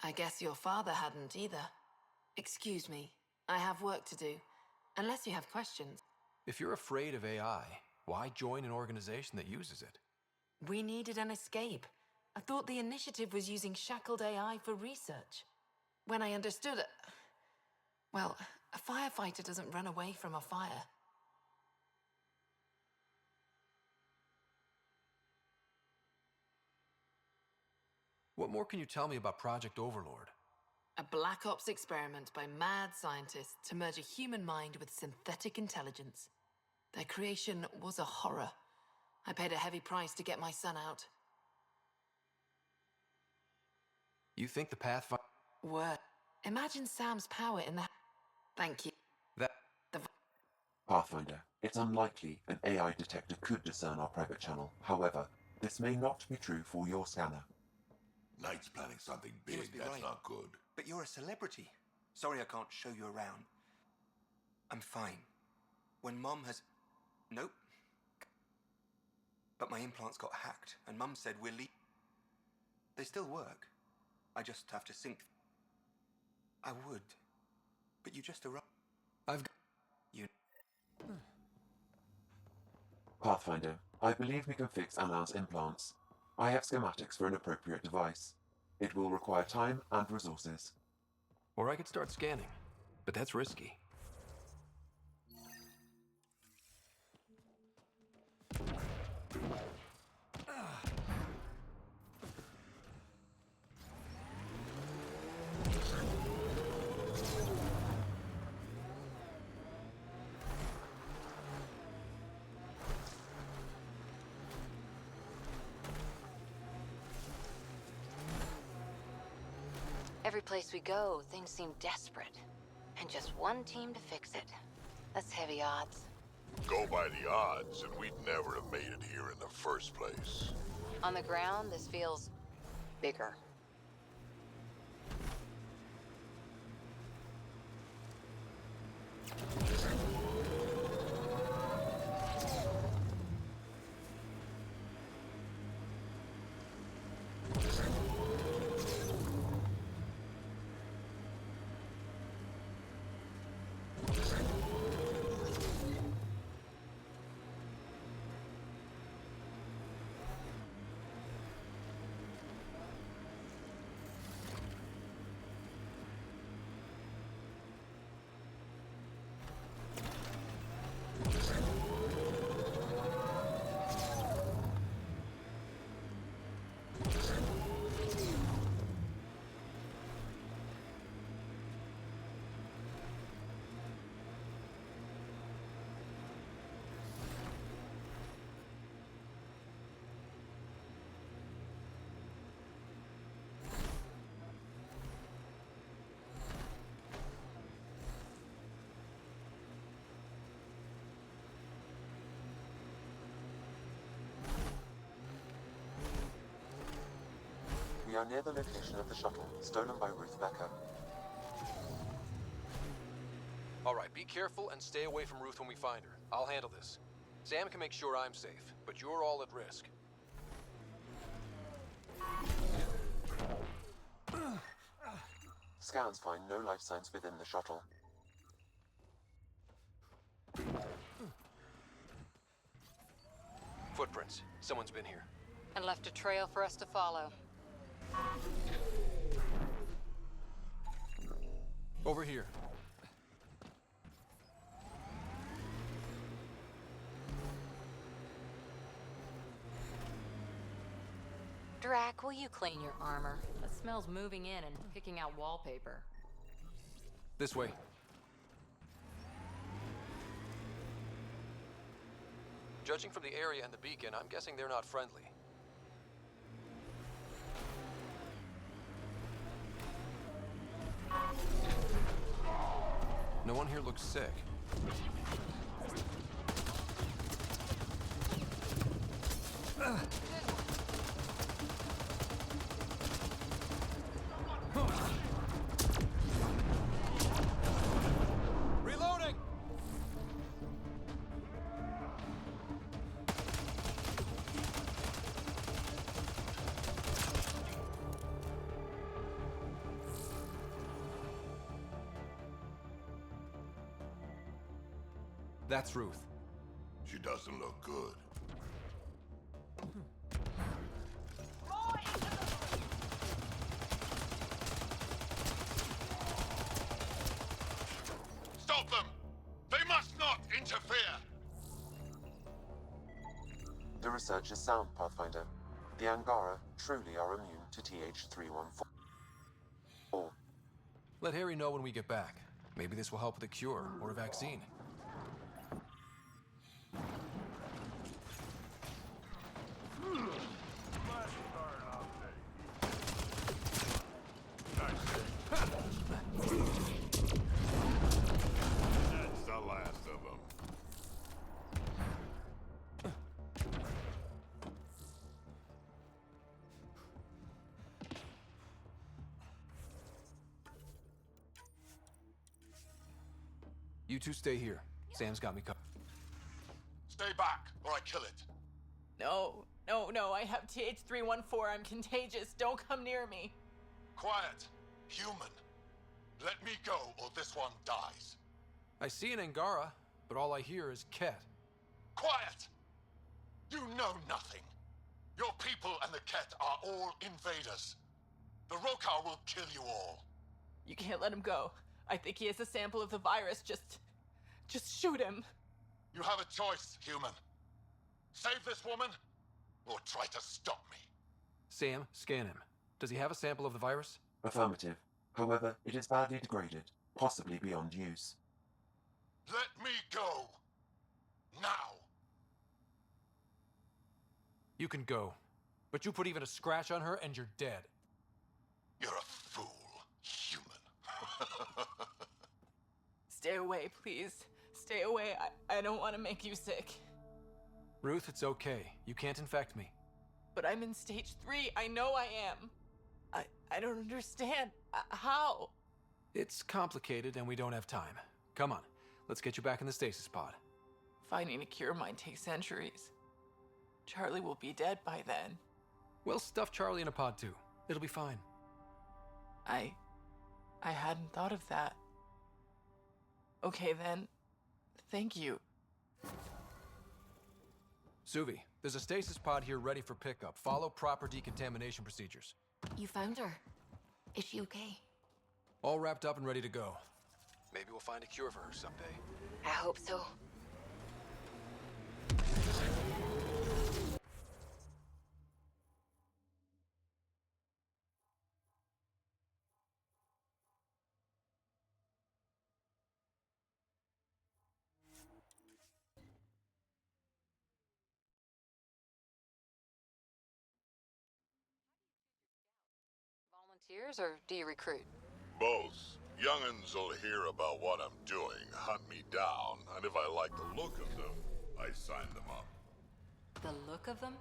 I guess your father hadn't either. Excuse me. I have work to do. Unless you have questions. If you're afraid of AI, why join an organization that uses it? We needed an escape. I thought the Initiative was using shackled AI for research. When I understood it... Well, a firefighter doesn't run away from a fire. What more can you tell me about Project Overlord? A Black Ops experiment by mad scientists to merge a human mind with synthetic intelligence. Their creation was a horror. I paid a heavy price to get my son out. You think the Pathfinder... Word. Imagine Sam's power in the... Thank you. Pathfinder, it's unlikely an AI detector could discern our private channel. However, this may not be true for your scanner. Knight's planning something big, that's not good. But you're a celebrity. Sorry I can't show you around. I'm fine. When Mom has... Nope. But my implants got hacked, and Mum said we're They still work. I just have to sync... I would. But you just arrived. I've got... You... Pathfinder, I believe we can fix Alan's implants. I have schematics for an appropriate device. It will require time and resources. Or I could start scanning, but that's risky. Every place we go, things seem desperate. And just one team to fix it. That's heavy odds. Go by the odds, and we'd never have made it here in the first place. On the ground, this feels bigger. We are near the location of the shuttle, stolen by Ruth Becker. All right, be careful and stay away from Ruth when we find her. I'll handle this. Sam can make sure I'm safe, but you're all at risk. Scans find no life signs within the shuttle. Footprints. Someone's been here. And left a trail for us to follow. Over here. Drac, will you clean your armor? It smells moving in and picking out wallpaper. This way. Judging from the area and the beacon, I'm guessing they're not friendly. No one here looks sick. Reloading! That's Ruth. She doesn't look good. Stop them! They must not interfere! The research is sound, Pathfinder. The Angara truly are immune to TH314. Let Harry know when we get back. Maybe this will help with a cure or a vaccine. That's the last of them. You two stay here. Sam's got me covered. Stay back, or I kill it. No, I have TH314. I'm contagious. Don't come near me. Quiet. Human. Let me go, or this one dies. I see an Angara, but all I hear is Ket. Quiet! You know nothing. Your people and the Ket are all invaders. The Rokar will kill you all. You can't let him go. I think he has a sample of the virus. Just shoot him. You have a choice, human. Save this woman, or try to stop me. Sam, scan him. Does he have a sample of the virus? Affirmative. However, it is badly degraded, possibly beyond use. Let me go. Now. You can go. But you put even a scratch on her and you're dead. You're a fool, human. Stay away, please. Stay away. I don't want to make you sick. Ruth, it's okay. You can't infect me. But I'm in stage 3. I know I am. I don't understand. How? It's complicated and we don't have time. Come on, let's get you back in the stasis pod. Finding a cure might take centuries. Charlie will be dead by then. We'll stuff Charlie in a pod too. It'll be fine. I hadn't thought of that. Okay then. Thank you. Suvi, there's a stasis pod here ready for pickup. Follow proper decontamination procedures. You found her. Is she okay? All wrapped up and ready to go. Maybe we'll find a cure for her someday. I hope so. Volunteers, or do you recruit? Both. Young'uns will hear about what I'm doing, hunt me down, and if I like the look of them, I sign them up. The look of them?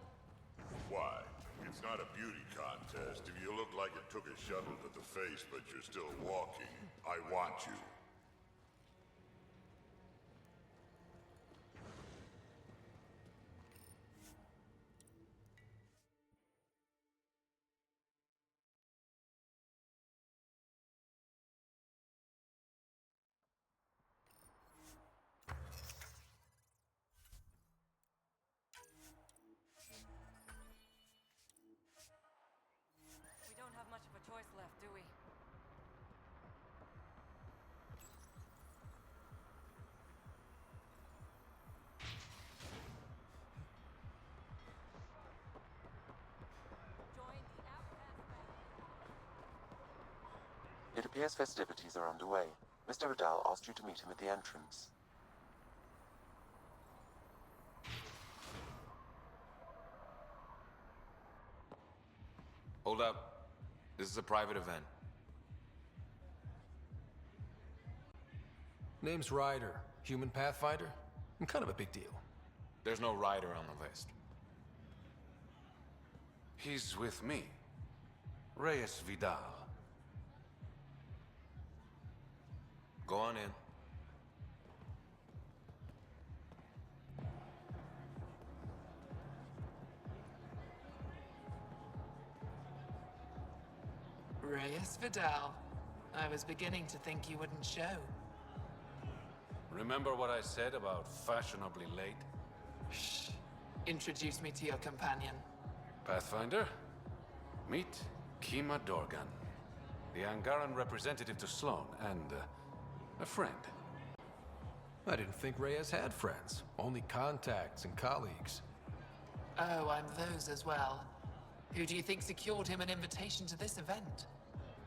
Why? It's not a beauty contest. If you look like it took a shuttle to the face, but you're still walking, I want you. It appears festivities are underway. Mr. Vidal asked you to meet him at the entrance. Hold up. This is a private event. Name's Ryder. Human Pathfinder? I'm kind of a big deal. There's no rider on the list. He's with me. Reyes Vidal. Go on in. Reyes Vidal. I was beginning to think you wouldn't show. Remember what I said about fashionably late? Shh. Introduce me to your companion. Pathfinder? Meet Kima Dorgan, the Angaran representative to Sloan, and a friend. I didn't think Reyes had friends. Only contacts and colleagues. Oh, I'm those as well. Who do you think secured him an invitation to this event?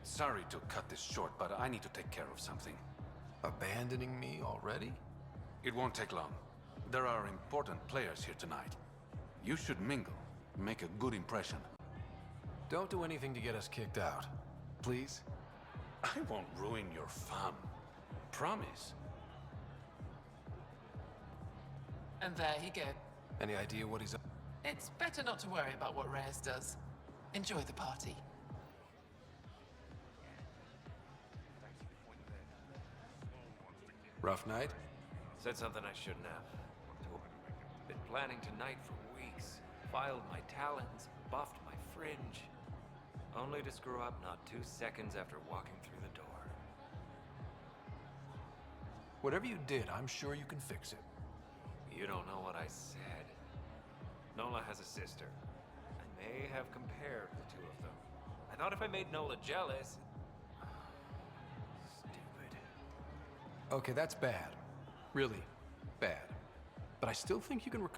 Sorry to cut this short, but I need to take care of something. Abandoning me already? It won't take long. There are important players here tonight. You should mingle, make a good impression. Don't do anything to get us kicked out. Please? I won't ruin your fun. Promise. And there he go. Any idea what he's up? It's better not to worry about what Reyes does. Enjoy the party. Rough night? Said something I shouldn't have. Been planning tonight for weeks. Filed my talons, buffed my fringe. Only to screw up not 2 seconds after walking through the door. Whatever you did, I'm sure you can fix it. You don't know what I said. Nola has a sister. I may have compared the two of them. I thought if I made Nola jealous... Stupid. Okay, that's bad. Really bad. But I still think you can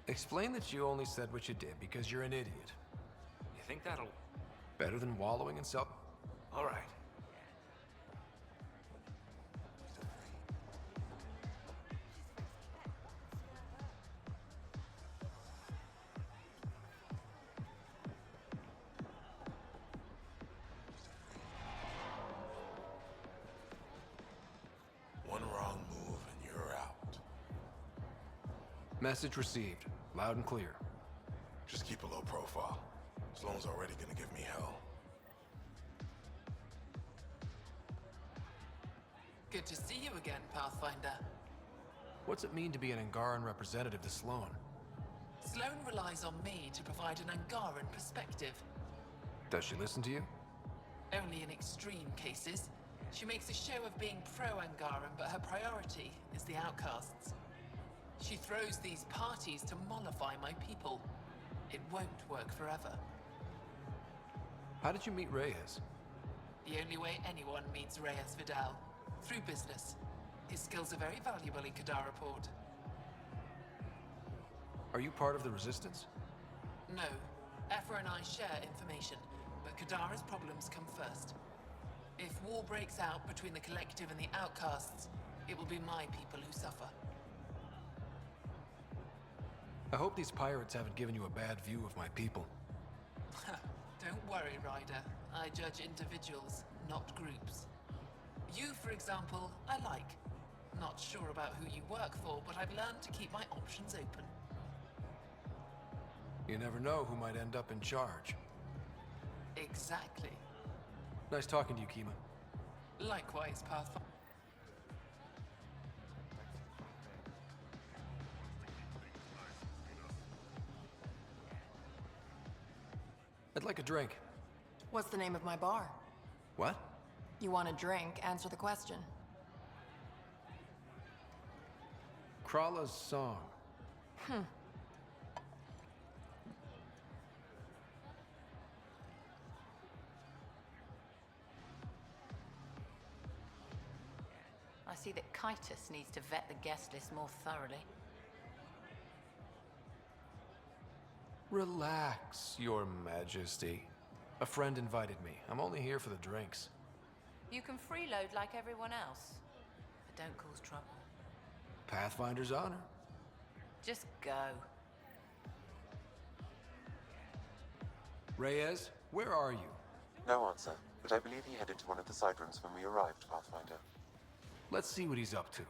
explain that you only said what you did because you're an idiot. You think that'll... Better than wallowing in self... All right. One wrong move and you're out. Message received. Loud and clear. Just keep a low profile. Sloan's already gonna give me hell. Good to see you again, Pathfinder. What's it mean to be an Angaran representative to Sloan? Sloan relies on me to provide an Angaran perspective. Does she listen to you? Only in extreme cases. She makes a show of being pro-Angaran, but her priority is the outcasts. She throws these parties to mollify my people. It won't work forever. How did you meet Reyes? The only way anyone meets Reyes Vidal. Through business. His skills are very valuable in Kadara port. Are you part of the Resistance? No. Aphra and I share information, but Kadara's problems come first. If war breaks out between the Collective and the Outcasts, it will be my people who suffer. I hope these pirates haven't given you a bad view of my people. Don't worry, Ryder. I judge individuals, not groups. You, for example, I like. Not sure about who you work for, but I've learned to keep my options open. You never know who might end up in charge. Exactly. Nice talking to you, Kima. Likewise, Pathfinder. I'd like a drink. What's the name of my bar? What? You want a drink? Answer the question. Krala's song. I see that Kitus needs to vet the guest list more thoroughly. Relax, Your Majesty. A friend invited me. I'm only here for the drinks. You can freeload like everyone else, but don't cause trouble. Pathfinder's honor. Just go. Reyes, where are you? No answer, but I believe he headed to one of the side rooms when we arrived, Pathfinder. Let's see what he's up to.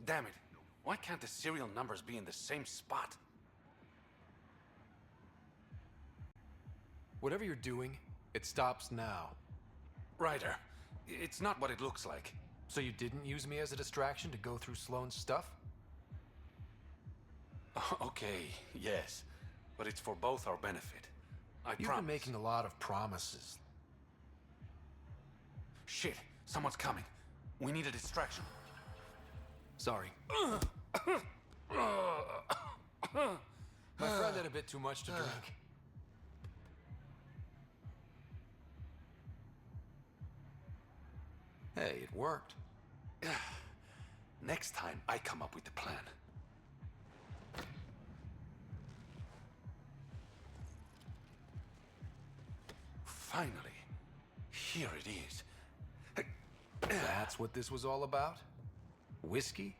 Damn it. Why can't the serial numbers be in the same spot? Whatever you're doing, it stops now. Ryder, it's not what it looks like. So you didn't use me as a distraction to go through Sloan's stuff? Okay, yes. But it's for both our benefit. You've been making a lot of promises. Shit, someone's coming. We need a distraction. Sorry. My friend had a bit too much to drink. Hey, it worked. Next time, I come up with the plan. Finally, here it is. That's what this was all about? Whiskey?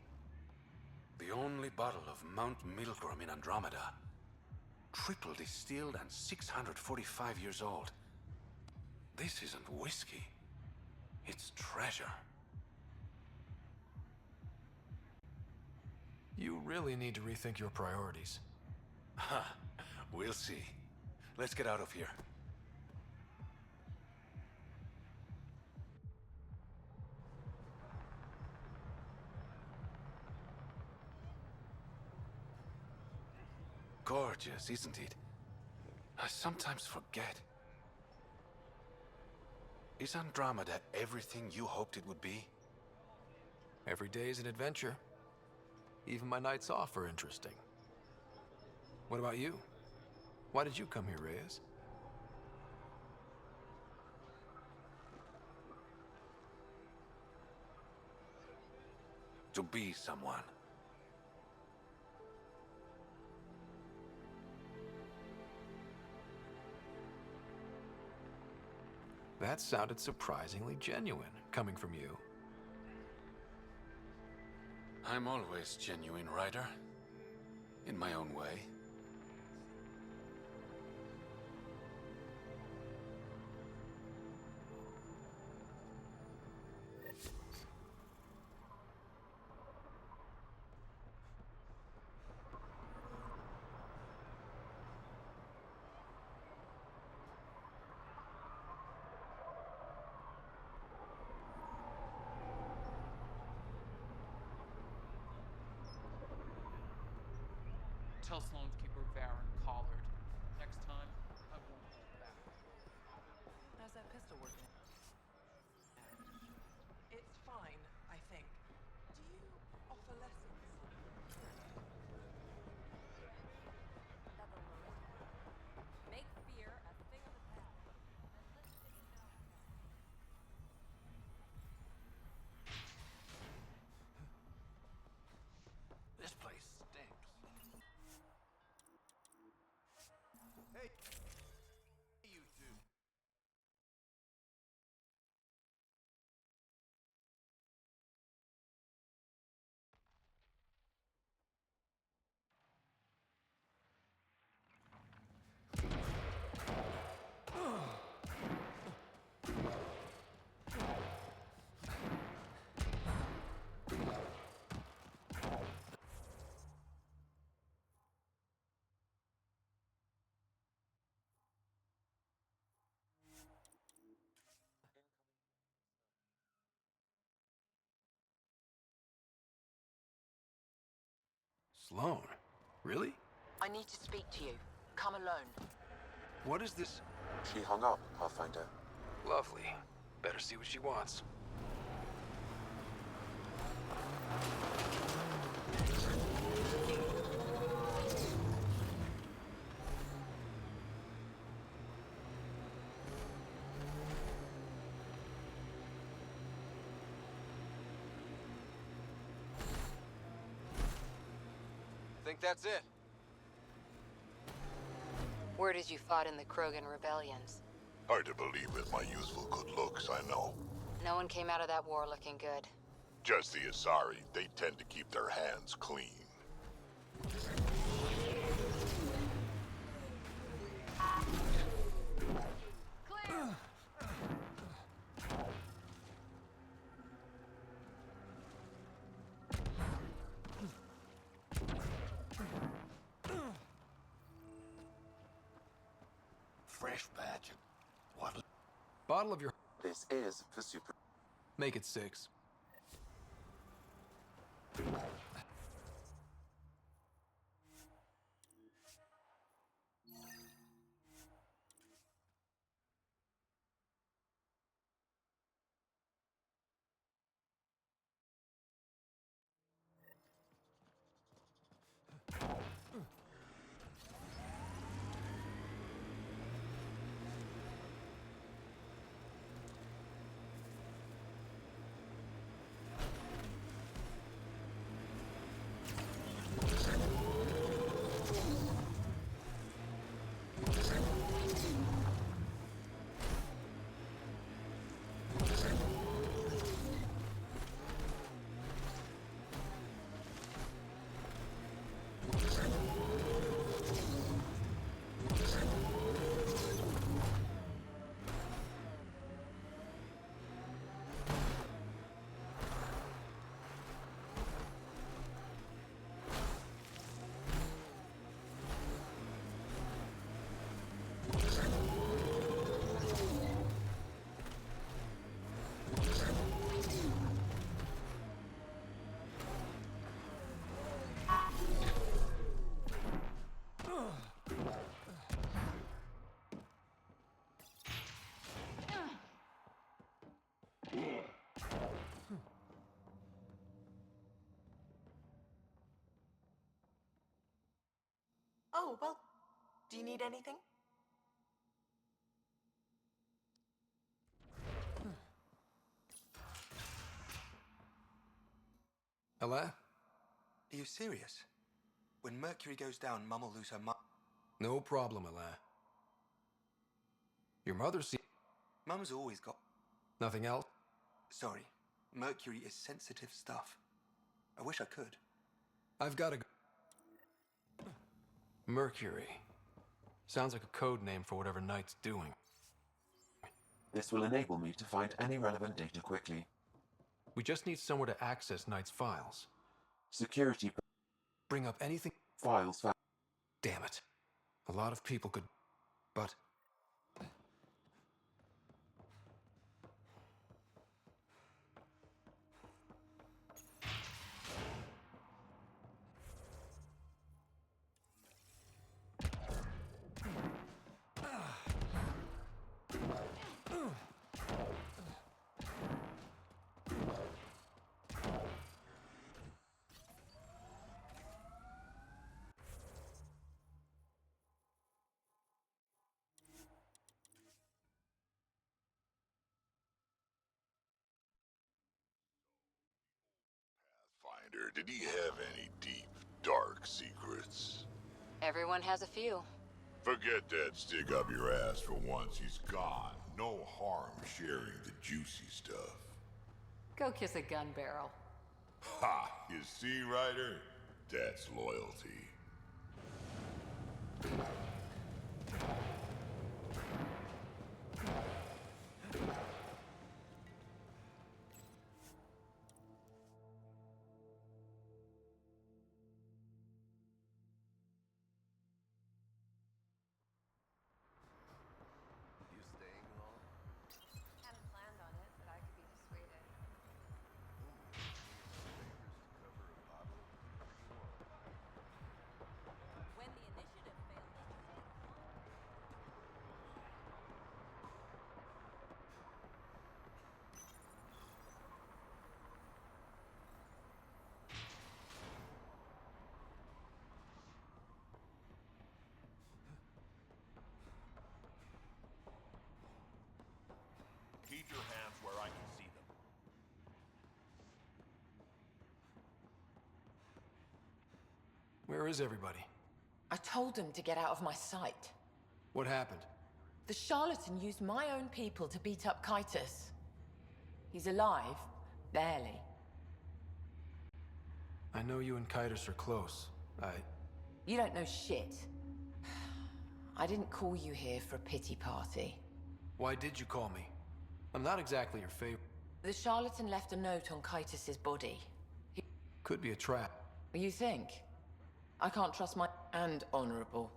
The only bottle of Mount Milgram in Andromeda. Triple distilled and 645 years old. This isn't whiskey. It's treasure. You really need to rethink your priorities. Huh. We'll see. Let's get out of here. Gorgeous, isn't it? I sometimes forget. Is Andromeda everything you hoped it would be? Every day is an adventure. Even my nights off are interesting. What about you? Why did you come here, Reyes? To be someone. That sounded surprisingly genuine, coming from you. I'm always genuine, Ryder. In my own way. Tell Sloan's keeper Varen collared. Next time, I won't hold back. How's that pistol working? It's fine, I think. Do you offer lessons? Make fear a thing of the past. This place stinks. Hey, you two. Sloan? Really? I need to speak to you. Come alone. What is this? She hung up, Pathfinder. Lovely. Better see what she wants. Think that's it? Word is you fought in the Krogan rebellions. Hard to believe with my youthful good looks, I know. No one came out of that war looking good. Just the Asari, they tend to keep their hands clean. Fresh batch. What? Bottle of your... This is for super... Make it 6. Oh, well, do you need anything? Ella? Are you serious? When Mercury goes down, Mum will lose her mind. No problem, Ella. Your mother see... Mum's always got... Nothing else? Sorry. Mercury is sensitive stuff. I wish I could. I've got to go. Mercury. Sounds like a code name for whatever Knight's doing. This will enable me to find any relevant data quickly. We just need somewhere to access Knight's files. Security... Bring up anything... Files found. Damn it. A lot of people could... But... Did he have any deep, dark secrets? Everyone has a few. Forget that stick up your ass for once he's gone. No harm sharing the juicy stuff. Go kiss a gun barrel. Ha! You see, Ryder? That's loyalty. Keep your hands where I can see them. Where is everybody? I told him to get out of my sight. What happened? The Charlatan used my own people to beat up Kytus. He's alive, barely. I know you and Kytus are close. You don't know shit. I didn't call you here for a pity party. Why did you call me? I'm not exactly your favorite. The Charlatan left a note on Kytus's body. Could be a trap. You think? I can't trust my... and honorable.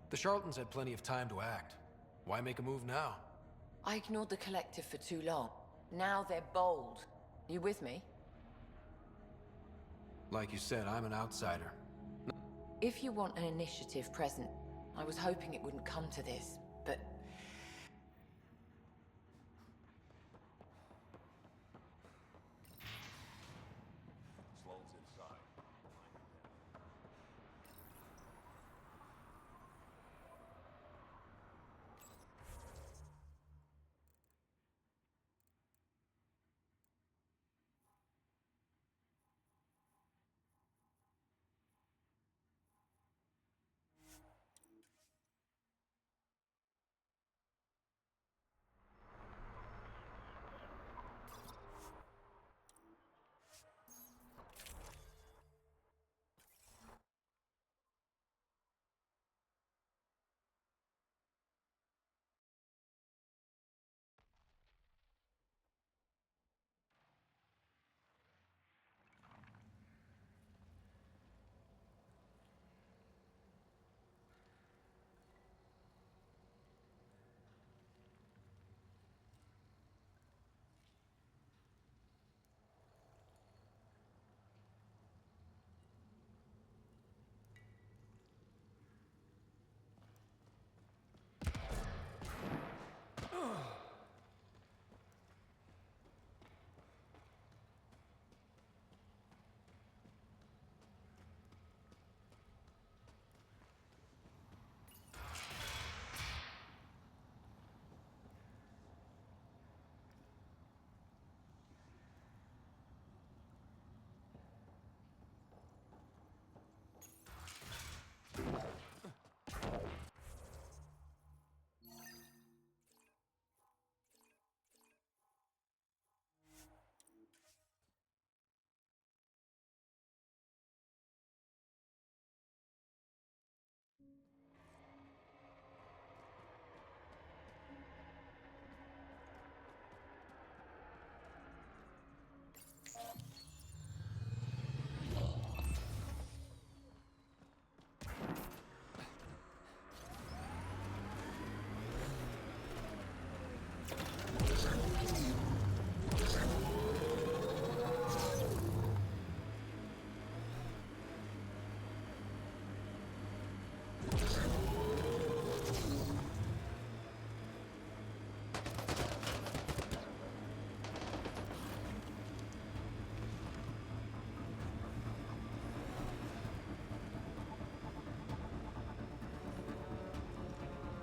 The Charlatans had plenty of time to act. Why make a move now? I ignored the collective for too long. Now they're bold. You with me? Like you said, I'm an outsider. If you want an initiative present, I was hoping it wouldn't come to this, but... Sloan's inside.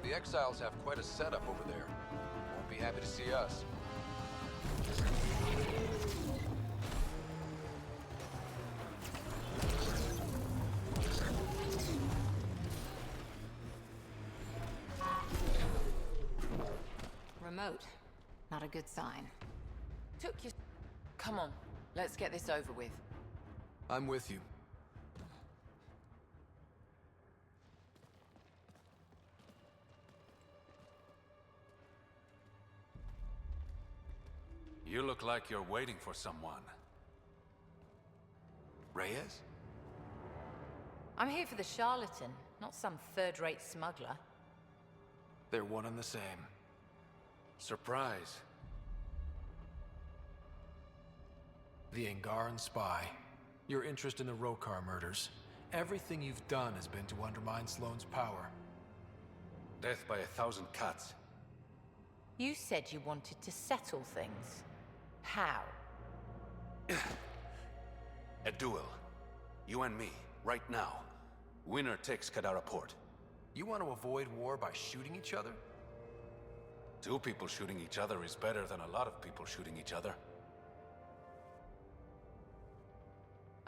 The Exiles have quite a setup over there. Won't be happy to see us. Remote. Not a good sign. Took you... Come on, let's get this over with. I'm with you. You look like you're waiting for someone. Reyes? I'm here for the Charlatan, not some third-rate smuggler. They're one and the same. Surprise. The Angaran spy. Your interest in the Rokar murders. Everything you've done has been to undermine Sloan's power. Death by 1,000 cuts. You said you wanted to settle things. How? A duel. You and me, right now. Winner takes Kadara port. You want to avoid war by shooting each other? 2 people shooting each other is better than a lot of people shooting each other.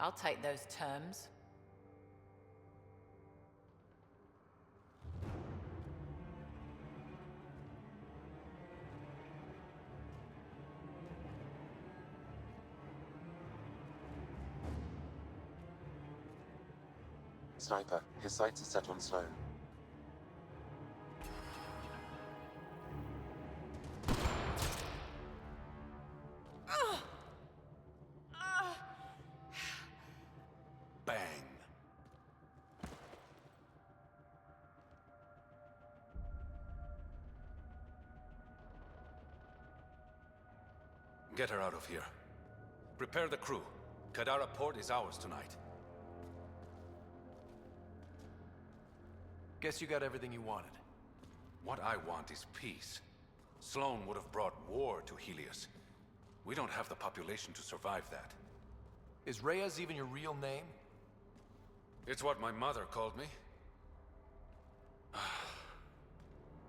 I'll take those terms. Sniper, his sights are set on Sloan. Bang. Get her out of here. Prepare the crew. Kadara port is ours tonight. Guess you got everything you wanted. What I want is peace. Sloan would have brought war to Helios. We don't have the population to survive that. Is Reyes even your real name? It's what my mother called me.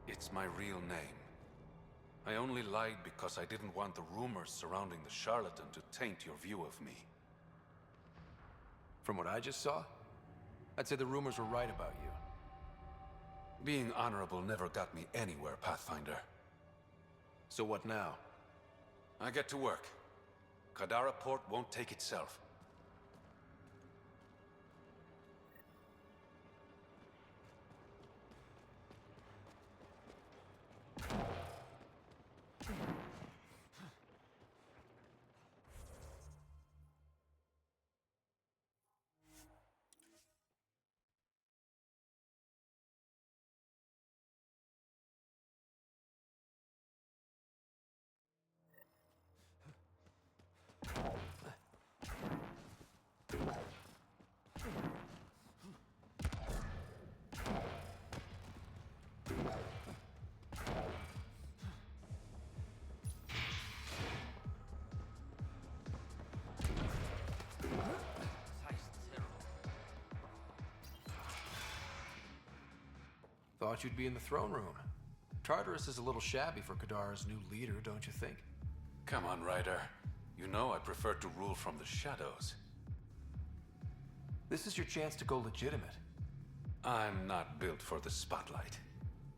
It's my real name. I only lied because I didn't want the rumors surrounding the Charlatan to taint your view of me. From what I just saw, I'd say the rumors were right about you. Being honorable never got me anywhere, Pathfinder. So what now? I get to work. Kadara port won't take itself. Thought you'd be in the throne room. Tartarus is a little shabby for Kadara's new leader, don't you think? Come on, Ryder. You know I prefer to rule from the shadows. This is your chance to go legitimate. I'm not built for the spotlight.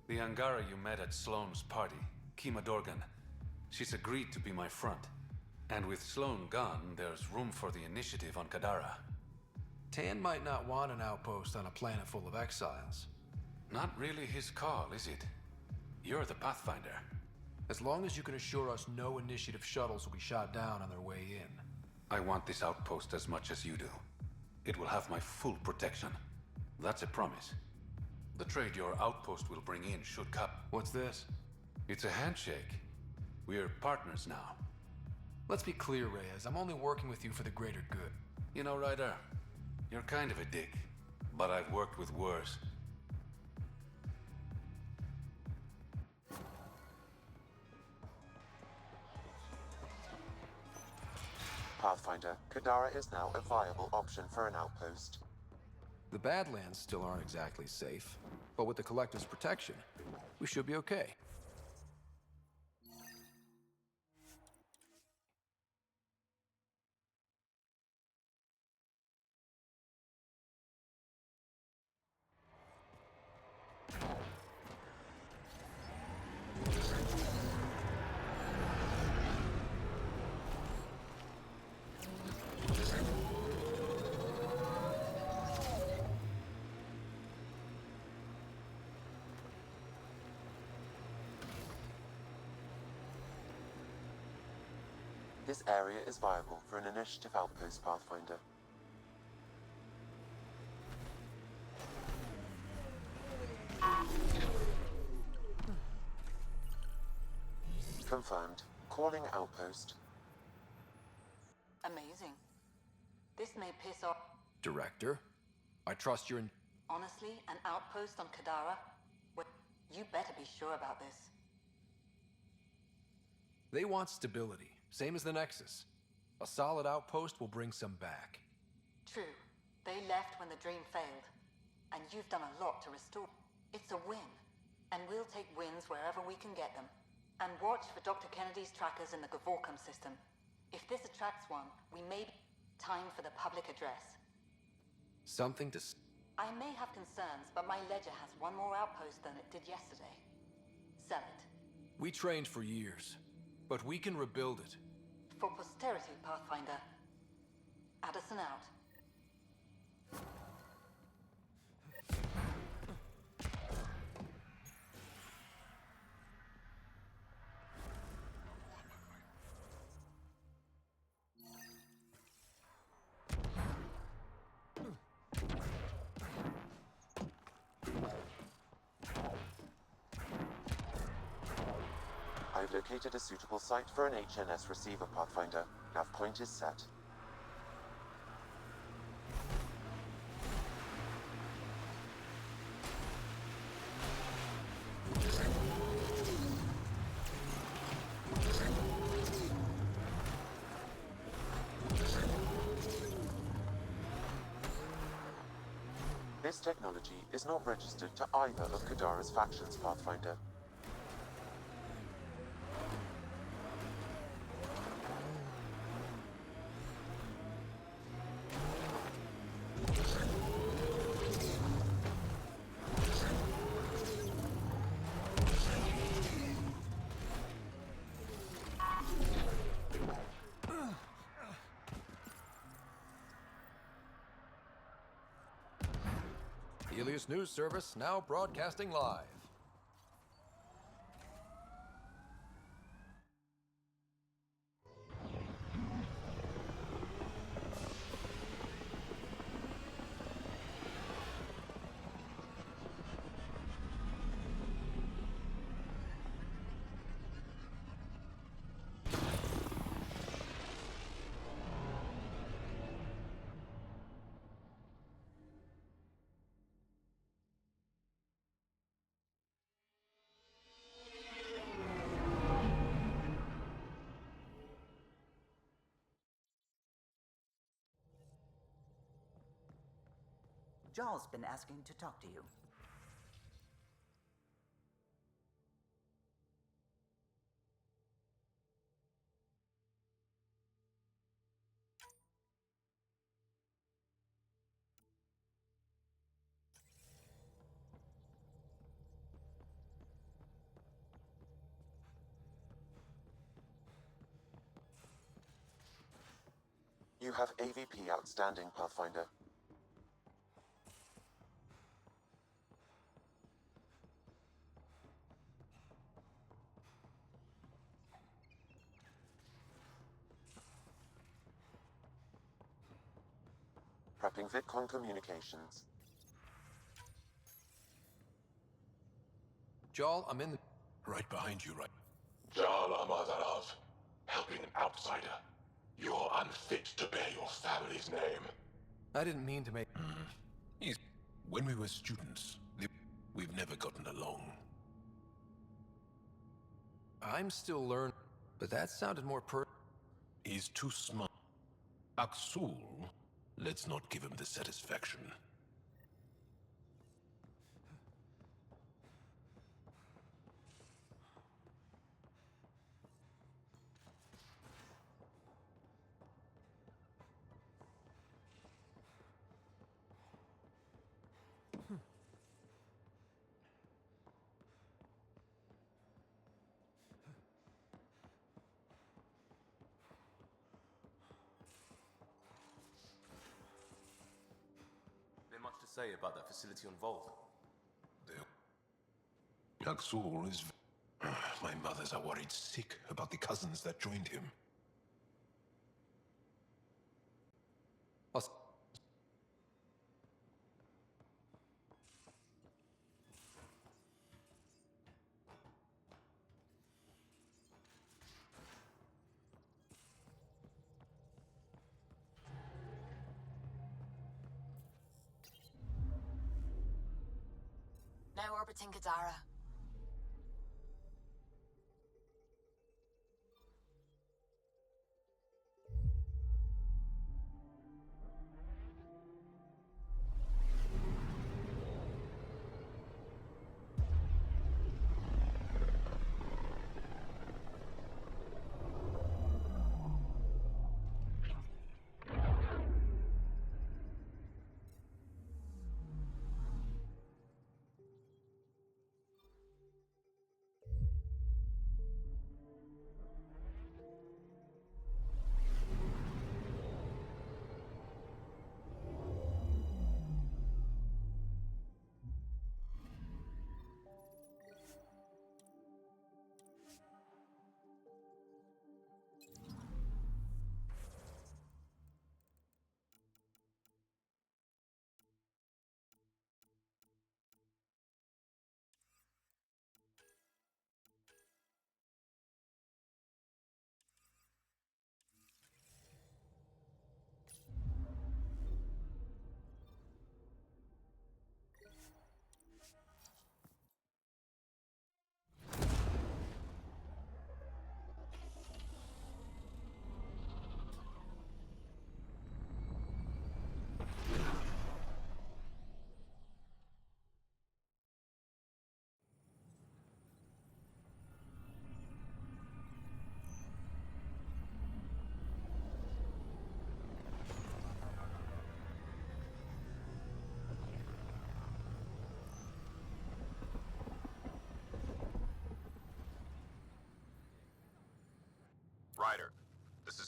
The Angara you met at Sloan's party, Kima Dorgan, she's agreed to be my front. And with Sloan gone, there's room for the initiative on Kadara. Tan might not want an outpost on a planet full of exiles. Not really his call, is it? You're the Pathfinder. As long as you can assure us no initiative shuttles will be shot down on their way in. I want this outpost as much as you do. It will have my full protection. That's a promise. The trade your outpost will bring in should cup. What's this? It's a handshake. We're partners now. Let's be clear, Reyes. I'm only working with you for the greater good. You know, Ryder, you're kind of a dick. But I've worked with worse. Pathfinder, Kadara is now a viable option for an outpost. The Badlands still aren't exactly safe, but with the Collective's protection, we should be okay. This area is viable for an initiative outpost, Pathfinder. Confirmed. Calling outpost. Amazing. This may piss off. Director, I trust you're in... Honestly, an outpost on Kadara? Well, you better be sure about this. They want stability, same as the Nexus. A solid outpost will bring some back. True. They left when the dream failed. And you've done a lot to restore. It's a win. And we'll take wins wherever we can get them. And watch for Dr. Kennedy's trackers in the Gavorcom system. If this attracts one, we may be... Time for the public address. Something to... I may have concerns, but my ledger has one more outpost than it did yesterday. Sell it. We trained for years, but we can rebuild it. For posterity, Pathfinder. Addison out. I've located a suitable site for an HNS receiver, Pathfinder. Nav point is set. This technology is not registered to either of Kadara's factions, Pathfinder. Helios News Service now broadcasting live. Jarl's been asking to talk to you. You have AVP outstanding, Pathfinder. Prepping VidCon communications. Jarl, I'm in the... Right behind you, right? Jarl Amadarav, helping an outsider. You're unfit to bear your family's name. I didn't mean to make... When we were students, we've never gotten along. I'm still learning, but that sounded more He's too smart. Aksul, let's not give him the satisfaction. Much to say about that facility on Volt. Aksul is... My mothers are worried sick about the cousins that joined him. Now orbiting Kadara.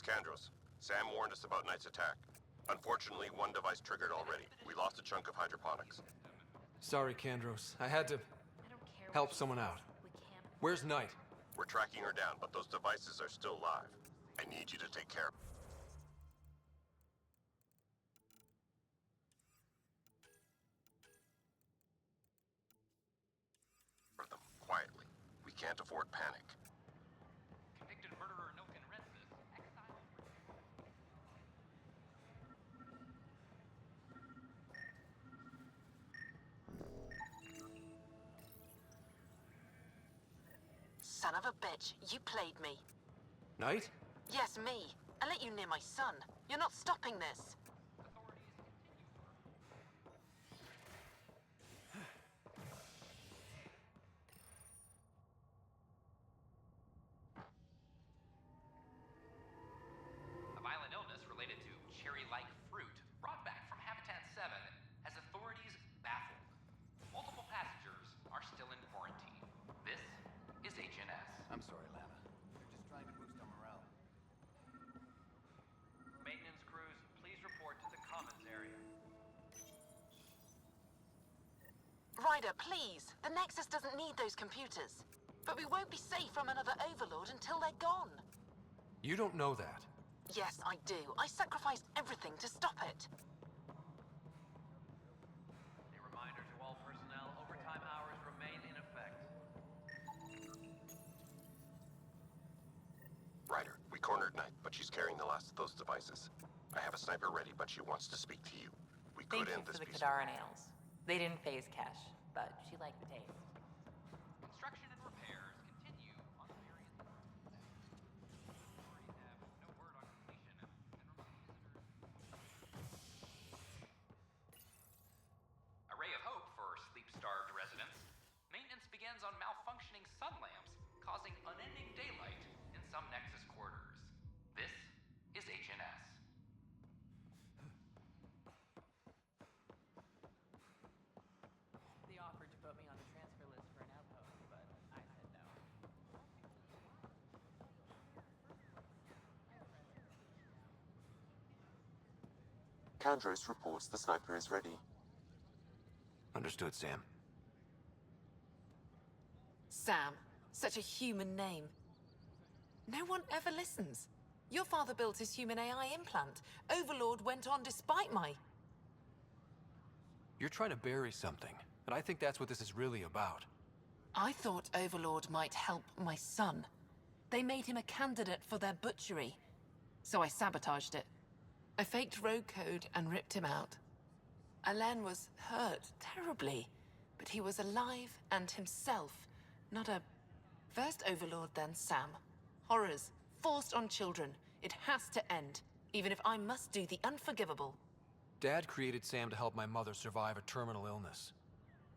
Kandros. Sam warned us about Knight's attack. Unfortunately, one device triggered already. We lost a chunk of hydroponics. Sorry, Kandros. I had to help someone out. Where's Knight? We're tracking her down, but those devices are still live. I need you to take care of them quietly. We can't afford panic. Convicted murderer no can rent this. Exile. Son of a bitch, you played me. Knight? Yes, me. I let you near my son. You're not stopping this. A violent illness related to cherry-like fruit brought back from Habitat 7 has authorities baffled. Multiple passengers are still in quarantine. This is HNS. I'm sorry, Lana. They're just trying to boost our morale. Maintenance crews, please report to the commons area. Ryder, please. The Nexus doesn't need those computers. But we won't be safe from another Overlord until they're gone. You don't know that. Yes, I do. I sacrificed everything to stop it. A reminder to all personnel, overtime hours remain in effect. Ryder, we cornered Knight, but she's carrying the last of those devices. I have a sniper ready, but she wants to speak to you. We could end this Thank you for the peacefully. Kadara nails. They didn't phase Cash, but she liked the taste. Construction and repairs continue on the various... Authorities have no word on completion and remind visitors... A ray of hope for sleep-starved residents. Maintenance begins on malfunctioning sun lamps, causing unending daylight in some Nexus quarters. This is HNS. They offered to put me on the transfer list for an outpost, but I said no. Kandros reports the sniper is ready. Understood, Sam. Sam. Such a human name. No one ever listens. Your father built his human AI implant. Overlord went on despite my... You're trying to bury something, and I think that's what this is really about. I thought Overlord might help my son. They made him a candidate for their butchery. So I sabotaged it. I faked rogue code and ripped him out. Alain was hurt terribly, but he was alive and himself, not a... First Overlord, then Sam. Horrors, forced on children. It has to end, even if I must do the unforgivable. Dad created Sam to help my mother survive a terminal illness.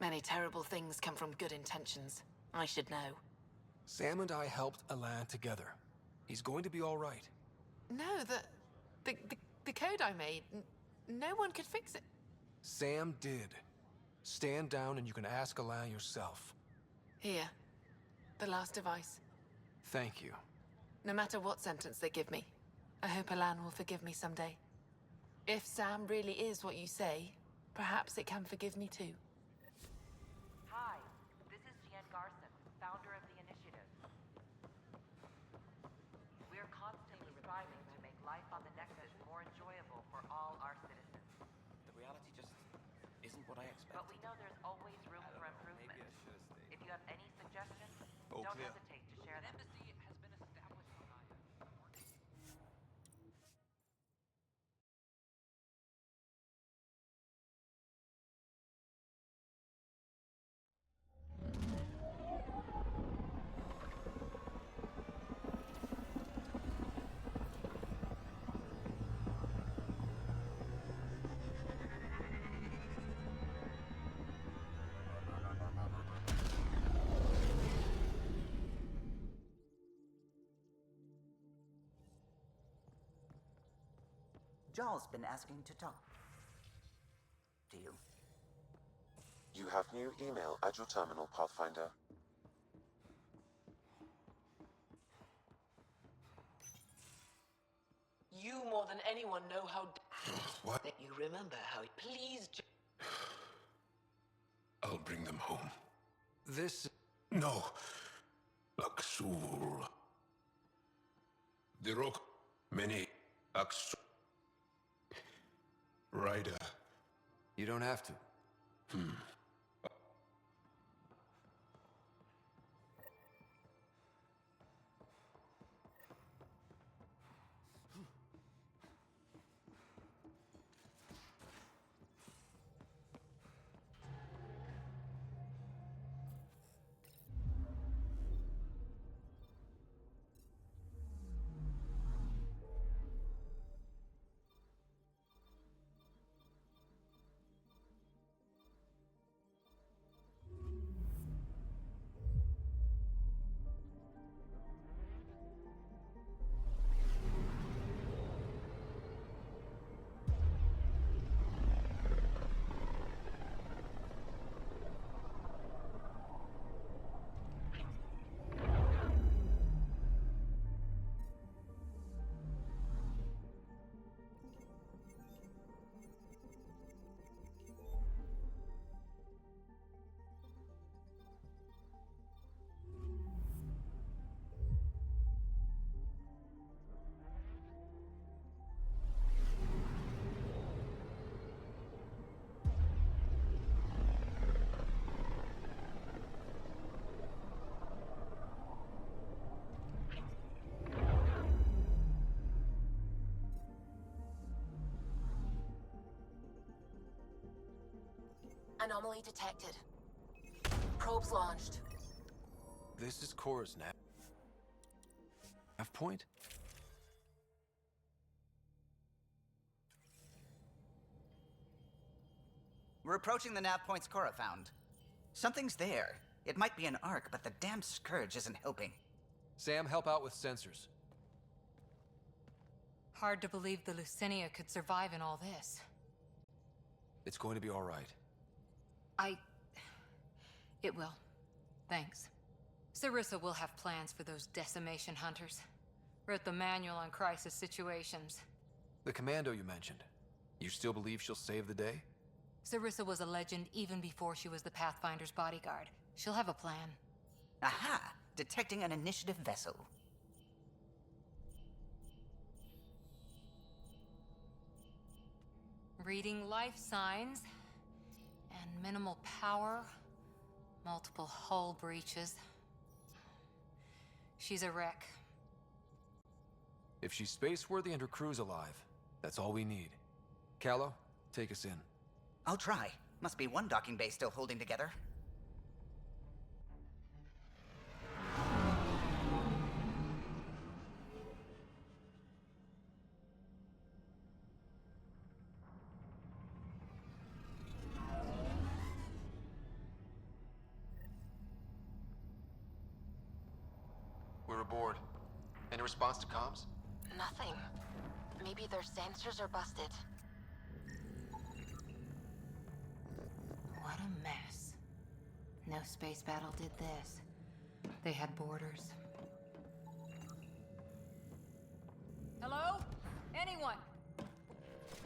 Many terrible things come from good intentions. I should know. Sam and I helped Alain together. He's going to be all right. No, the code I made, no one could fix it. Sam did. Stand down and you can ask Alain yourself. Here, the last device. Thank you. No matter what sentence they give me, I hope Alain will forgive me someday. If Sam really is what you say, perhaps it can forgive me too. Hi, this is Jan Garson, founder of the initiative. We're constantly striving to make life on the Nexus more enjoyable for all our citizens. The reality just isn't what I expected. But we know there's always room for improvement. Maybe I should have stayed. If you have any suggestions, All don't clear. hesitate to share them. Embassy has been established on Aya. Jarl's been asking to talk to you. You have new email at your terminal, Pathfinder. You more than anyone know how... What? That you remember how it pleased you. I'll bring them home. This... No. Aksul. Dirok. Many. Aksul. Ryder. You don't have to. Anomaly detected. Probes launched. This is Cora's nav point? We're approaching the nav points Cora found. Something's there. It might be an arc, but the damn scourge isn't helping. Sam, help out with sensors. Hard to believe the Lucinia could survive in all this. It's going to be all right. It will. Thanks. Sarissa will have plans for those decimation hunters. Wrote the manual on crisis situations. The commando you mentioned. You still believe she'll save the day? Sarissa was a legend even before she was the Pathfinder's bodyguard. She'll have a plan. Aha! Detecting an initiative vessel. Reading life signs. And minimal power. Multiple hull breaches. She's a wreck. If she's space-worthy and her crew's alive, that's all we need. Callow, take us in. I'll try. Must be one docking bay still holding together. We're aboard. Any response to comms? Nothing. Maybe their sensors are busted. What a mess. No space battle did this. They had borders. Hello? Anyone?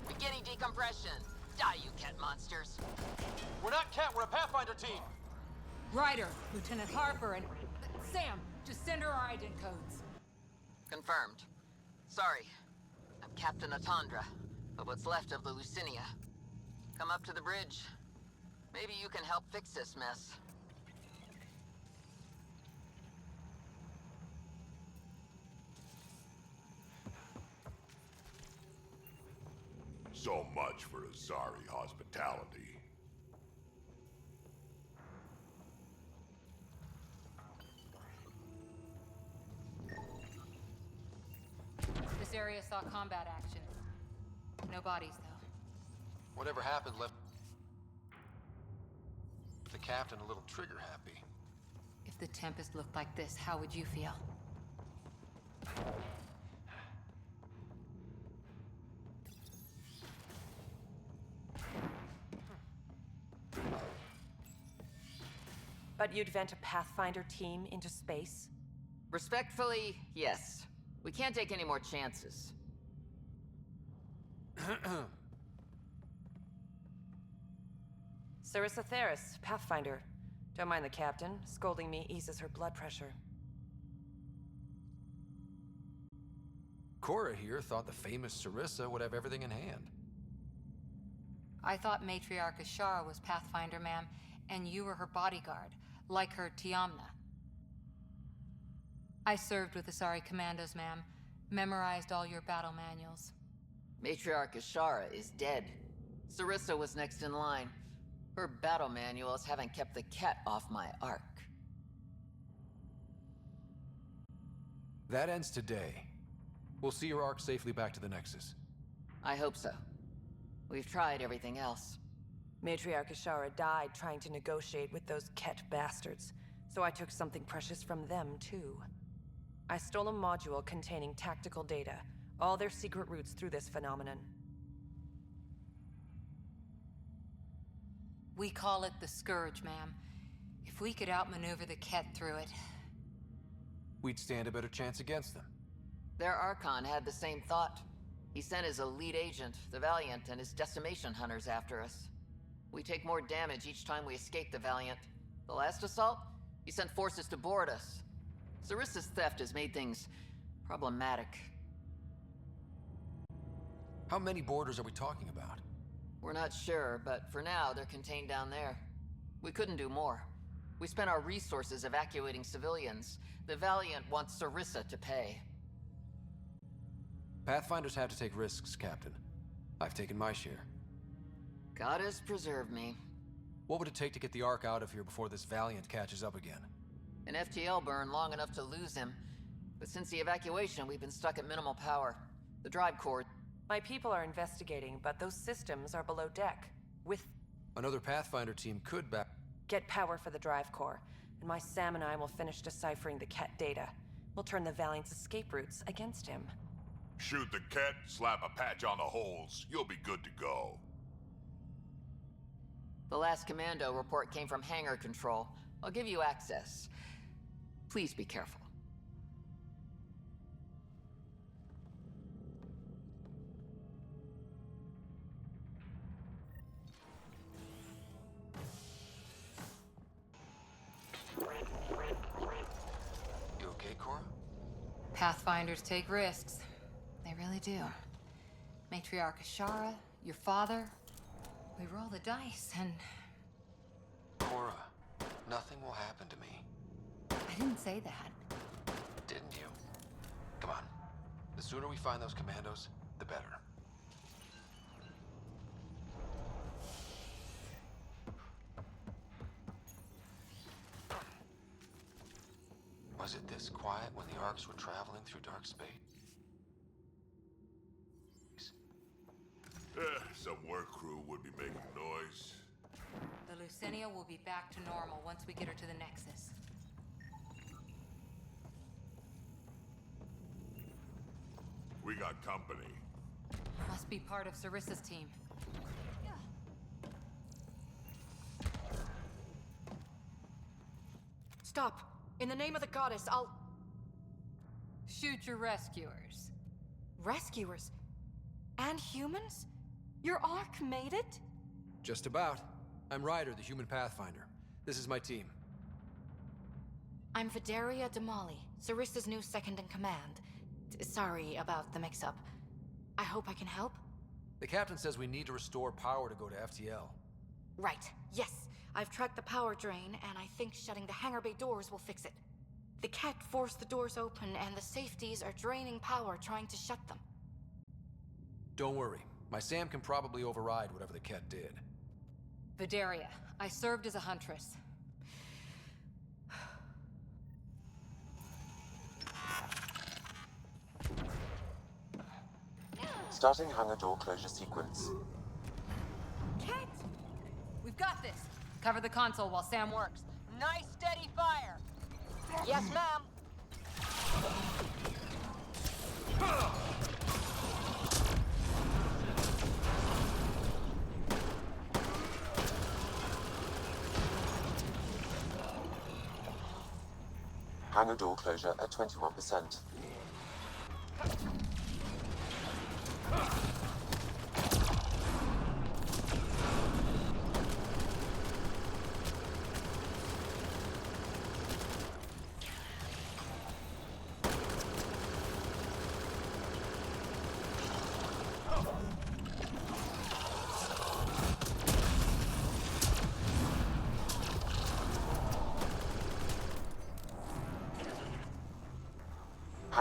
Beginning decompression. Die, you cat monsters. We're not Cat, we're a Pathfinder team! Ryder, Lieutenant Harper, and... Sam, just send her our ident codes. Confirmed. Sorry. I'm Captain Atandra, of what's left of the Lucinia. Come up to the bridge. Maybe you can help fix this mess. So much for Azari hospitality. This area saw combat action. No bodies, though. Whatever happened left the captain a little trigger happy. If the Tempest looked like this, how would you feel? But you'd vent a Pathfinder team into space? Respectfully, yes. We can't take any more chances. Sarissa Theris, Pathfinder. Don't mind the captain. Scolding me eases her blood pressure. Cora here thought the famous Sarissa would have everything in hand. I thought Matriarch Ashara was Pathfinder, ma'am, and you were her bodyguard, like her Tiamna. I served with the Asari Commandos, ma'am. Memorized all your battle manuals. Matriarch Ashara is dead. Sarissa was next in line. Her battle manuals haven't kept the cat off my ark. That ends today. We'll see your ark safely back to the Nexus. I hope so. We've tried everything else. Matriarch Ashara died trying to negotiate with those Ket bastards, so I took something precious from them, too. I stole a module containing tactical data, all their secret routes through this phenomenon. We call it the Scourge, ma'am. If we could outmaneuver the Ket through it... we'd stand a better chance against them. Their Archon had the same thought. He sent his elite agent, the Valiant, and his decimation hunters after us. We take more damage each time we escape the Valiant. The last assault, he sent forces to board us. Sarissa's theft has made things problematic. How many boarders are we talking about? We're not sure, but for now, they're contained down there. We couldn't do more. We spent our resources evacuating civilians. The Valiant wants Sarissa to pay. Pathfinders have to take risks, Captain. I've taken my share. God has preserved me. What would it take to get the Ark out of here before this Valiant catches up again? An FTL burn long enough to lose him. But since the evacuation, we've been stuck at minimal power. The drive cord... My people are investigating, but those systems are below deck. With... Another Pathfinder team could get power for the drive core, and my Sam and I will finish deciphering the Ket data. We'll turn the Valiant's escape routes against him. Shoot the cat, slap a patch on the holes. You'll be good to go. The last commando report came from hangar control. I'll give you access. Please be careful. You okay, Cora? Pathfinders take risks. They really do. Matriarch Ashara, your father. We roll the dice and... Cora, nothing will happen to me. I didn't say that. Didn't you? Come on. The sooner we find those commandos, the better. Was it this quiet when the Arks were traveling through dark space? Some work crew would be making noise. The Lucinia will be back to normal once we get her to the Nexus. We got company. Must be part of Sarissa's team. Stop! In the name of the goddess, I'll... Shoot your rescuers. Rescuers? And humans? Your Ark made it? Just about. I'm Ryder, the human Pathfinder. This is my team. I'm Vidaria Damali, Sarissa's new second-in-command. Sorry about the mix-up. I hope I can help? The captain says we need to restore power to go to FTL. Right. Yes. I've tracked the power drain, and I think shutting the hangar bay doors will fix it. The Ket forced the doors open, and the safeties are draining power trying to shut them. Don't worry. My Sam can probably override whatever the Ket did. Vidaria, I served as a huntress. Starting hangar door closure sequence. Ket! We've got this. Cover the console while Sam works. Nice steady fire! Yes, ma'am. Hangar door closure at 21%.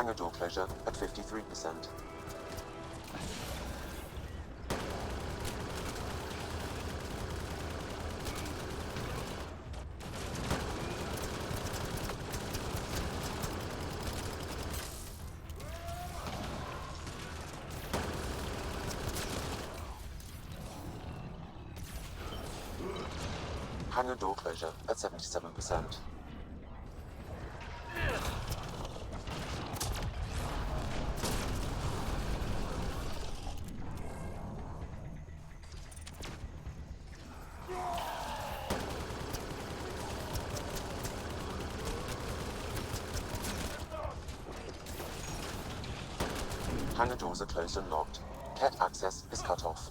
Hangar door closure at 53%. Hangar door closure at 77%. Hangar doors are closed and locked. Ket access is cut off.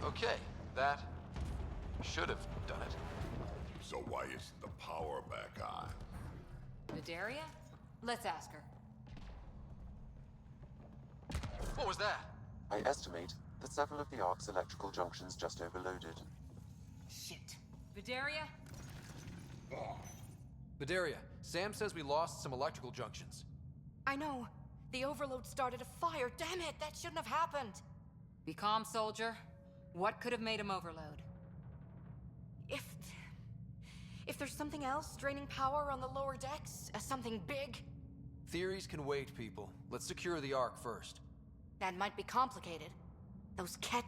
Okay, that should have done it. So why isn't the power back on? Vidaria? Let's ask her. What was that? I estimate that several of the Ark's electrical junctions just overloaded. Shit. Vidaria? Vidaria, Sam says we lost some electrical junctions. I know. The overload started a fire. Damn it, that shouldn't have happened. Be calm, soldier. What could have made him overload? If there's something else draining power on the lower decks, something big, Theories can wait, people. Let's secure the Ark first. that might be complicated. Those Ket,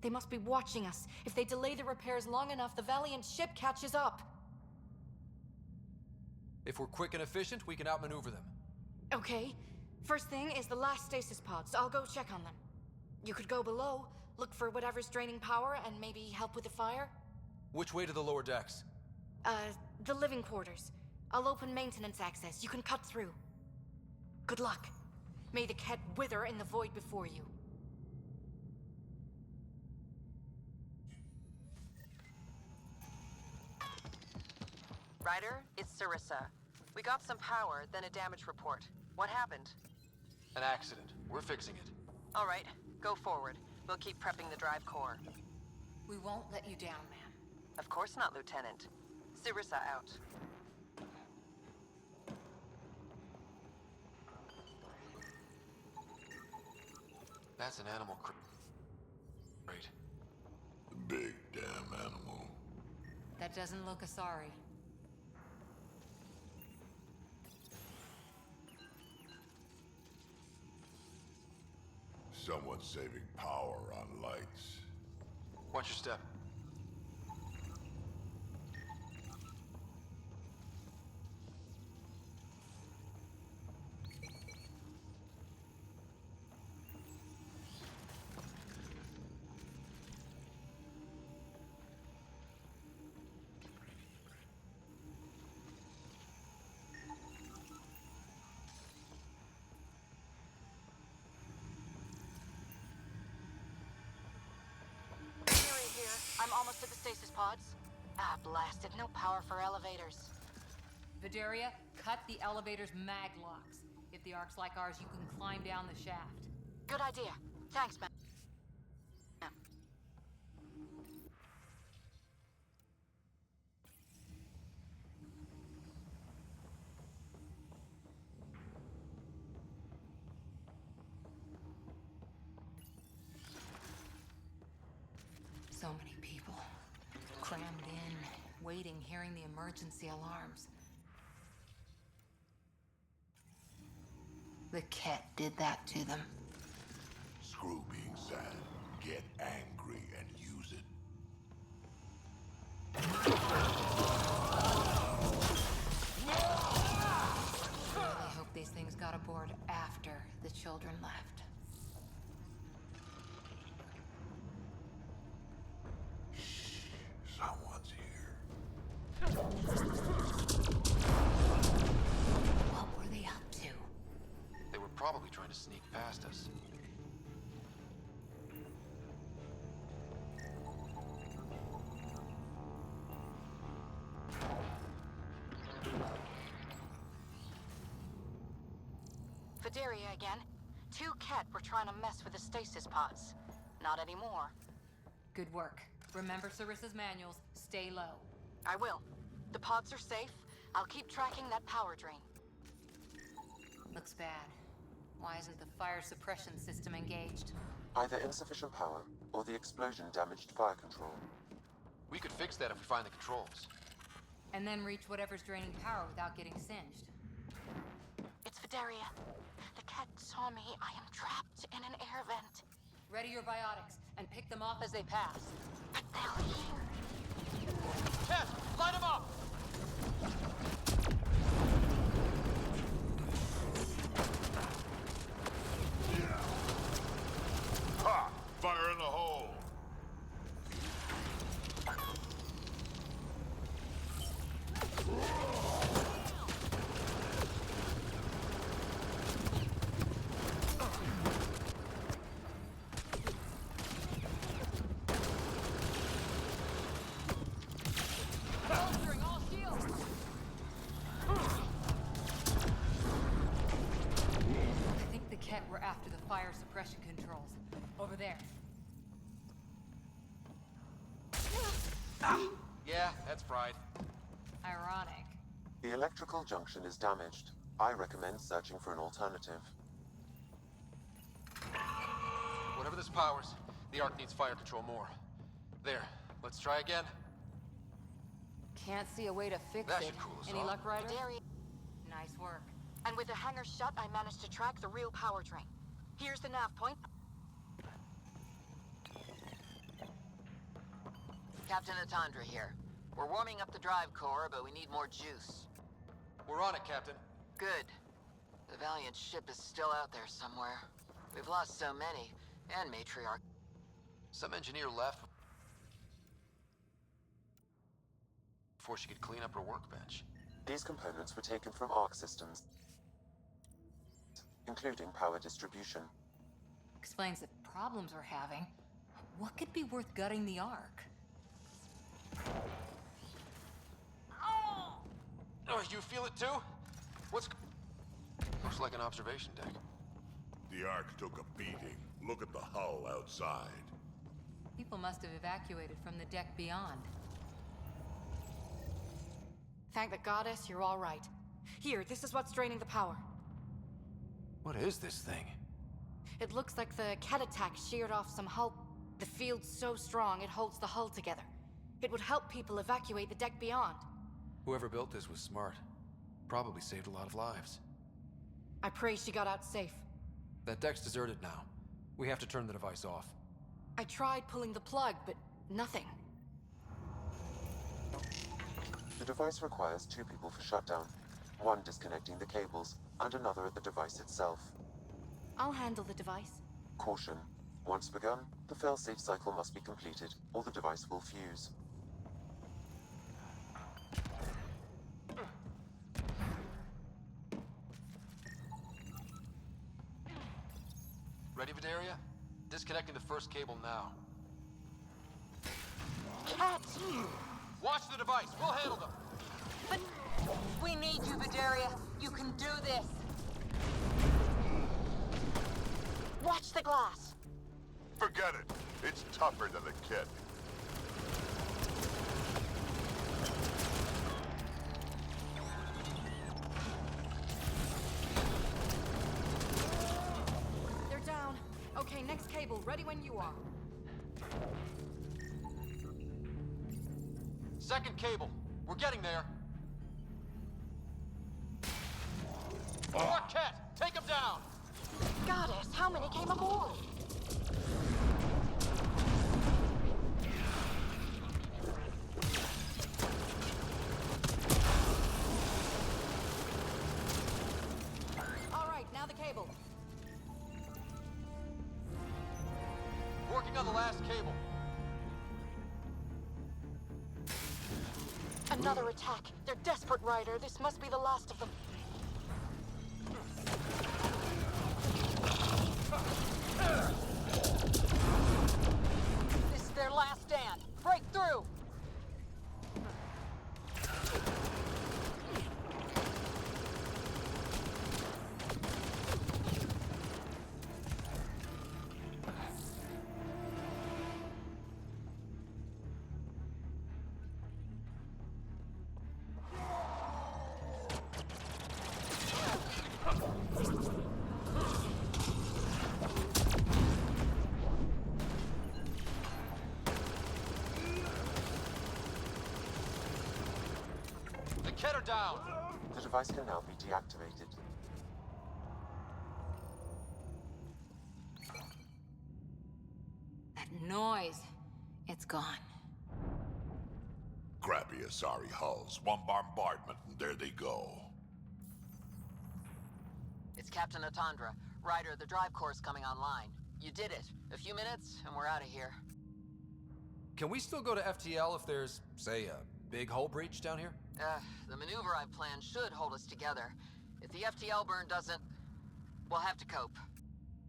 they must be watching us. If they delay the repairs long enough, the Valiant ship catches up. If we're quick and efficient, we can outmaneuver them. Okay. First thing is the last stasis pods. I'll go check on them. You could go below, look for whatever's draining power, and maybe help with the fire? Which way to the lower decks? The living quarters. I'll open maintenance access. You can cut through. Good luck. May the Ket wither in the void before you. Ryder, it's Sarissa. We got some power, then a damage report. What happened? An accident. We're fixing it. All right, go forward. We'll keep prepping the drive core. We won't let you down, ma'am. Of course not, Lieutenant. Sarissa out. That's an animal crate. Big damn animal. That doesn't look Asari. Someone's saving power on lights. Watch your step. I'm almost at the stasis pods. Ah, blasted. No power for elevators. Vidaria, cut the elevator's mag locks. If the Ark's like ours, you can climb down the shaft. Good idea. Thanks, man. So many people. Crammed in, waiting, hearing the emergency alarms. The Ket did that to them. Screw being sad. Get angry and use it. I really hope these things got aboard after the children left. Someone's here. What were they up to? They were probably trying to sneak past us. Vidaria again. 2 Ket were trying to mess with the stasis pods. Not anymore. Good work. Remember Sarissa's manuals. Stay low. I will. The pods are safe. I'll keep tracking that power drain. Looks bad. Why isn't the fire suppression system engaged? Either insufficient power, or the explosion damaged fire control. We could fix that if we find the controls. And then reach whatever's draining power without getting singed. It's Vidaria. The cat saw me. I am trapped in an air vent. Ready your biotics, and pick them off as they pass. But they'll hear. Cat, light them up! Ha! Fire in the hole! Bolstering all shields! I think the Ket were after the fire suppression controls. Over there. Yeah, that's Pride. Ironic. The electrical junction is damaged. I recommend searching for an alternative. Whatever this powers, the Ark needs fire control more. There, let's try again. Can't see a way to fix That it. should cool us Any off. luck, Ryder? Vidaria. Nice work. And with the hangar shut, I managed to track the real power drain. Here's the nav point. Captain Atandra here. We're warming up the drive core, but we need more juice. We're on it, Captain. Good. The Valiant ship is still out there somewhere. We've lost so many, and Matriarch. Some engineer left before she could clean up her workbench. These components were taken from Arc systems, including power distribution. Explains the problems we're having. What could be worth gutting the Ark? Oh, you feel it too? What's... Looks like an observation deck. The Ark took a beating. Look at the hull outside. People must have evacuated from the deck beyond. Thank the goddess, you're all right. Here, this is what's draining the power. What is this thing? It looks like the Ket attack sheared off some hull. The field's so strong, it holds the hull together. It would help people evacuate the deck beyond. Whoever built this was smart. Probably saved a lot of lives. I pray she got out safe. That deck's deserted now. We have to turn the device off. I tried pulling the plug, but nothing. The device requires 2 people for shutdown. One disconnecting the cables, and another at the device itself. I'll handle the device. Caution. Once begun, the failsafe cycle must be completed, or the device will fuse. Ready, Vidaria? Disconnecting the first cable now. Cat! Watch the device! We'll handle them! But We need you, Vidaria. You can do this. watch the glass. Forget it. It's tougher than the kid. They're down. Okay, next cable, ready when you are. Second cable. We're getting there. Cat! Take him down! Goddess, how many came aboard? All right, now the cable. Working on the last cable. Another attack. They're desperate, Ryder. This must be the last of them. This is their last stand. Break through! down. The device can now be deactivated. That noise. It's gone. Crappy Asari hulls. One bombardment, and there they go. It's Captain Atandra. Ryder, the drive core's coming online. You did it. A few minutes, and we're out of here. Can we still go to FTL if there's, say, a big hull breach down here? The maneuver I've planned should hold us together. If the FTL burn doesn't, we'll have to cope.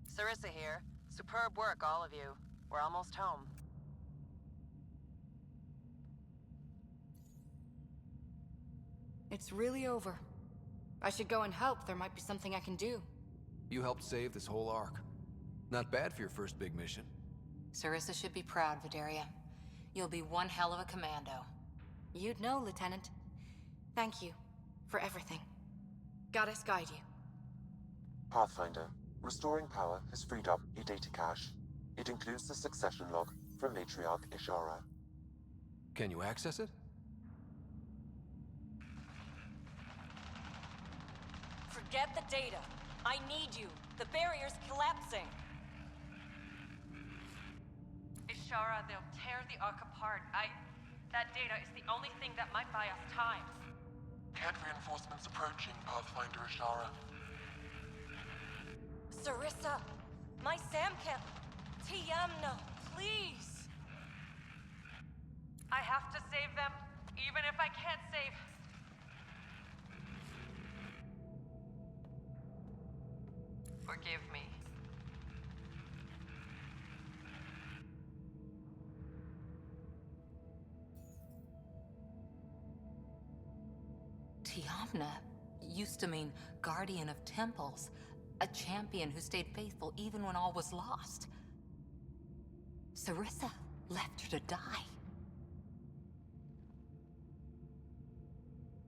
Sarissa here. Superb work, all of you. We're almost home. It's really over. I should go and help. There might be something I can do. You helped save this whole arc. Not bad for your first big mission. Sarissa should be proud, Vidaria. You'll be one hell of a commando. You'd know, Lieutenant. Thank you for everything. Goddess guide you. Pathfinder, restoring power has freed up a data cache. It includes the succession log from Matriarch Ishara. Can you access it? Forget the data. I need you. The barrier's collapsing. Ishara, they'll tear the Ark apart. That data is the only thing that might buy us time. Cat reinforcements approaching, Pathfinder Ishara. Sarissa, my Samcam, Tiamna, please. I have to save them, even if I can't save. Forgive me. Tiamna used to mean guardian of temples, a champion who stayed faithful even when all was lost. Sarissa left her to die.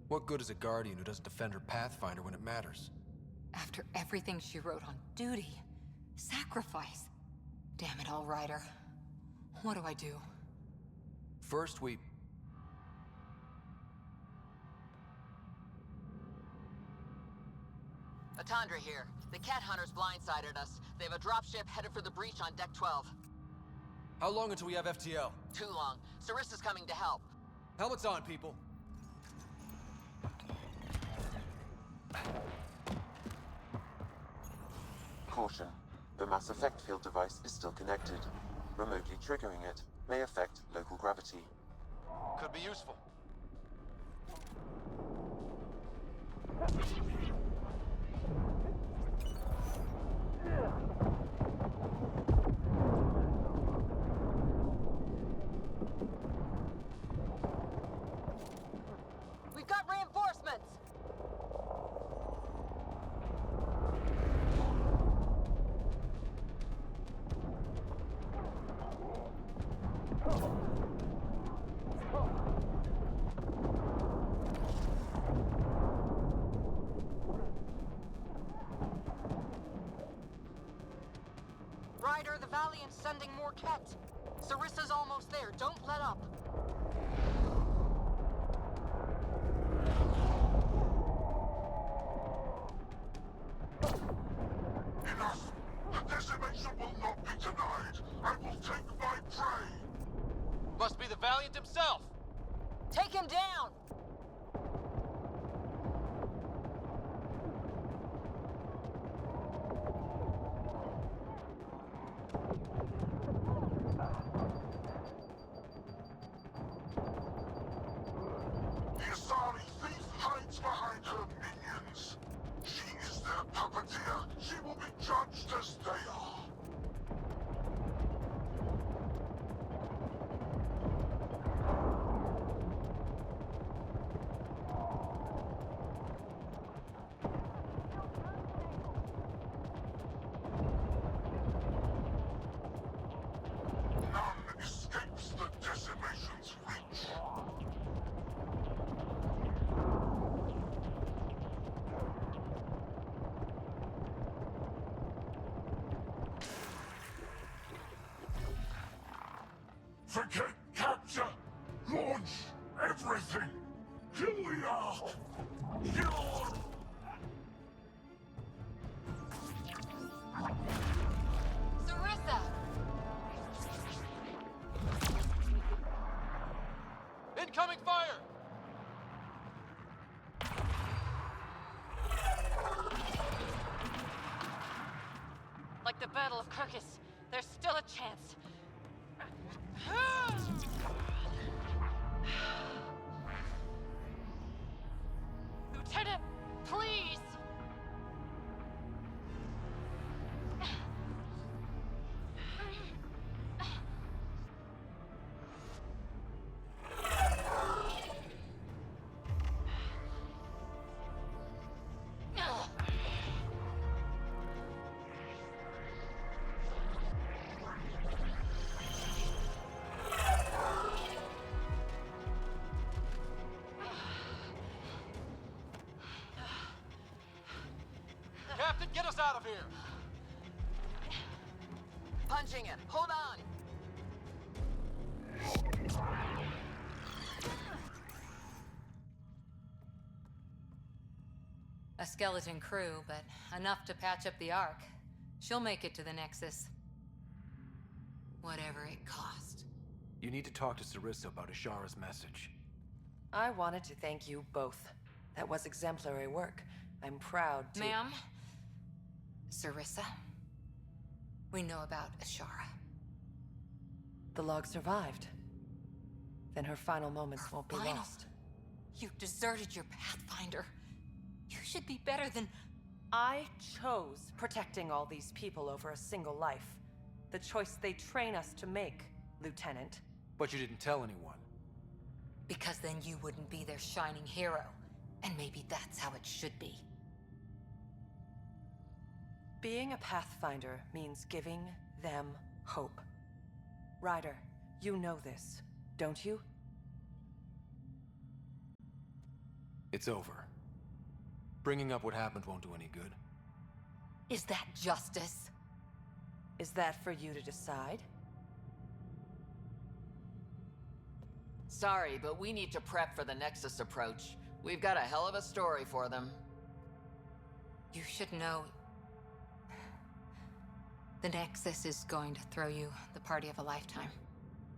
What good is a guardian who doesn't defend her Pathfinder when it matters? After everything she wrote on duty, sacrifice. Damn it all, Ryder. What do I do? First, we... Atandra here. The cat hunters blindsided us. They have a dropship headed for the breach on Deck 12. How long until we have FTL? Too long. Sarissa's coming to help. Helmets on, people. Caution. The mass effect field device is still connected. Remotely triggering it may affect local gravity. Could be useful. We've got reinforcements! Ryder, the Valiant's sending more Ket. Sarissa's almost there. Don't let up. Enough! The decimation will not be denied! I will take my prey! Must be the Valiant himself! Take him down! The Asari thief hides behind her minions. She is their puppeteer. She will be judged as they are. None escapes the decimation's reach. Forget capture! Launch everything! Kill the Ark! like the Battle of Kirkus. There's still a chance. Lieutenant, please! Captain, get us out of here! Punching it. Hold on. A skeleton crew, but enough to patch up the Ark. She'll make it to the Nexus. Whatever it cost. You need to talk to Sarissa about Ashara's message. I wanted to thank you both. That was exemplary work. I'm proud to— Ma'am? Sarissa? We know about Ashara. The log survived. Then her final moments won't be final? lost. You deserted your Pathfinder. You should be better than— I chose protecting all these people over a single life. The choice they train us to make, Lieutenant. But you didn't tell anyone. Because then you wouldn't be their shining hero. And maybe that's how it should be. Being a Pathfinder means giving them hope. Ryder, you know this, don't you? It's over. Bringing up what happened won't do any good. Is that justice? Is that for you to decide? Sorry, but we need to prep for the Nexus approach. We've got a hell of a story for them. You should know. The Nexus is going to throw you the party of a lifetime.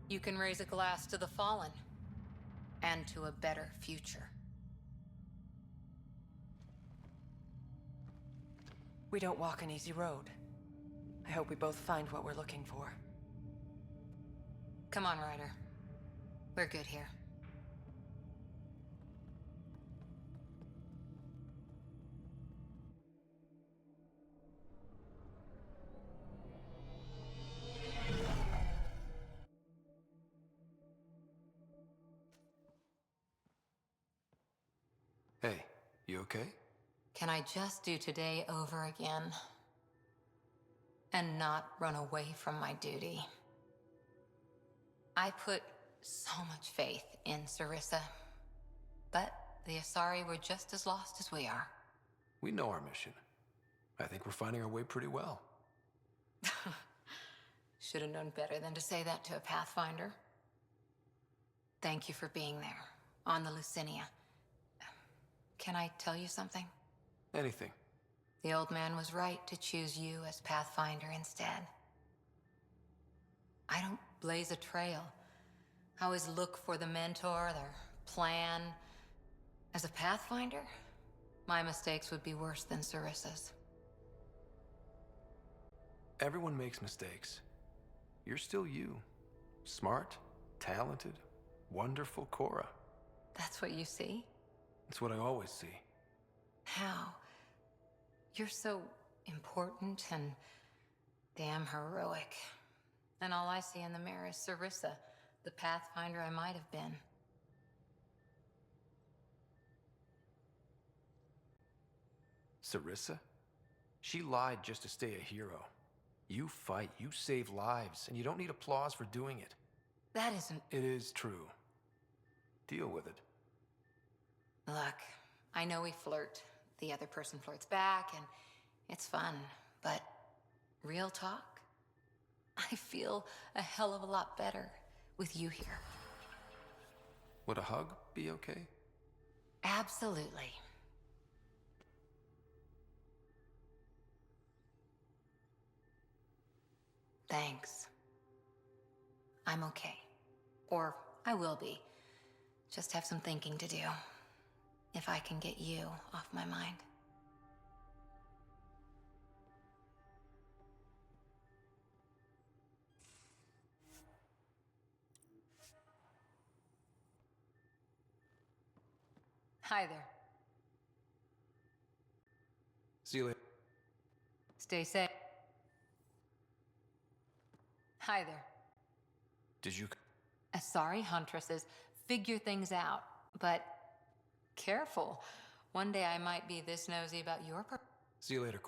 You can raise a glass to the fallen. And to a better future. We don't walk an easy road. I hope we both find what we're looking for. Come on, Ryder. We're good here. Hey, you okay? Can I just do today over again? And not run away from my duty? I put so much faith in Sarissa. But the Asari were just as lost as we are. We know our mission. I think we're finding our way pretty well. Should have known better than to say that to a Pathfinder. Thank you for being there, on the Lucinia. Can I tell you something? Anything. The old man was right to choose you as Pathfinder instead. I don't blaze a trail. I always look for the mentor, their plan. As a Pathfinder, my mistakes would be worse than Sarissa's. Everyone makes mistakes. You're still you. Smart, talented, wonderful Cora. That's what you see? It's what I always see. How? You're so important and damn heroic. And all I see in the mirror is Sarissa, the Pathfinder I might have been. Sarissa? She lied just to stay a hero. You fight, you save lives, and you don't need applause for doing it. That isn't... It is true. Deal with it. Look, I know we flirt. The other person flirts back, and it's fun. But real talk? I feel a hell of a lot better with you here. Would a hug be okay? Absolutely. Thanks. I'm okay. Or I will be. Just have some thinking to do. If I can get you off my mind. Hi there. See you later. Stay safe. Hi there. Did you... Sorry, Huntresses. Figure things out. But careful. One day I might be this nosy about your See you later,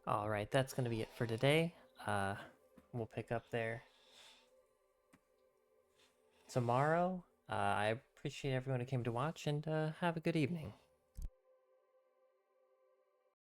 All right, that's going to be it for today. We'll pick up there tomorrow. I appreciate everyone who came to watch, and have a good evening.